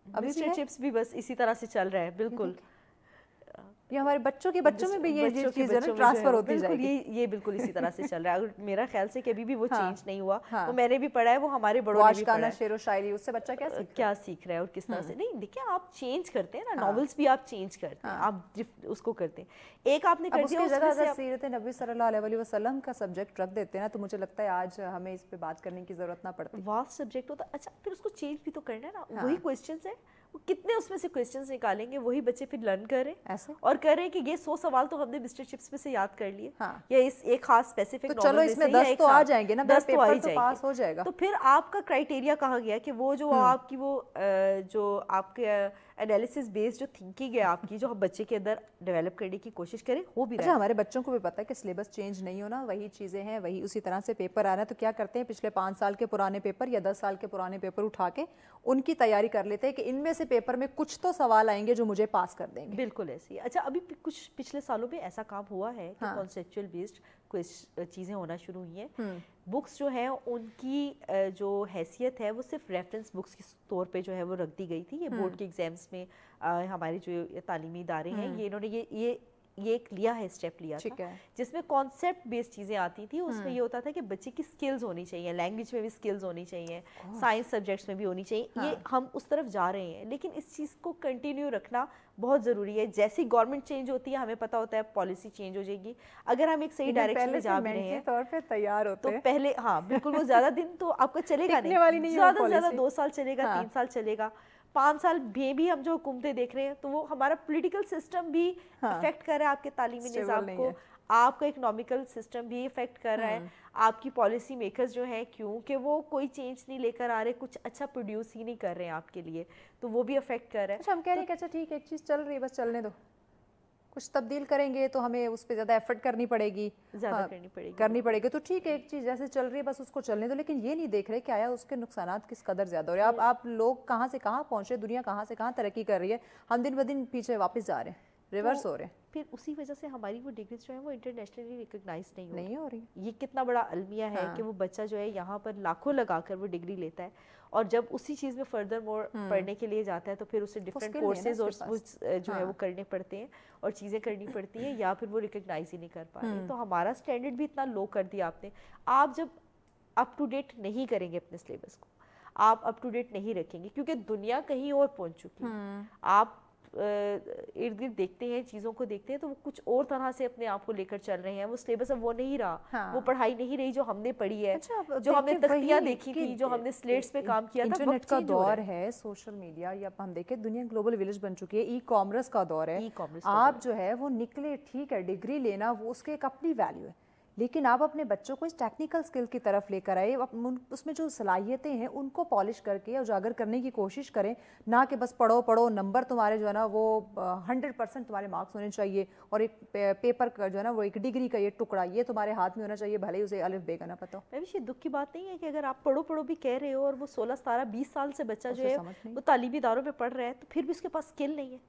अभी मिस्टर चिप्स भी बस इसी तरह से चल रहा है। बिल्कुल ये हमारे बच्चों में भी ये चीज़ ट्रांसफर होती जाएगी। ये बिल्कुल इसी तरह से चल रहा है। अगर मेरा ख्याल से कभी भी वो चेंज नहीं हुआ, वो मैंने भी पढ़ा है, वो हमारे बड़ों ने भी पढ़ा है। शेर व शायरी, उससे बच्चा क्या सीख रहा है और किस तरह से नहीं। देखिए आप चेंज करते हैं ना, नॉवेल्स भी आप चेंज करते हैं, आप उसको करते हैं। एक आपने कर दिया उसकी जगह सीरत नबी सल्लल्लाहु अलैहि वसल्लम का सब्जेक्ट रख देते हैं ना तो मुझे लगता है आज हमें इस पे बात करने की जरूरत ना पड़ती। वास्ट सब्जेक्ट होता। अच्छा फिर उसको चेंज भी तो करना है ना। वही क्वेश्चंस है, कितने उसमें से क्वेश्चंस निकालेंगे, वही बच्चे फिर लर्न कर रहे हैं ऐसे और कर रहे हैं कि ये 100 सवाल तो हमने मिस्टर चिप्स में से याद कर लिए या इस एक खास स्पेसिफिक तो चलो इसमें 10 तो आ जाएंगे ना, 10 तो आ ही जाएंगे, पास हो जाएगा। तो फिर आपका क्राइटेरिया कहाँ गया कि वो जो आपकी वो जो आपके एनालिसिस बेस्ड जो थिंकिंग है आपकी जो बच्चे के अंदर डेवलप करने की कोशिश करें हो भी रहा है। हमारे बच्चों को भी पता है कि सिलेबस चेंज नहीं होना, वही चीज़ें हैं, वही उसी तरह से पेपर आ रहा है। तो क्या करते हैं पिछले 5 साल के पुराने पेपर या 10 साल के पुराने पेपर उठा के उनकी तैयारी कर लेते हैं कि इनमें से पेपर में कुछ तो सवाल आएंगे जो मुझे पास कर देंगे। बिल्कुल ऐसे ही। अच्छा अभी कुछ पिछले सालों में ऐसा काम हुआ है कि कॉन्सेप्चुअल बेस्ड कुछ चीज़ें होना शुरू हुई हैं। बुक्स जो हैं उनकी जो हैसियत है वो सिर्फ रेफरेंस बुक्स के तौर पे जो है वो रख दी गई थी। ये बोर्ड के एग्जाम्स में हमारे जो तालीमी इदारे हैं ये इन्होंने ये एक लिया है, स्टेप लिया था जिसमें कॉन्सेप्ट बेस्ड चीज़ें आती थी। उसमें ये होता था कि बच्चे की स्किल्स होनी चाहिए, लैंग्वेज में भी स्किल्स होनी चाहिए, साइंस सब्जेक्ट्स में भी होनी चाहिए। ये हम उस तरफ जा रहे हैं लेकिन इस चीज़ को कंटिन्यू रखना बहुत ज़रूरी है। जैसी गवर्नमेंट चेंज होती है हमें पता होता है पॉलिसी चेंज हो जाएगी। अगर हम एक सही डायरेक्शन में जा भी रहे हैं तौर पे तैयार होते तो पहले बिल्कुल वो ज़्यादा दिन तो आपका चलेगा नहीं, ज़्यादा से ज़्यादा 2 साल चलेगा, 3 साल चलेगा, 5 साल भी हम जो हुकूमतें देख रहे हैं तो वो हमारा पॉलिटिकल सिस्टम भी अफेक्ट कर रहा है आपके तालीमी निज़ाम को, आपका इकोनॉमिकल सिस्टम भी इफेक्ट कर रहा है, आपकी पॉलिसी मेकर्स जो हैं क्योंकि वो कोई चेंज नहीं लेकर आ रहे, कुछ अच्छा प्रोड्यूस ही नहीं कर रहे हैं आपके लिए, तो वो भी अफेक्ट कर रहा है। अच्छा हम कह रहे हैं कि अच्छा ठीक है एक चीज़ चल रही है बस चलने दो, कुछ तब्दील करेंगे तो हमें उस पर ज़्यादा एफर्ट करनी पड़ेगी, ज़्यादा करनी पड़ेगी। तो ठीक है, एक चीज़ जैसे चल रही है बस उसको चलने दो, लेकिन ये नहीं देख रहे कि आया उसके नुकसानात किस कदर ज़्यादा हो रहे हैं। आप लोग कहाँ से कहाँ पहुँचे, दुनिया कहाँ से कहाँ तरक्की कर रही है, हम दिन ब दिन पीछे वापस जा रहे हैं, रिवर्स हो रहे हैं। फिर उसी वजह से हमारी वो डिग्रीज जो है वो इंटरनेशनली रिकॉग्नाइज नहीं हो रही। ये कितना बड़ा अलमिया है कि वो बच्चा जो है यहाँ पर लाखों लगाकर वो डिग्री लेता है, और जब उसी चीज़ में फर्दर मोर पढ़ने के लिए जाता है तो फिर उसे डिफरेंट कोर्सेज और जो है वो करने पड़ते हैं और चीज़ें करनी पड़ती हैं, या फिर वो रिकॉग्नाइज ही नहीं कर पा रहे। तो हमारा स्टैंडर्ड भी इतना लो कर दिया आपने। आप जब अप टू डेट नहीं करेंगे अपने सिलेबस को, आप अप टू डेट नहीं रखेंगे, क्योंकि दुनिया कहीं और पहुंच चुकी है। आप इर्द गिर्द देखते हैं, चीज़ों को देखते हैं तो वो कुछ और तरह से अपने आप को लेकर चल रहे हैं। वो सिलेबस अब वो नहीं रहा, वो पढ़ाई नहीं रही जो हमने पढ़ी है, जो हमने तख्तियाँ देखी थी, जो हमने स्लेट्स पे काम किया था। इंटरनेट का दौर है, सोशल मीडिया, या हम देखें दुनिया ग्लोबल विलेज बन चुकी है, ई कॉमर्स का दौर है। आप जो है वो निकले, ठीक है, डिग्री लेना वो उसके एक अपनी वैल्यू है, लेकिन आप अपने बच्चों को इस टेक्निकल स्किल की तरफ लेकर आए, उसमें जो सलाहियतें हैं उनको पॉलिश करके उजागर करने की कोशिश करें, ना कि बस पढ़ो नंबर तुम्हारे जो है ना वो 100% तुम्हारे मार्क्स होने चाहिए, और एक पेपर का जो है ना वो एक डिग्री का ये टुकड़ा ये तुम्हारे हाथ में होना चाहिए, भले ही उसे अलिफ बे का ना पता हो। ये दुख की बात नहीं है कि अगर आप पढ़ो भी कह रहे हो और वो 16, 17, 20 साल से बच्चा जो है वो तालीमी इदारों में पढ़ रहा है, तो फिर भी उसके पास स्किल नहीं है।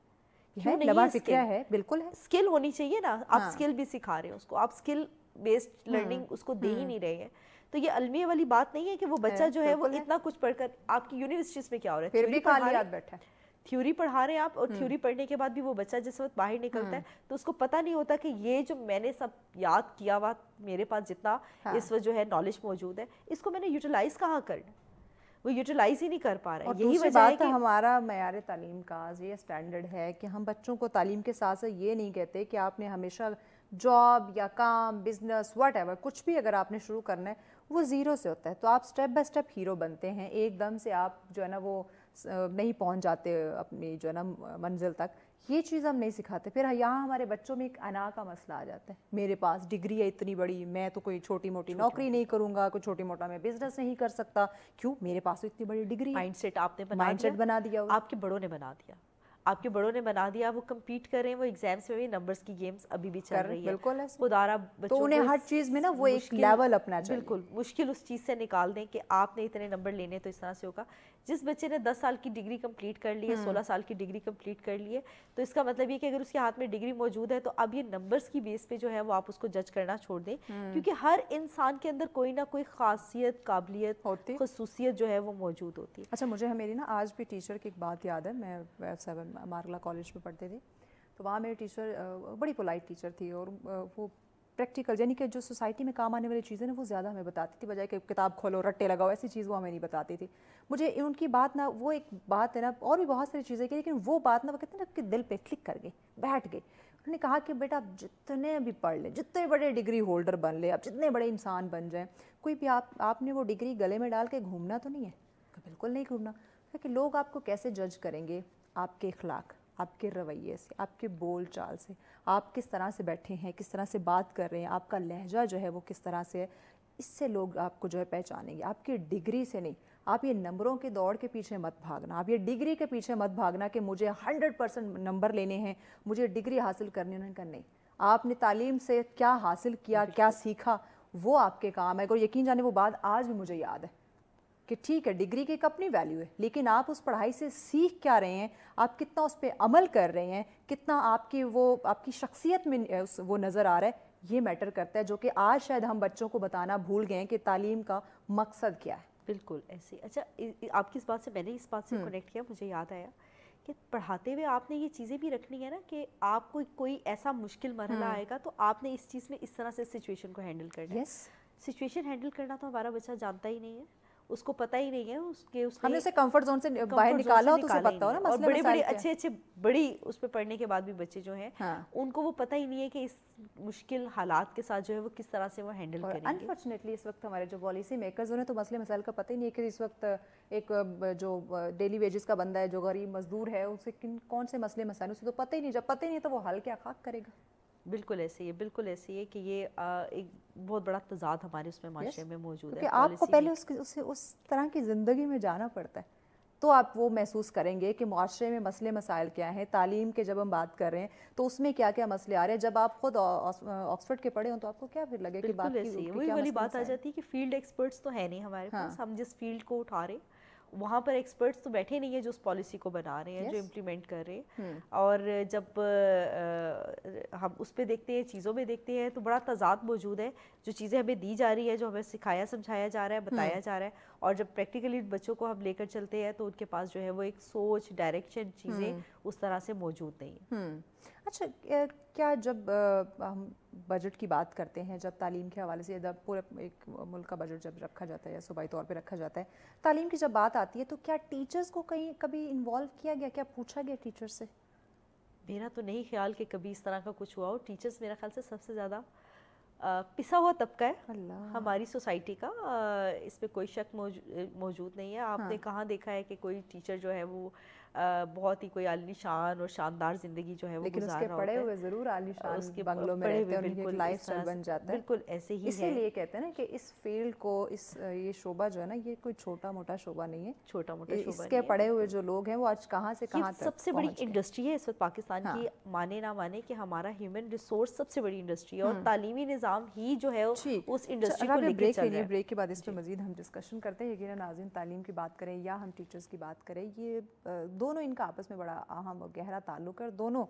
क्यों नहीं है? बिल्कुल है, स्किल होनी चाहिए ना। आप स्किल भी सिखा रहे हो उसको, आप स्किल बेस्ड लर्निंग उसको दे ही नहीं रहे हैं। तो ये अलमिया वाली बात नहीं है कि वो बच्चा जो है वो इतना कुछ पढ़कर, आपकी यूनिवर्सिटीज में क्या हो रहा है, फिर भी खाली याद बैठा है, थ्योरी पढ़ा रहे हैं आप, और थ्योरी पढ़ने के बाद भी वो बच्चा जिस वक्त बाहर निकलता है तो उसको पता नहीं होता कि ये जो मैंने सब याद किया हुआ मेरे पास जितना इस वक्त जो है नॉलेज मौजूद है, इसको मैंने यूटिलाइज कहाँ करना, वो यूटिलाइज ही नहीं कर पा रहे हैं। यही वजह है कि हमारा मयार तालीम का ये स्टैंडर्ड है कि हम बच्चों को तालीम के साथ साथ ये नहीं कहते कि आपने हमेशा जॉब या काम, बिजनेस, व्हाटएवर कुछ भी अगर आपने शुरू करना है वो ज़ीरो से होता है। तो आप स्टेप बाय स्टेप हीरो बनते हैं, एकदम से आप जो है ना वो नहीं पहुंच जाते अपनी जो है ना मंजिल तक। ये चीज़ हम नहीं सिखाते। फिर यहाँ हमारे बच्चों में एक अना का मसला आ जाता है, मेरे पास डिग्री है इतनी बड़ी, मैं तो कोई छोटी मोटी नौकरी नहीं करूँगा, कोई छोटी मोटा मैं बिजनेस नहीं कर सकता, क्यों, मेरे पास तो इतनी बड़ी डिग्री। माइंडसेट आपने बना दिया, आपके बड़ों ने बना दिया, आपके बड़ों ने बना दिया। वो कम्पीट कर रहे हैं, वो एग्जाम्स में भी नंबर्स की गेम्स अभी भी चल रही है। बिल्कुल है, खुदारा तो उन्हें हर चीज़ में ना वो एक लेवल अपना चाहिए। बिल्कुल मुश्किल उस चीज़ से निकाल दें कि आपने इतने नंबर लेने तो इस तरह से होगा। जिस बच्चे ने 10 साल की डिग्री कंप्लीट कर ली है, 16 साल की डिग्री कंप्लीट कर ली है, तो इसका मतलब ये कि अगर उसके हाथ में डिग्री मौजूद है तो अब ये नंबर्स की बेस पे जो है वो आप उसको जज करना छोड़ दें, क्योंकि हर इंसान के अंदर कोई ना कोई खासियत, काबिलियत, खुसूसियत जो है वो मौजूद होती है। अच्छा, मुझे मेरी ना आज भी टीचर की एक बात याद है। मैं 7 मारला कॉलेज में पढ़ती थी, तो वहाँ मेरी टीचर बड़ी पोलाइट टीचर थी, और वो प्रैक्टिकल यानी कि जो सोसाइटी में काम आने वाली चीज़ें ना वो ज़्यादा हमें बताती थी, बजाय कि किताब खोलो रट्टे लगाओ, ऐसी चीज़ वो हमें नहीं बताती थी। मुझे उनकी बात ना, वो एक बात है ना, और भी बहुत सारी चीज़ें की, लेकिन वो बात ना वो कहते हैं ना आपके दिल पे क्लिक कर गई, बैठ गई। उन्होंने कहा कि बेटा आप जितने भी पढ़ लें, जितने बड़े डिग्री होल्डर बन ले, आप जितने बड़े इंसान बन जाएँ, कोई भी आपने वो डिग्री गले में डाल के घूमना तो नहीं है, बिल्कुल नहीं घूमना। कि लोग आपको कैसे जज करेंगे, आपके अखलाक, आपके रवैये से, आपके बोल चाल से, आप किस तरह से बैठे हैं, किस तरह से बात कर रहे हैं, आपका लहजा जो है वो किस तरह से है, इससे लोग आपको जो है पहचानेंगे, आपकी डिग्री से नहीं। आप ये नंबरों की दौड़ के पीछे मत भागना, आप ये डिग्री के पीछे मत भागना कि मुझे 100% नंबर लेने हैं, मुझे डिग्री हासिल करनी है। उन्होंने कहा नहीं, आपने तालीम से क्या हासिल किया, क्या सीखा, वो आपके काम है। और यकीन जाने वो बात आज भी मुझे याद है कि ठीक है डिग्री की एक अपनी वैल्यू है, लेकिन आप उस पढ़ाई से सीख क्या रहे हैं, आप कितना उस पर अमल कर रहे हैं, कितना आपकी शख्सियत में वो नज़र आ रहा है, ये मैटर करता है, जो कि आज शायद हम बच्चों को बताना भूल गए हैं कि तालीम का मकसद क्या है। बिल्कुल ऐसे। अच्छा, आपकी इस बात से, मैंने इस बात से कनेक्ट किया, मुझे याद आया कि पढ़ाते हुए आपने ये चीज़ें भी रखनी है ना कि आपको कोई ऐसा मुश्किल मरहला आएगा तो आपने इस चीज़ में इस तरह से सिचुएशन को हैंडल करना है। सिचुएशन हैंडल करना तो हमारा बच्चा जानता ही नहीं है, उसको पता ही नहीं है, हमने उसे कंफर्ट जोन से बाहर निकाला हो तो उसे पता हो ना मसले मसाइल। बड़े अच्छे बड़ी उस पे पढ़ने के बाद भी बच्चे जो हैं उनको वो पता ही नहीं है कि इस मुश्किल हालात के साथ जो है वो किस तरह से वो हैंडल करेंगे। अनफॉर्चुनेटली इस वक्त हमारे जो पॉलिसी मेकर्स उन्हें तो मसले मसाइल का पता ही नहीं है कि इस वक्त एक जो डेली वेजेस का बंदा है, जो गरीब मजदूर है, उसे कौन से मसले मसाइल उसे तो पता ही नहीं। जब पता ही नहीं तो वो हल क्या खाक करेगा। बिल्कुल ऐसे ही है, बिल्कुल ऐसे ही है कि ये एक बहुत बड़ा तजाद हमारे उसमें माशरे में मौजूद है। आपको पहले उस तरह की ज़िंदगी में जाना पड़ता है, تو آپ وہ محسوس کریں گے کہ معاشرے میں مسئلے مسائل کیا ہیں. تعلیم کے جب ہم بات کر رہے ہیں تو اس میں کیا کیا مسئلے آ رہے ہیں. جب آپ خود آکسفورڈ کے پڑھے ہوں تو آپ کو کیا پھر لگے کہ بات کی وہی والی بات آ جاتی ہے کہ فیلڈ ایکسپرٹس تو ہے نہیں ہمارے پاس. ہم جس فیلڈ کو اٹھا رہے ہیں وہاں پر ایکسپرٹس تو بیٹھے نہیں ہیں جو اس پالیسی کو بنا رہے ہیں, جو امپلیمنٹ کر رہے ہیں. اور جب ہم اس پہ دیکھتے ہیں, چیزوں میں دیکھتے ہیں, تو بڑا تضاد موجود ہے. جو چیزیں ہمیں دی جا رہی ہے, جو ہمیں سکھایا سمجھایا جا رہا ہے, بتایا جا رہا ہے, اور جب پریکٹیکلی بچوں کو ہم لے کر چلتے ہیں تو ان کے پاس جو ہے وہ ایک سوچ, ڈائریکشن, چیزیں اس طرح سے موجود نہیں ہیں. اچھا, کیا جب ہم بجٹ کی بات کرتے ہیں, جب تعلیم کے حوالے سے جب پورے ایک ملک کا بجٹ جب رکھا جاتا ہے یا صوبائی طور پہ رکھا جاتا ہے, تعلیم کی جب بات آتی ہے تو کیا ٹیچرز کو کہیں کبھی انوالو کیا گیا, کیا پوچھا گیا ٹیچر سے؟ میرا تو نہیں خیال کہ کبھی اس طرح کا کچھ ہوا ہو. ٹیچرز میرا خیال سے سب سے زیادہ پسا ہوا طبقہ ہے ہماری سوسائٹی کا, اس پہ کوئی شک موجود نہیں ہے. آپ نے کہاں دیکھا ہے کہ کوئی ٹیچر جو ہے وہ بہت ہی کوئی عالی شان اور شاندار زندگی جو ہے وہ گزار رہا ہوتا ہے, لیکن اس کے پڑھے ہوئے ضرور عالی شان بنگلوں میں رہتے ہیں, ان کی ایک لائف سٹائل بن جاتا ہے. بالکل ایسے ہی ہے. اسی لیے کہتے ہیں نا کہ اس فیلڈ کو, یہ شعبہ جو ہے نا, یہ کوئی چھوٹا موٹا شعبہ نہیں ہے. چھوٹا موٹا شعبہ اس کے پڑھے ہوئے جو لوگ ہیں وہ آج کہاں سے کہاں تک سب سے بڑی انڈسٹری ہے اس وقت پاکستان کی. مانے نہ مانے کہ ہمارا ہیومن ریسورس سب سے بڑی انڈسٹری ہے, اور تعلیمی نظام ہی جو ہے اس انڈسٹری کو لے کے چل رہا ہے. بریک کے بعد اس پہ مزید ہم ڈسکشن کرتے ہیں. یقیناً ناظرین, تعلیم کی بات کریں یا ہم ٹیچرز کی بات کریں, یہ دونوں ان کا آپس میں بڑا اہم اور گہرا تعلق ہے, دونوں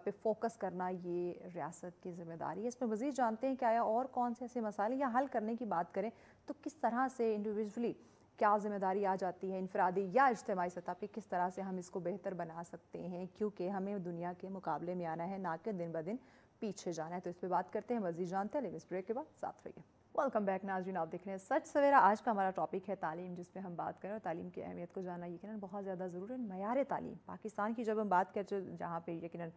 پہ فوکس کرنا یہ ریاست کی ذمہ داری ہے. اس میں مزید جانتے ہیں کہ آیا اور کون سے ایسے مسائل یا حل کرنے کی بات کریں تو کس طرح سے انڈیویجولی کیا ذمہ داری آ جاتی ہے, انفرادی یا اجتماعی سطح پہ کس طرح سے ہم اس کو بہتر بنا سکتے ہیں, کیونکہ ہمیں دنیا کے مقابلے میں آنا ہے, نہ کہ دن بدن پیچھے جانا ہے. تو اس پہ بات کرتے ہیں, مزید جانتے ہیں, لیکن اس بریک کے بعد ساتھ رہیے. ویلکم بیک ناظرین, آپ دیکھ رہے ہیں سچ سویرا. آج کا ہمارا ٹاپک ہے تعلیم, جس پہ ہم بات کریں, اور تعلیم کی اہمیت کو جاننا یقیناً بہت زیادہ ضروری ہے. معیار تعلیم پاکستان کی جب ہم بات کرتے ہیں, جہاں پہ یقیناً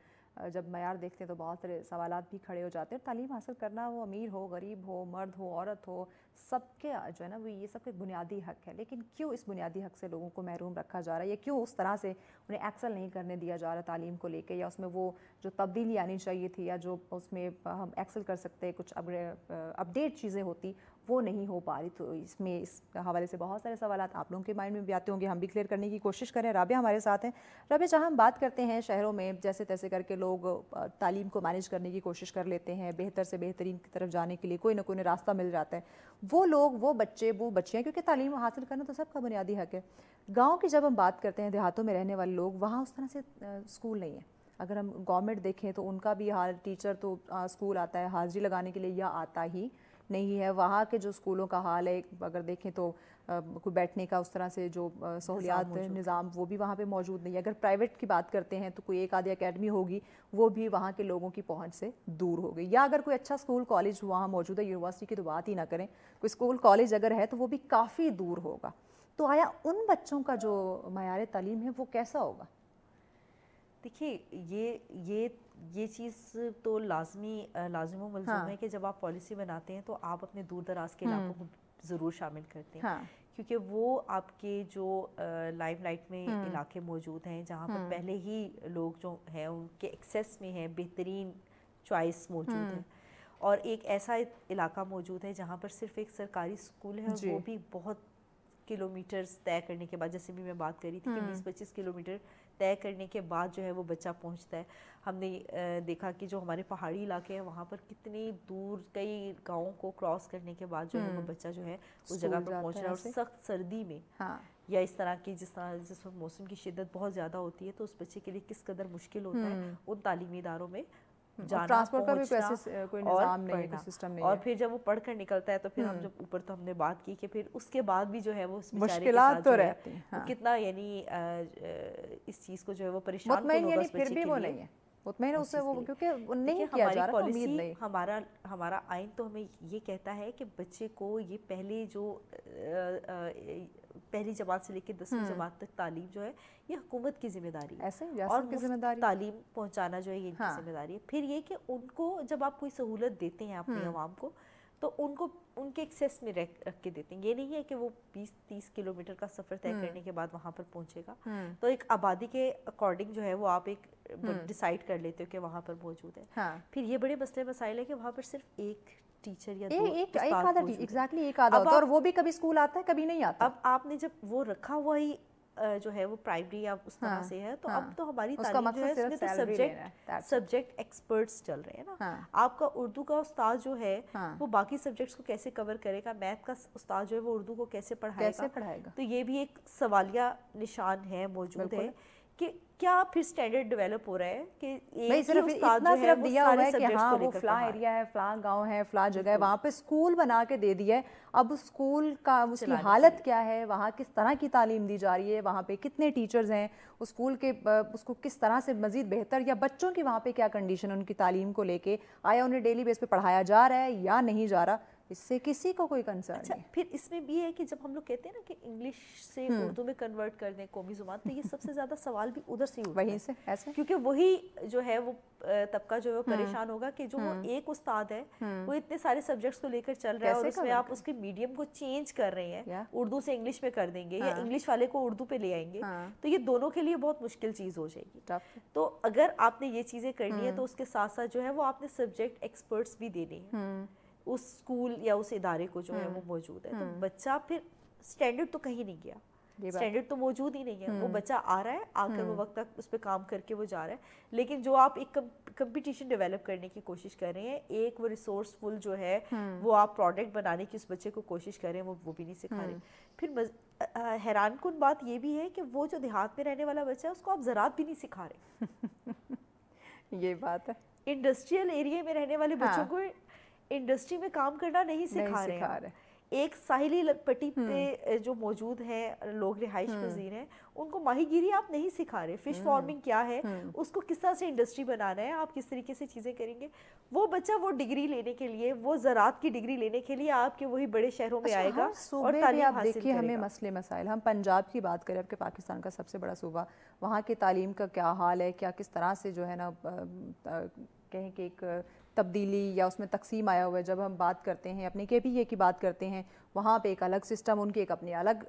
جب معیار دیکھتے ہیں تو بہت سارے سوالات بھی کھڑے ہو جاتے ہیں. تعلیم حاصل کرنا, وہ امیر ہو, غریب ہو, مرد ہو, عورت ہو, سب کے جو ہے نا وہ یہ سب کے بنیادی حق ہے. لیکن کیوں اس بنیادی حق سے لوگوں کو محروم رکھا جا رہا ہے, یا کیوں اس طرح سے انہیں ایکسل نہیں کرنے دیا جا رہا تعلیم کو لے کے, یا اس میں وہ جو تبدیلی آنی چاہیے تھی, یا جو اس میں ہم ایکسل کر سکتے کچھ اپڈیٹ چیزیں ہوتی وہ نہیں ہو پا رہی. تو اس میں اس حوالے سے بہت سارے سوالات آپ لوگوں کے مائنڈ میں بھی آتے ہوں گے, ہم بھی کلیئر کرنے کی کوشش کریں. رابعہ ہمارے ساتھ ہیں. رابعہ, جہاں ہم بات کرتے ہیں شہروں میں جیسے تیسے کر کے لوگ تعلیم کو مینیج کرنے کی کوشش کر لیتے ہیں, بہتر سے بہترین کی طرف جانے کے لیے کوئی نہ کوئی راستہ مل جاتا ہے. وہ لوگ, وہ بچے, وہ بچیاں, کیونکہ تعلیم حاصل کرنا تو سب کا بنیادی حق ہے. گاؤں کی جب ہم بات کرتے ہیں, دیہاتوں میں رہنے والے لوگ, وہاں اس طرح سے اسکول نہیں ہے. اگر ہم گورنمنٹ دیکھیں تو ان کا بھی حال, ٹیچر تو اسکول آتا ہے حاضری لگانے کے لیے یا آتا ہی نہیں ہے. وہاں کے جو اسکولوں کا حال ہے اگر دیکھیں تو کوئی بیٹھنے کا اس طرح سے جو سہولیات نظام وہ بھی وہاں پہ موجود نہیں ہے. اگر پرائیویٹ کی بات کرتے ہیں تو کوئی ایک آدھی اکیڈمی ہوگی, وہ بھی وہاں کے لوگوں کی پہنچ سے دور ہو گئی. یا اگر کوئی اچھا اسکول کالج وہاں موجود ہے, یونیورسٹی کی تو بات ہی نہ کریں, کوئی اسکول کالج اگر ہے تو وہ بھی کافی دور ہوگا. تو آیا ان بچوں کا جو معیار تعلیم ہے وہ کیسا ہوگا؟ دیکھیے, یہ چیز تو لازم و ملزوم ہے کہ جب آپ پالیسی بناتے ہیں تو آپ اپنے دور دراز کے علاقوں کو ضرور شامل کرتے ہیں, کیونکہ وہ آپ کے جو لائم لائٹ میں علاقے موجود ہیں, جہاں پر پہلے ہی لوگ جو ہیں ان کے ایکسیس میں ہیں, بہترین چوائس موجود ہے. اور ایک ایسا علاقہ موجود ہے جہاں پر صرف ایک سرکاری اسکول ہے, اور وہ بھی بہت کلومیٹرز طے کرنے کے بعد, جیسے بھی میں بات کر رہی تھی کہ 20-25 کلومیٹر طے کرنے کے بعد جو ہے وہ بچہ پہنچتا ہے. ہم نے دیکھا کہ جو ہمارے پہاڑی علاقے ہیں وہاں پر کتنی دور کئی گاؤں کو کراس کرنے کے بعد جو ہے وہ بچہ جو ہے اس جگہ پر پہنچ رہا ہے. اور سخت سردی میں یا اس طرح کی جس موسم کی شدت بہت زیادہ ہوتی ہے تو اس بچے کے لیے کس قدر مشکل ہوتا ہے ان تعلیمی اداروں میں جانا, پہنچنا اور پھر جب وہ پڑھ کر نکلتا ہے تو پھر ہم جب اوپر تو ہم نے بات کی کہ پھر اس کے بعد بھی جو ہے وہ اس بیچارے کے ساتھ جو ہے کتنا یعنی اس چیز کو جو ہے وہ پریشان کن ہوگا اس بچے کے لیے. مطمئن اس سے وہ, کیونکہ نہیں کیا جا رہا, امید نہیں. ہمارا آئین تو ہمیں یہ کہتا ہے کہ بچے کو یہ پہلی جماعت سے لے کے 10ویں جماعت تک تعلیم جو ہے یہ حکومت کی ذمہ داری ہے, اور تعلیم پہنچانا جو ہے یہ ان کی ذمہ داری ہے. پھر یہ کہ ان کو جب آپ کوئی سہولت دیتے ہیں اپنے عوام کو تو ان کے ایکسیس میں رکھ کے دیتے ہیں. یہ نہیں ہے کہ وہ 20-30 کلومیٹر کا سفر طے کرنے کے بعد وہاں پر پہنچے گا. تو ایک آبادی کے اکارڈنگ جو ہے وہ آپ ایک ڈیسائیڈ کر لیتے ہو کہ وہاں پر موجود ہے. پھر یہ بڑے مسئلے مسائل ہے کہ وہاں پر صرف ایک ٹیچر یا ایک آدھا ہوتا ہے, اور وہ بھی کبھی اسکول آتا ہے کبھی نہیں آتا. اب آپ نے جب وہ رکھا ہوا ہی جو ہے وہ پرائمری یا اس طرح سے ہے, تو اب تو ہماری اس کا تعلیم جو ہے مقصد اس میں صرف تو salary لینا ہے, سبجیکٹ ایکسپرٹس چل رہے ہیں نا. آپ کا اردو کا استاد جو ہے وہ باقی سبجیکٹس کو کیسے کور کرے گا, میتھ کا استاد جو ہے وہ اردو کو کیسے پڑھائے گا, تو یہ بھی ایک سوالیہ نشان ہے, موجود ہے کہ کیا پھر سٹینڈرڈ ڈیولپ ہو رہا ہے کہ ایک ہی استاد جو ہے وہ سارے سبجیکٹس کو لے کر فلاں ایریا ہے, فلاں گاؤں ہے, فلاں جگہ ہے, وہاں پہ اسکول بنا کے دے دیا ہے. اب اس اسکول کا اس کی حالت کیا ہے, وہاں کس طرح کی تعلیم دی جا رہی ہے, وہاں پہ کتنے ٹیچرز ہیں, اسکول کے اس کو کس طرح سے مزید بہتر, یا بچوں کی وہاں پہ کیا کنڈیشن ان کی تعلیم کو لے کے, آیا انہیں ڈیلی بیس پہ پڑھایا جا رہا ہے یا نہیں جا رہا, اس سے کسی کو کوئی کنسرن نہیں. پھر اس میں بھی ہے کہ جب ہم لوگ کہتے ہیں نا کہ انگلش سے اردو میں کنورٹ کر دیں قومی زبان, تو یہ سب سے زیادہ سوال بھی ادھر سے ہی اٹھتا ہے, وہیں سے ایسے, کیونکہ وہی جو ہے وہ طبقہ جو ہے وہ پریشان ہوگا کہ جو وہ ایک استاد ہے وہ اتنے سارے سبجیکٹس کو لے کر چل رہا ہے, اور اس میں آپ اس کے میڈیم کو چینج کر رہے ہیں, اردو سے انگلش میں کر دیں گے یا انگلش والے کو اردو پہ لے آئیں گے, تو یہ دونوں کے لیے بہت مشکل چیز ہو جائے گی. تو اگر آپ نے یہ چیزیں کرنی ہے تو اس کے ساتھ ساتھ جو ہے وہ آپ نے سبجیکٹ ایکسپرٹس بھی دینے ہیں اس اسکول یا اس ادارے کو جو ہے وہ موجود ہے. تو بچہ پھر اسٹینڈرڈ تو کہیں نہیں گیا, اسٹینڈرڈ تو موجود ہی نہیں ہے, وہ بچہ آ رہا ہے, آ کر وہ وقت تک اس پہ کام کر کے وہ جا رہا ہے, لیکن جو آپ ایک کمپٹیشن ڈیولپ کرنے کی کوشش کر رہے ہیں, ایک وہ ریسورسفل جو ہے وہ آپ پروڈکٹ بنانے کی اس بچے کو کوشش کر رہے ہیں, وہ بھی نہیں سکھا رہے. پھر حیران کن بات یہ بھی ہے کہ وہ جو دیہات میں رہنے والا بچہ ہے اس کو آپ زراعت بھی نہیں سکھا رہے. یہ بات ہے, انڈسٹریل ایریا میں رہنے والے بچوں کو انڈسٹری میں کام کرنا نہیں سکھا رہے. ایک ساحلی پٹی پہ جو موجود ہیں لوگ رہائش پذیر ہیں, ان کو ماہی گیری آپ نہیں سکھا رہے, فش فارمنگ کیا ہے, اس کو کس طرح سے انڈسٹری بنانا ہے, آپ کس طریقے سے چیزیں کریں گے. وہ بچہ وہ ڈگری لینے کے لیے, وہ زراعت کی ڈگری لینے کے لیے آپ کے وہی بڑے شہروں میں آئے گا اور تعلیم حاصل کرے گا. ہمیں مسئلے مسائل, ہم پنجاب کی بات کریں, اب کہ پاکستان کا سب سے بڑا صوبہ, وہاں کی تعلیم کا کیا حال ہے, کیا کس طرح سے جو ہے نا کہیں کہ ایک تبدیلی یا اس میں تقسیم آیا ہوا ہے. جب ہم بات کرتے ہیں اپنے کے پی اے کی بات کرتے ہیں, وہاں پہ ایک الگ سسٹم, ان کی ایک اپنی الگ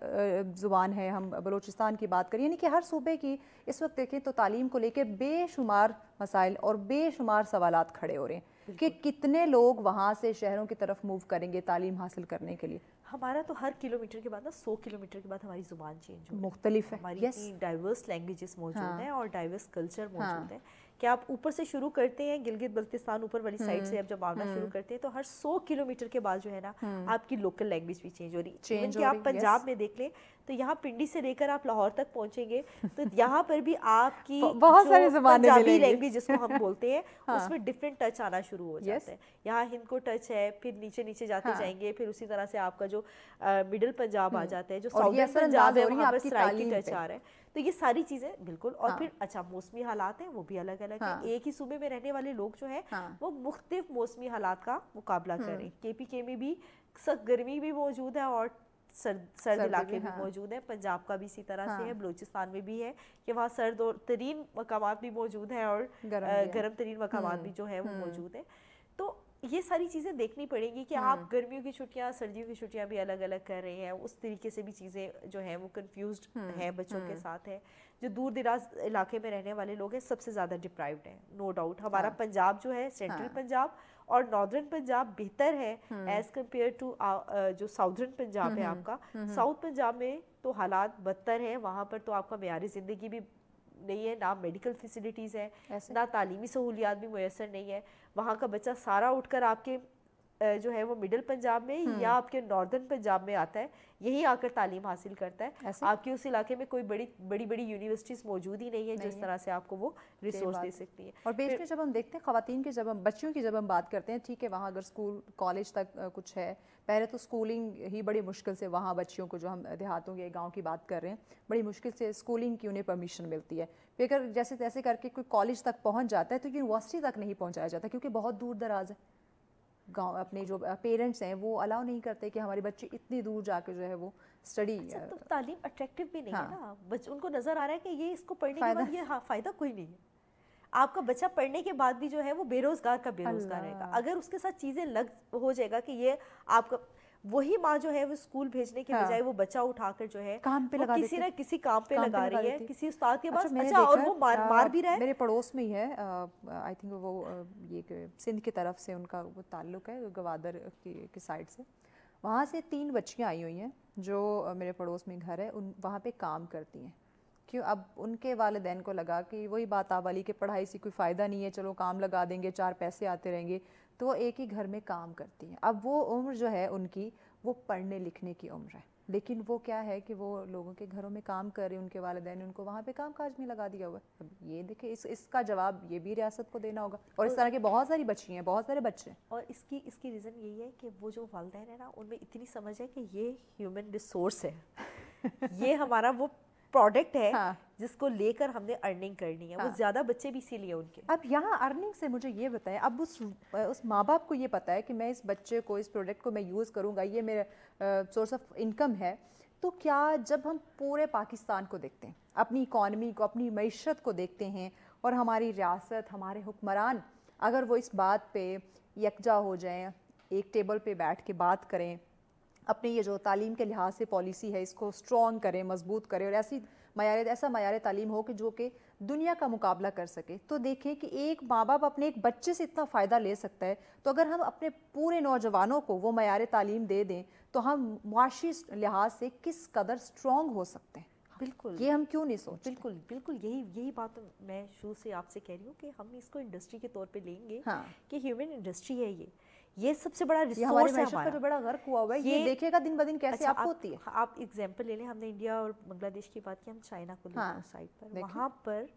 زبان ہے. ہم بلوچستان کی بات کریں, یعنی کہ ہر صوبے کی اس وقت دیکھیں تو تعلیم کو لے کے بے شمار مسائل اور بے شمار سوالات کھڑے ہو رہے ہیں کہ کتنے لوگ وہاں سے شہروں کی طرف موو کریں گے تعلیم حاصل کرنے کے لیے. ہمارا تو ہر کلومیٹر کے بعد نا 100 کلومیٹر کے بعد ہماری زبان چینج ہو مختلف ہے, ہماری ڈائیورس لینگویجز موجود ہیں اور ڈائیورس کلچر موجود ہے. کہ آپ اوپر سے شروع کرتے ہیں گلگت بلتستان اوپر والی سائڈ سے اب جب آنا شروع کرتے ہیں تو ہر 100 کلومیٹر کے بعد جو ہے نا آپ کی لوکل لینگویج بھی چینج ہو رہی ہے. ایون کہ آپ پنجاب میں دیکھ لیں تو یہاں پنڈی سے لے کر آپ لاہور تک پہنچیں گے تو یہاں پر بھی آپ کی بہت ساری زبانیں پنجابی لینگویج جس کو ہم بولتے ہیں اس میں ڈفرینٹ ٹچ آنا شروع ہو جاتا ہے. یہاں ہند کو ٹچ ہے, پھر نیچے نیچے جاتے جائیں گے, پھر اسی طرح سے آپ کا جو مڈل پنجاب آ جاتا ہے, جو ساؤتھرن پنجاب ہے وہاں پر سرائکی ٹچ آ رہا ہے. تو یہ ساری چیزیں بالکل, اور پھر اچھا موسمی حالات ہیں وہ بھی الگ الگ ہیں. ایک ہی صوبے میں رہنے والے لوگ جو ہیں وہ مختلف موسمی حالات کا مقابلہ کر رہے ہیں. کے پی کے میں بھی سخت گرمی بھی موجود ہے اور سرد علاقے بھی موجود ہیں. پنجاب کا بھی اسی طرح سے ہے, بلوچستان میں بھی ہے کہ وہاں سرد ترین مقامات بھی موجود ہیں اور گرم ترین مقامات بھی جو ہیں وہ موجود ہیں. تو یہ ساری چیزیں دیکھنی پڑیں گی کہ آپ گرمیوں کی چھٹیاں سردیوں کی چھٹیاں بھی الگ الگ کر رہے ہیں. اس طریقے سے بھی چیزیں جو ہیں وہ کنفیوزڈ ہیں بچوں کے ساتھ ہے. جو دور دراز علاقے میں رہنے والے لوگ ہیں سب سے زیادہ ڈپرائیوڈ ہیں, نو ڈاؤٹ. ہمارا پنجاب جو ہے سینٹرل پنجاب اور ناردرن پنجاب بہتر ہے ایز کمپیئر ٹو جو ساؤتھرن پنجاب ہے آپ کا. ساؤتھ پنجاب میں تو حالات بدتر ہیں, وہاں پر تو آپ کا معیار زندگی بھی نہیں ہے, نہ میڈیکل فیسلٹیز ہیں, نہ تعلیمی سہولیات بھی میسر نہیں ہے. وہاں کا بچہ سارا اٹھ کر آپ کے جو ہے وہ مڈل پنجاب میں یا آپ کے ناردرن پنجاب میں آتا ہے, یہی آ کر تعلیم حاصل کرتا ہے. آپ کے اس علاقے میں کوئی بڑی بڑی یونیورسٹیز موجود ہی نہیں ہے جس طرح سے آپ کو وہ ریسورس دے سکتی ہے. اور بیچ میں جب ہم دیکھتے ہیں خواتین کی, جب ہم بچیوں کی جب ہم بات کرتے ہیں, ٹھیک ہے وہاں اگر اسکول کالج تک کچھ ہے, پہلے تو اسکولنگ ہی بڑی مشکل سے وہاں بچیوں کو, جو ہم دیہاتوں کے گاؤں کی بات کر رہے ہیں, بڑی مشکل سے اسکولنگ کی انہیں پرمیشن ملتی ہے. پھر اگر جیسے تیسے کر کے کوئی کالج تک پہنچ جاتا ہے تو یونیورسٹی تک نہیں پہنچایا جاتا کیونکہ بہت دور دراز ہے. گاؤں اپنے جو پیرنٹس ہیں وہ الاؤ نہیں کرتے کہ ہمارے بچے اتنی دور جا کے جو ہے وہ اسٹڈی. تو تعلیم اٹریکٹیو بھی نہیں ہے نا, ان کو نظر آ رہا ہے کہ یہ اس کو پڑھنے کے بعد یہ فائدہ کوئی نہیں ہے. آپ کا بچہ پڑھنے کے بعد بھی جو ہے وہ بے روزگار کا بے روزگار رہے گا. اگر اس کے ساتھ چیزیں لگ ہو جائے گا کہ یہ آپ کا, وہی ماں جو ہے وہ اسکول بھیجنے کے بجائے وہ بچہ اٹھا کر جو ہے کسی نہ کسی کام پہ لگا رہی ہے, کسی استاد کے پاس. اچھا اور وہ مار بھی رہا ہے. میرے پڑوس میں ہی ہے, آئی تھنک وہ یہ سندھ کی طرف سے ان کا وہ تعلق ہے, گوادر کی سائڈ سے, वहाँ से 3 बच्चियाँ आई हुई हैं जो मेरे पड़ोस में घर है, वहाँ पे काम करती हैं। क्यों? अब उनके वालिदैन को लगा कि वही बात आप वाली कि पढ़ाई से कोई फ़ायदा नहीं है, चलो काम लगा देंगे, 4 पैसे आते रहेंगे, तो वो एक ही घर में काम करती हैं। अब वो उम्र जो है उनकी, वो पढ़ने लिखने की उम्र है, लेकिन वो क्या है कि वो लोगों के घरों में काम कर रहे हैं, उनके वालिदैन ने उनको वहाँ पे काम काज में लगा दिया हुआ है। अब ये देखिए, इसका जवाब ये भी रियासत को देना होगा। और इस तरह की बहुत सारी बच्चियाँ हैं, बहुत सारे बच्चे हैं। और इसकी रीज़न यही है कि वो जो वालिदैन है ना, उनमें इतनी समझ है कि ये ह्यूमन रिसोर्स है ये हमारा वो प्रोडक्ट है, हाँ, जिसको लेकर हमने अर्निंग करनी है, हाँ, वो ज़्यादा बच्चे भी इसीलिए उनके। अब यहाँ अर्निंग से मुझे ये बताएं, अब उस माँ बाप को ये पता है कि मैं इस बच्चे को, इस प्रोडक्ट को मैं यूज़ करूँगा, ये मेरा सोर्स ऑफ इनकम है, तो क्या जब हम पूरे पाकिस्तान को देखते हैं, अपनी इकॉनमी को, अपनी मईशत को देखते हैं, और हमारी रियासत, हमारे हुक्मरान अगर वो इस बात पे यकजा हो जाएं, एक टेबल पे बैठ के बात करें, अपनी ये जो तालीम के लिहाज से पॉलिसी है इसको स्ट्रॉन्ग करें, मजबूत करें, और ऐसा मयार तालीम हो कि जो कि दुनिया का मुकाबला कर सके, तो देखें कि एक माँ बाप अपने एक बच्चे से इतना फ़ायदा ले सकता है, तो अगर हम अपने पूरे नौजवानों को वो मयार तालीम दे दें तो हम मुआशी लिहाज से किस कदर स्ट्रॉन्ग हो सकते हैं। बिल्कुल, ये हम क्यों नहीं सोचते? बिल्कुल बिल्कुल यही बात मैं शुरू से आपसे कह रही हूँ कि हम इसको इंडस्ट्री के तौर पे लेंगे, हाँ, कि ह्यूमन इंडस्ट्री है ये सबसे बड़ा रिसोर्स है हमारा, जो बड़ा गर्क हुआ हुआ है, ये देखेगा दिन ब दिन कैसे अच्छा, आप होती है। आप एग्जांपल ले लें, हमने इंडिया और बांग्लादेश की बात की, हम चाइना को लेते हैं साइड पर, वहाँ पर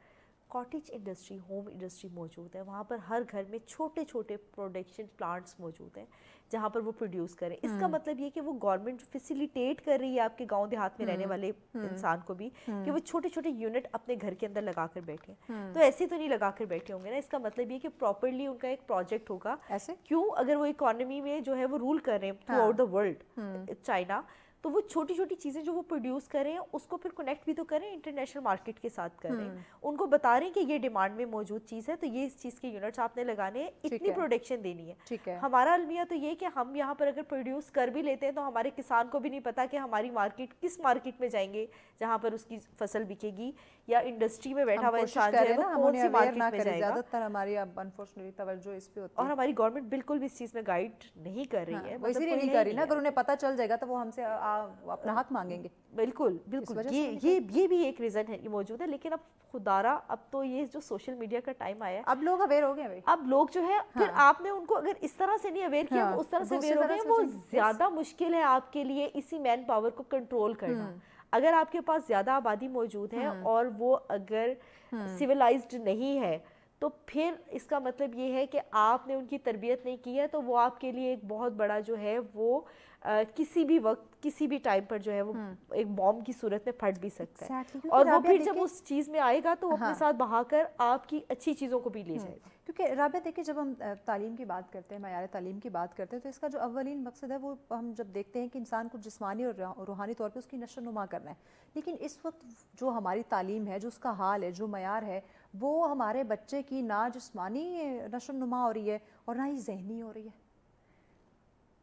कॉटेज इंडस्ट्री, होम इंडस्ट्री मौजूद है, वहाँ पर हर घर में छोटे छोटे प्रोडक्शन प्लांट्स मौजूद हैं जहाँ पर वो प्रोड्यूस करें। इसका मतलब ये कि वो गवर्नमेंट फैसिलिटेट कर रही है आपके गांव देहात में रहने वाले इंसान को भी कि वो छोटे छोटे यूनिट अपने घर के अंदर लगा कर बैठे। तो ऐसे तो नहीं लगा कर बैठे होंगे ना, इसका मतलब ये कि प्रॉपरली उनका एक प्रोजेक्ट होगा। ऐसे क्यों? अगर वो इकोनॉमी में जो है वो रूल कर रहे हैं through out the world, China, तो वो छोटी छोटी चीज़ें जो वो प्रोड्यूस कर रहे हैं उसको फिर कनेक्ट भी तो करें इंटरनेशनल मार्केट के साथ कर रहे हैं, उनको बता रहे हैं कि ये डिमांड में मौजूद चीज़ है, तो ये इस चीज़ के यूनिट्स आपने लगाने हैं, इतनी प्रोडक्शन देनी है। ठीक है। हमारा अलमिया तो ये कि हम यहाँ पर अगर प्रोड्यूस कर भी लेते हैं तो हमारे किसान को भी नहीं पता कि हमारी मार्केट किस मार्केट में जाएंगे जहाँ पर उसकी फसल बिकेगी, या इंडस्ट्री में बैठा हुआ इंसान जो है वो कौन सी मार्केट में जाएगा। ज़्यादातर हमारी अब अनफॉर्चुनेटली तवज्जो इस पे होती है, और हमारी गवर्नमेंट बिल्कुल भी इस चीज़ में गाइड नहीं कर रही है। वो इसलिए नहीं कर रही ना, अगर उन्हें पता चल जाएगा तो वो हमसे अपना हक मांगेंगे। बिल्कुल बिल्कुल, ये भी एक रीज़न है, ये मौजूद है। लेकिन अब खुदारा, अब तो ये जो सोशल मीडिया का टाइम आया, अब लोग अवेयर हो गए भाई। अब लोग जो है फिर आपने उनको अगर इस तरह से नहीं अवेयर किया, उस तरह से अवेयर हो गए, वो ज़्यादा मुश्किल है आपके लिए इसी मैन पावर को कंट्रोल करना। अगर आपके पास ज़्यादा आबादी मौजूद है और वो अगर सिविलाइज्ड नहीं है, तो फिर इसका मतलब ये है कि आपने उनकी तरबियत नहीं की है, तो वो आपके लिए एक बहुत बड़ा जो है वो किसी भी वक्त किसी भी टाइम पर जो है वो एक बॉम्ब की सूरत में फट भी सकता है। और वो फिर जब उस चीज़ में आएगा तो वो अपने साथ बहाकर आपकी अच्छी चीज़ों को भी ले जाएगा। क्योंकि राबिया देखिए, जब हम तालीम की बात करते हैं, मयार तालीम की बात करते हैं, तो इसका जो अव्वलीन मकसद है वो हम जब देखते हैं कि इंसान को जिस्मानी और रूहानी तौर पे उसकी नशो नुमा करना है। लेकिन इस वक्त जो हमारी तालीम है, जो उसका हाल है, जो मयार है, वो हमारे बच्चे की ना जिस्मानी नशो नुमा हो रही है और ना ही जहनी हो रही है।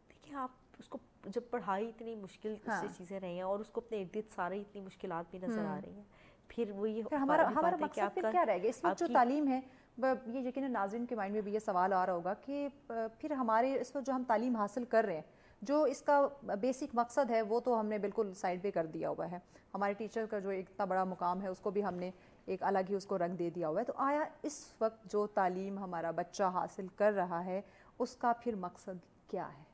देखिए, आप उसको जब पढ़ाई इतनी मुश्किल से चीज़ें रही हैं और उसको अपने इर्द गिर्द सारी इतनी मुश्किलात भी नज़र आ रही हैं, फिर वो ये हमारा मकसद फिर क्या रहेगा? इस वक्त जो तालीम है, ये यकीनन नाज़रीन के माइंड में भी ये सवाल आ रहा होगा कि फिर हमारे इस वक्त जो हम तालीम हासिल कर रहे हैं, जो इसका बेसिक मकसद है वो तो हमने बिल्कुल साइड पे कर दिया हुआ है। हमारे टीचर का जो इतना बड़ा मुकाम है उसको भी हमने एक अलग ही उसको रंग दे दिया हुआ है। तो आया इस वक्त जो तालीम हमारा बच्चा हासिल कर रहा है उसका फिर मकसद क्या है?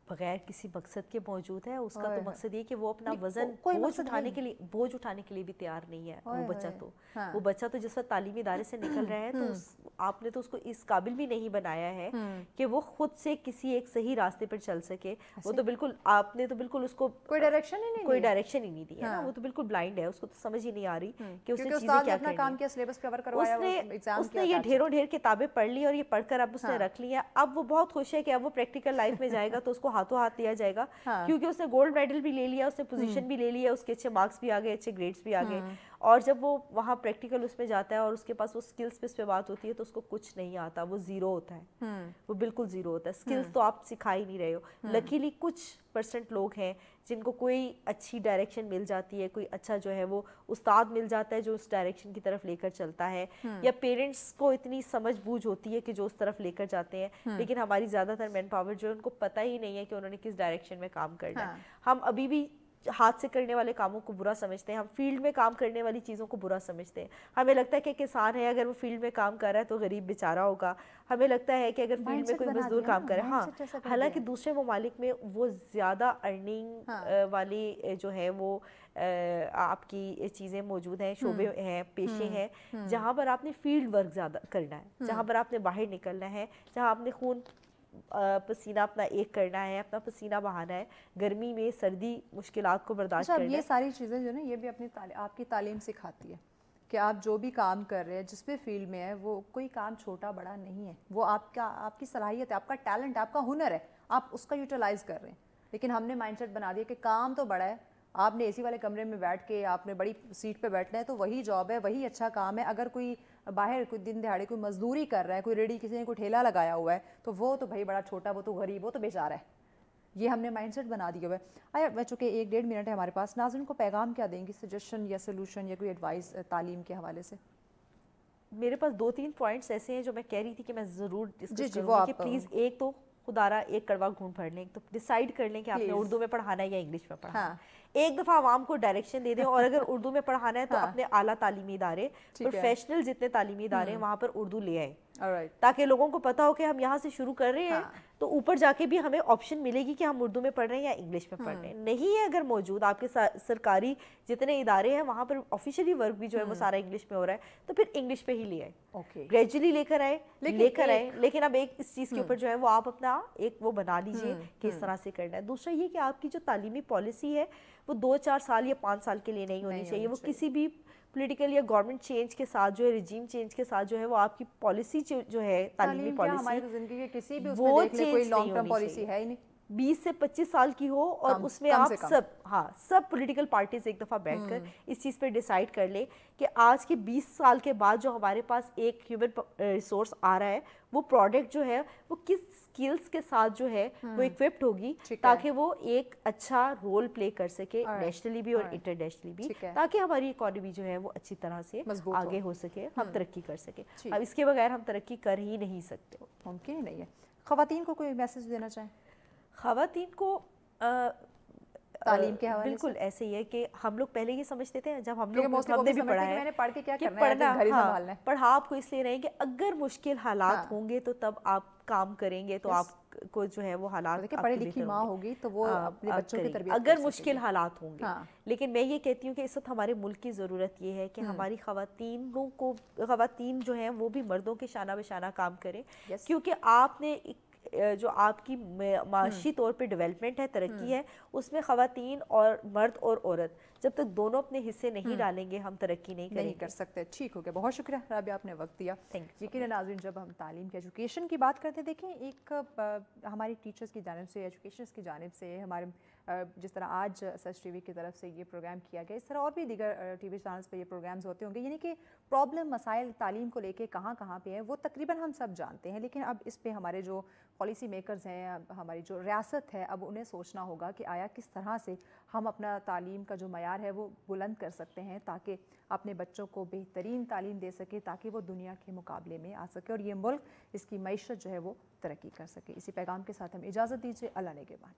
बगैर किसी मकसद के मौजूद है। उसका तो मकसद ये कि वो अपना वजन बोझ उठाने के लिए भी तैयार नहीं है वो बच्चा। तो वो बच्चा तो जिस वक्त तालीमी इदारे से निकल रहा है तो आपने तो उसको इस काबिल भी नहीं बनाया है कि वो खुद से किसी एक सही रास्ते पर चल सके। वो तो बिल्कुल, आपने तो बिल्कुल उसको कोई डायरेक्शन ही नहीं दिया ना। वो तो बिल्कुल ब्लाइंड है, उसको तो समझ ही नहीं आ रही कि उसने चीजें क्या करनी है। उसने ये ढेरों ढेर किताबें पढ़ ली और ये पढ़कर अब उसने रख ली है। अब वो बहुत खुश है कि अब वो प्रैक्टिकल लाइफ में जाएगा तो उसको हाथों हाथ दिया जाएगा, क्योंकि उसने गोल्ड मेडल भी ले लिया, उसने पोजीशन भी ले लिया, उसके अच्छे मार्क्स भी आ गए, अच्छे ग्रेड्स भी आ गए। اور جب وہ وہاں پریکٹیکل اس میں جاتا ہے اور اس کے پاس وہ اسکلس پہ اس پہ بات ہوتی ہے تو اس کو کچھ نہیں آتا, وہ زیرو ہوتا ہے, وہ بالکل زیرو ہوتا ہے. اسکلس تو آپ سکھا ہی نہیں رہے ہو. لکیلی کچھ پرسنٹ لوگ ہیں جن کو کوئی اچھی ڈائریکشن مل جاتی ہے, کوئی اچھا جو ہے وہ استاد مل جاتا ہے جو اس ڈائریکشن کی طرف لے کر چلتا ہے, یا پیرنٹس کو اتنی سمجھ بوجھ ہوتی ہے کہ جو اس طرف لے کر جاتے ہیں. لیکن ہماری زیادہ تر مین پاور جو ہے ان کو پتہ ہی نہیں ہے کہ انہوں نے کس ڈائریکشن میں کام کرنا ہے. ہم ابھی بھی ہاتھ سے کرنے والے کاموں کو برا سمجھتے ہیں, ہم فیلڈ میں کام کرنے والی چیزوں کو برا سمجھتے ہیں. ہمیں لگتا ہے کہ کسان ہے اگر وہ فیلڈ میں کام کر رہا ہے تو غریب بیچارہ ہوگا. ہمیں لگتا ہے کہ اگر فیلڈ میں کوئی مزدور کام کرے, ہاں حالانکہ دوسرے ممالک میں وہ زیادہ ارننگ والی جو ہے وہ آپ کی چیزیں موجود ہیں, شعبے ہیں, پیشے ہیں جہاں پر آپ نے فیلڈ ورک زیادہ کرنا ہے, جہاں پر آپ نے باہر نکلنا ہے, جہاں آپ نے خون پسینہ اپنا ایک کرنا ہے, اپنا پسینہ بہانا ہے, گرمی میں سردی مشکلات کو برداشت کرنا ہے. یہ ساری چیزیں جو نا یہ بھی اپنی آپ کی تعلیم سکھاتی ہے کہ آپ جو بھی کام کر رہے ہیں جس بھی فیلڈ میں ہے وہ کوئی کام چھوٹا بڑا نہیں ہے, وہ آپ کی صلاحیت ہے, آپ کا ٹیلنٹ ہے, آپ کا ہنر ہے, آپ اس کا یوٹیلائز کر رہے ہیں. لیکن ہم نے مائنڈ سیٹ بنا دیا کہ کام تو بڑا ہے, آپ نے اے سی والے کمرے میں بیٹھ کے آپ نے بڑی سیٹ پہ بیٹھنا ہے تو وہی جاب ہے, وہی اچھا کام ہے. اگر کوئی باہر کوئی دن دہاڑے کوئی مزدوری کر رہا ہے, کوئی ریڈی کسی نے کوئی ٹھیلا لگایا ہوا ہے تو وہ تو بھائی بڑا چھوٹا, وہ تو غریب, وہ تو بیچارہ ہے. یہ ہم نے مائنڈ سیٹ بنا دیا ہوا ہے. آیا چونکہ 1-1.5 منٹ ہے ہمارے پاس, ناظرین کو پیغام کیا دیں گی, سجیشن یا سلوشن یا کوئی ایڈوائس تعلیم کے حوالے سے؟ میرے پاس 2-3 پوائنٹس ایسے ہیں جو میں کہہ رہی تھی کہ میں ضرور ڈسکس کروں گی کہ پلیز ایک تو خدارا ایک کڑوا گھونٹ پڑھ لیں, تو ڈیسائیڈ کر لیں کہ آپ نے اردو میں پڑھانا ہے یا انگلش میں پڑھانا ہے. ایک دفعہ عوام کو ڈائریکشن دے دیں, اور اگر اردو میں پڑھانا ہے تو اپنے اعلیٰ تعلیمی ادارے, پروفیشنل جتنے تعلیمی ادارے ہیں وہاں پر اردو لے آئیں, تاکہ لوگوں کو پتا ہو کہ ہم یہاں سے شروع کر رہے ہیں تو اوپر جا کے بھی ہمیں آپشن ملے گی کہ ہم اردو میں پڑھ رہے ہیں یا انگلش میں پڑھ رہے ہیں. نہیں ہے اگر موجود آپ کے سرکاری جتنے ادارے ہیں وہاں پر آفیشیلی ورک بھی جو ہے وہ سارا انگلش میں ہو رہا ہے, تو پھر انگلش پہ ہی لے آئے, گریجولی لے کر آئے. لیکن اب ایک اس چیز کے اوپر جو ہے وہ آپ اپنا ایک وہ بنا لیجئے کہ اس طرح سے کرنا ہے. دوسرا یہ کہ آپ کی جو تعلیمی پالیسی ہے وہ 2-4 سال یا 5 سال کے لیے نہیں ہونی چاہیے. وہ کسی بھی پولیٹیکل یا گورنمنٹ چینج کے ساتھ جو ہے, رجیم چینج کے ساتھ جو ہے, وہ آپ کی پالیسی جو ہے تعلیمی پالیسی وہ چینج نہیں ہونی چاہیے. 20 سے 25 سال کی ہو اور اس میں آپ سب پولیٹیکل پارٹیز ایک دفعہ بیٹھ کر اس چیز پہ ڈیسائیڈ کر لیں کہ آج کے 20 سال کے بعد جو ہمارے پاس ایک ہیومن ریسورس آ رہا ہے وہ پروڈکٹ جو ہے وہ کس سکلز کے ساتھ جو ہے وہ ایکوپڈ ہوگی تاکہ وہ ایک اچھا رول پلے کر سکے نیشنلی بھی اور انٹرنیشنلی بھی, تاکہ ہماری اکانومی جو ہے وہ اچھی طرح سے آگے ہو سکے, ہم ترقی کر سکے. اب اس کے بغیر ہم ترقی کر ہی نہیں سکتے, ممکن ہی نہیں ہے. خواتین کو کوئی میسج دینا چاہیں؟ خواتین کو تعلیم کے حوالے بالکل ایسے ہی ہے کہ ہم لوگ پہلے یہ سمجھتے تھے, جب ہم نے بھی پڑھا ہے میں نے پڑھ کے کیا کرنا ہے, پڑھا آپ کو اس لیے رہے کہ اگر مشکل حالات ہوں گے تو تب آپ کام کریں گے تو آپ کو جو ہے وہ حالات پڑھی لکھی ماں ہوگی تو وہ اپنے بچوں کی تربیت اگر مشکل حالات ہوں گے. لیکن میں یہ کہتی ہوں کہ اس وقت ہمارے ملک کی ضرورت یہ ہے کہ ہماری خواتین جو ہیں وہ بھی مردوں کے شانہ بشانہ کام کریں, کیونکہ آپ نے جو آپ کی معاشی طور پہ ڈیولپمنٹ ہے, ترقی ہے, اس میں خواتین اور مرد اور عورت جب تک دونوں اپنے حصے نہیں ڈالیں گے ہم ترقی نہیں کر سکتے. ٹھیک ہو گیا, بہت شکریہ رابعہ, آپ نے وقت دیا. یقیناً ناظرین جب ہم تعلیم کی ایجوکیشن کی بات کرتے ہیں, دیکھیں ایک ہماری ٹیچرز کی جانب سے, ایجوکیشنز کی جانب سے, ہمارے جس طرح آج سچ ٹی وی کی طرف سے یہ پروگرام کیا گیا, اس طرح اور بھی دیگر ٹی وی چینلز پہ یہ پروگرامز ہوتے ہوں گے. یعنی کہ پرابلم مسائل تعلیم کو لے کے کہاں پہ ہیں وہ تقریباً ہم سب جانتے ہیں, لیکن اب اس پہ ہمارے جو پالیسی میکرز ہیں, ہماری جو ریاست ہے, اب انہیں سوچنا ہوگا کہ آیا کس طرح سے ہم اپنا تعلیم کا جو معیار ہے وہ بلند کر سکتے ہیں تاکہ اپنے بچوں کو بہترین تعلیم دے سکے, تاکہ وہ دنیا کے مقابلے میں آ سکے اور یہ ملک اس کی معیشت جو ہے وہ ترقی کر سکے. اسی پیغام کے ساتھ ہم اجازت دیجیے, اللہ نے کے بعد.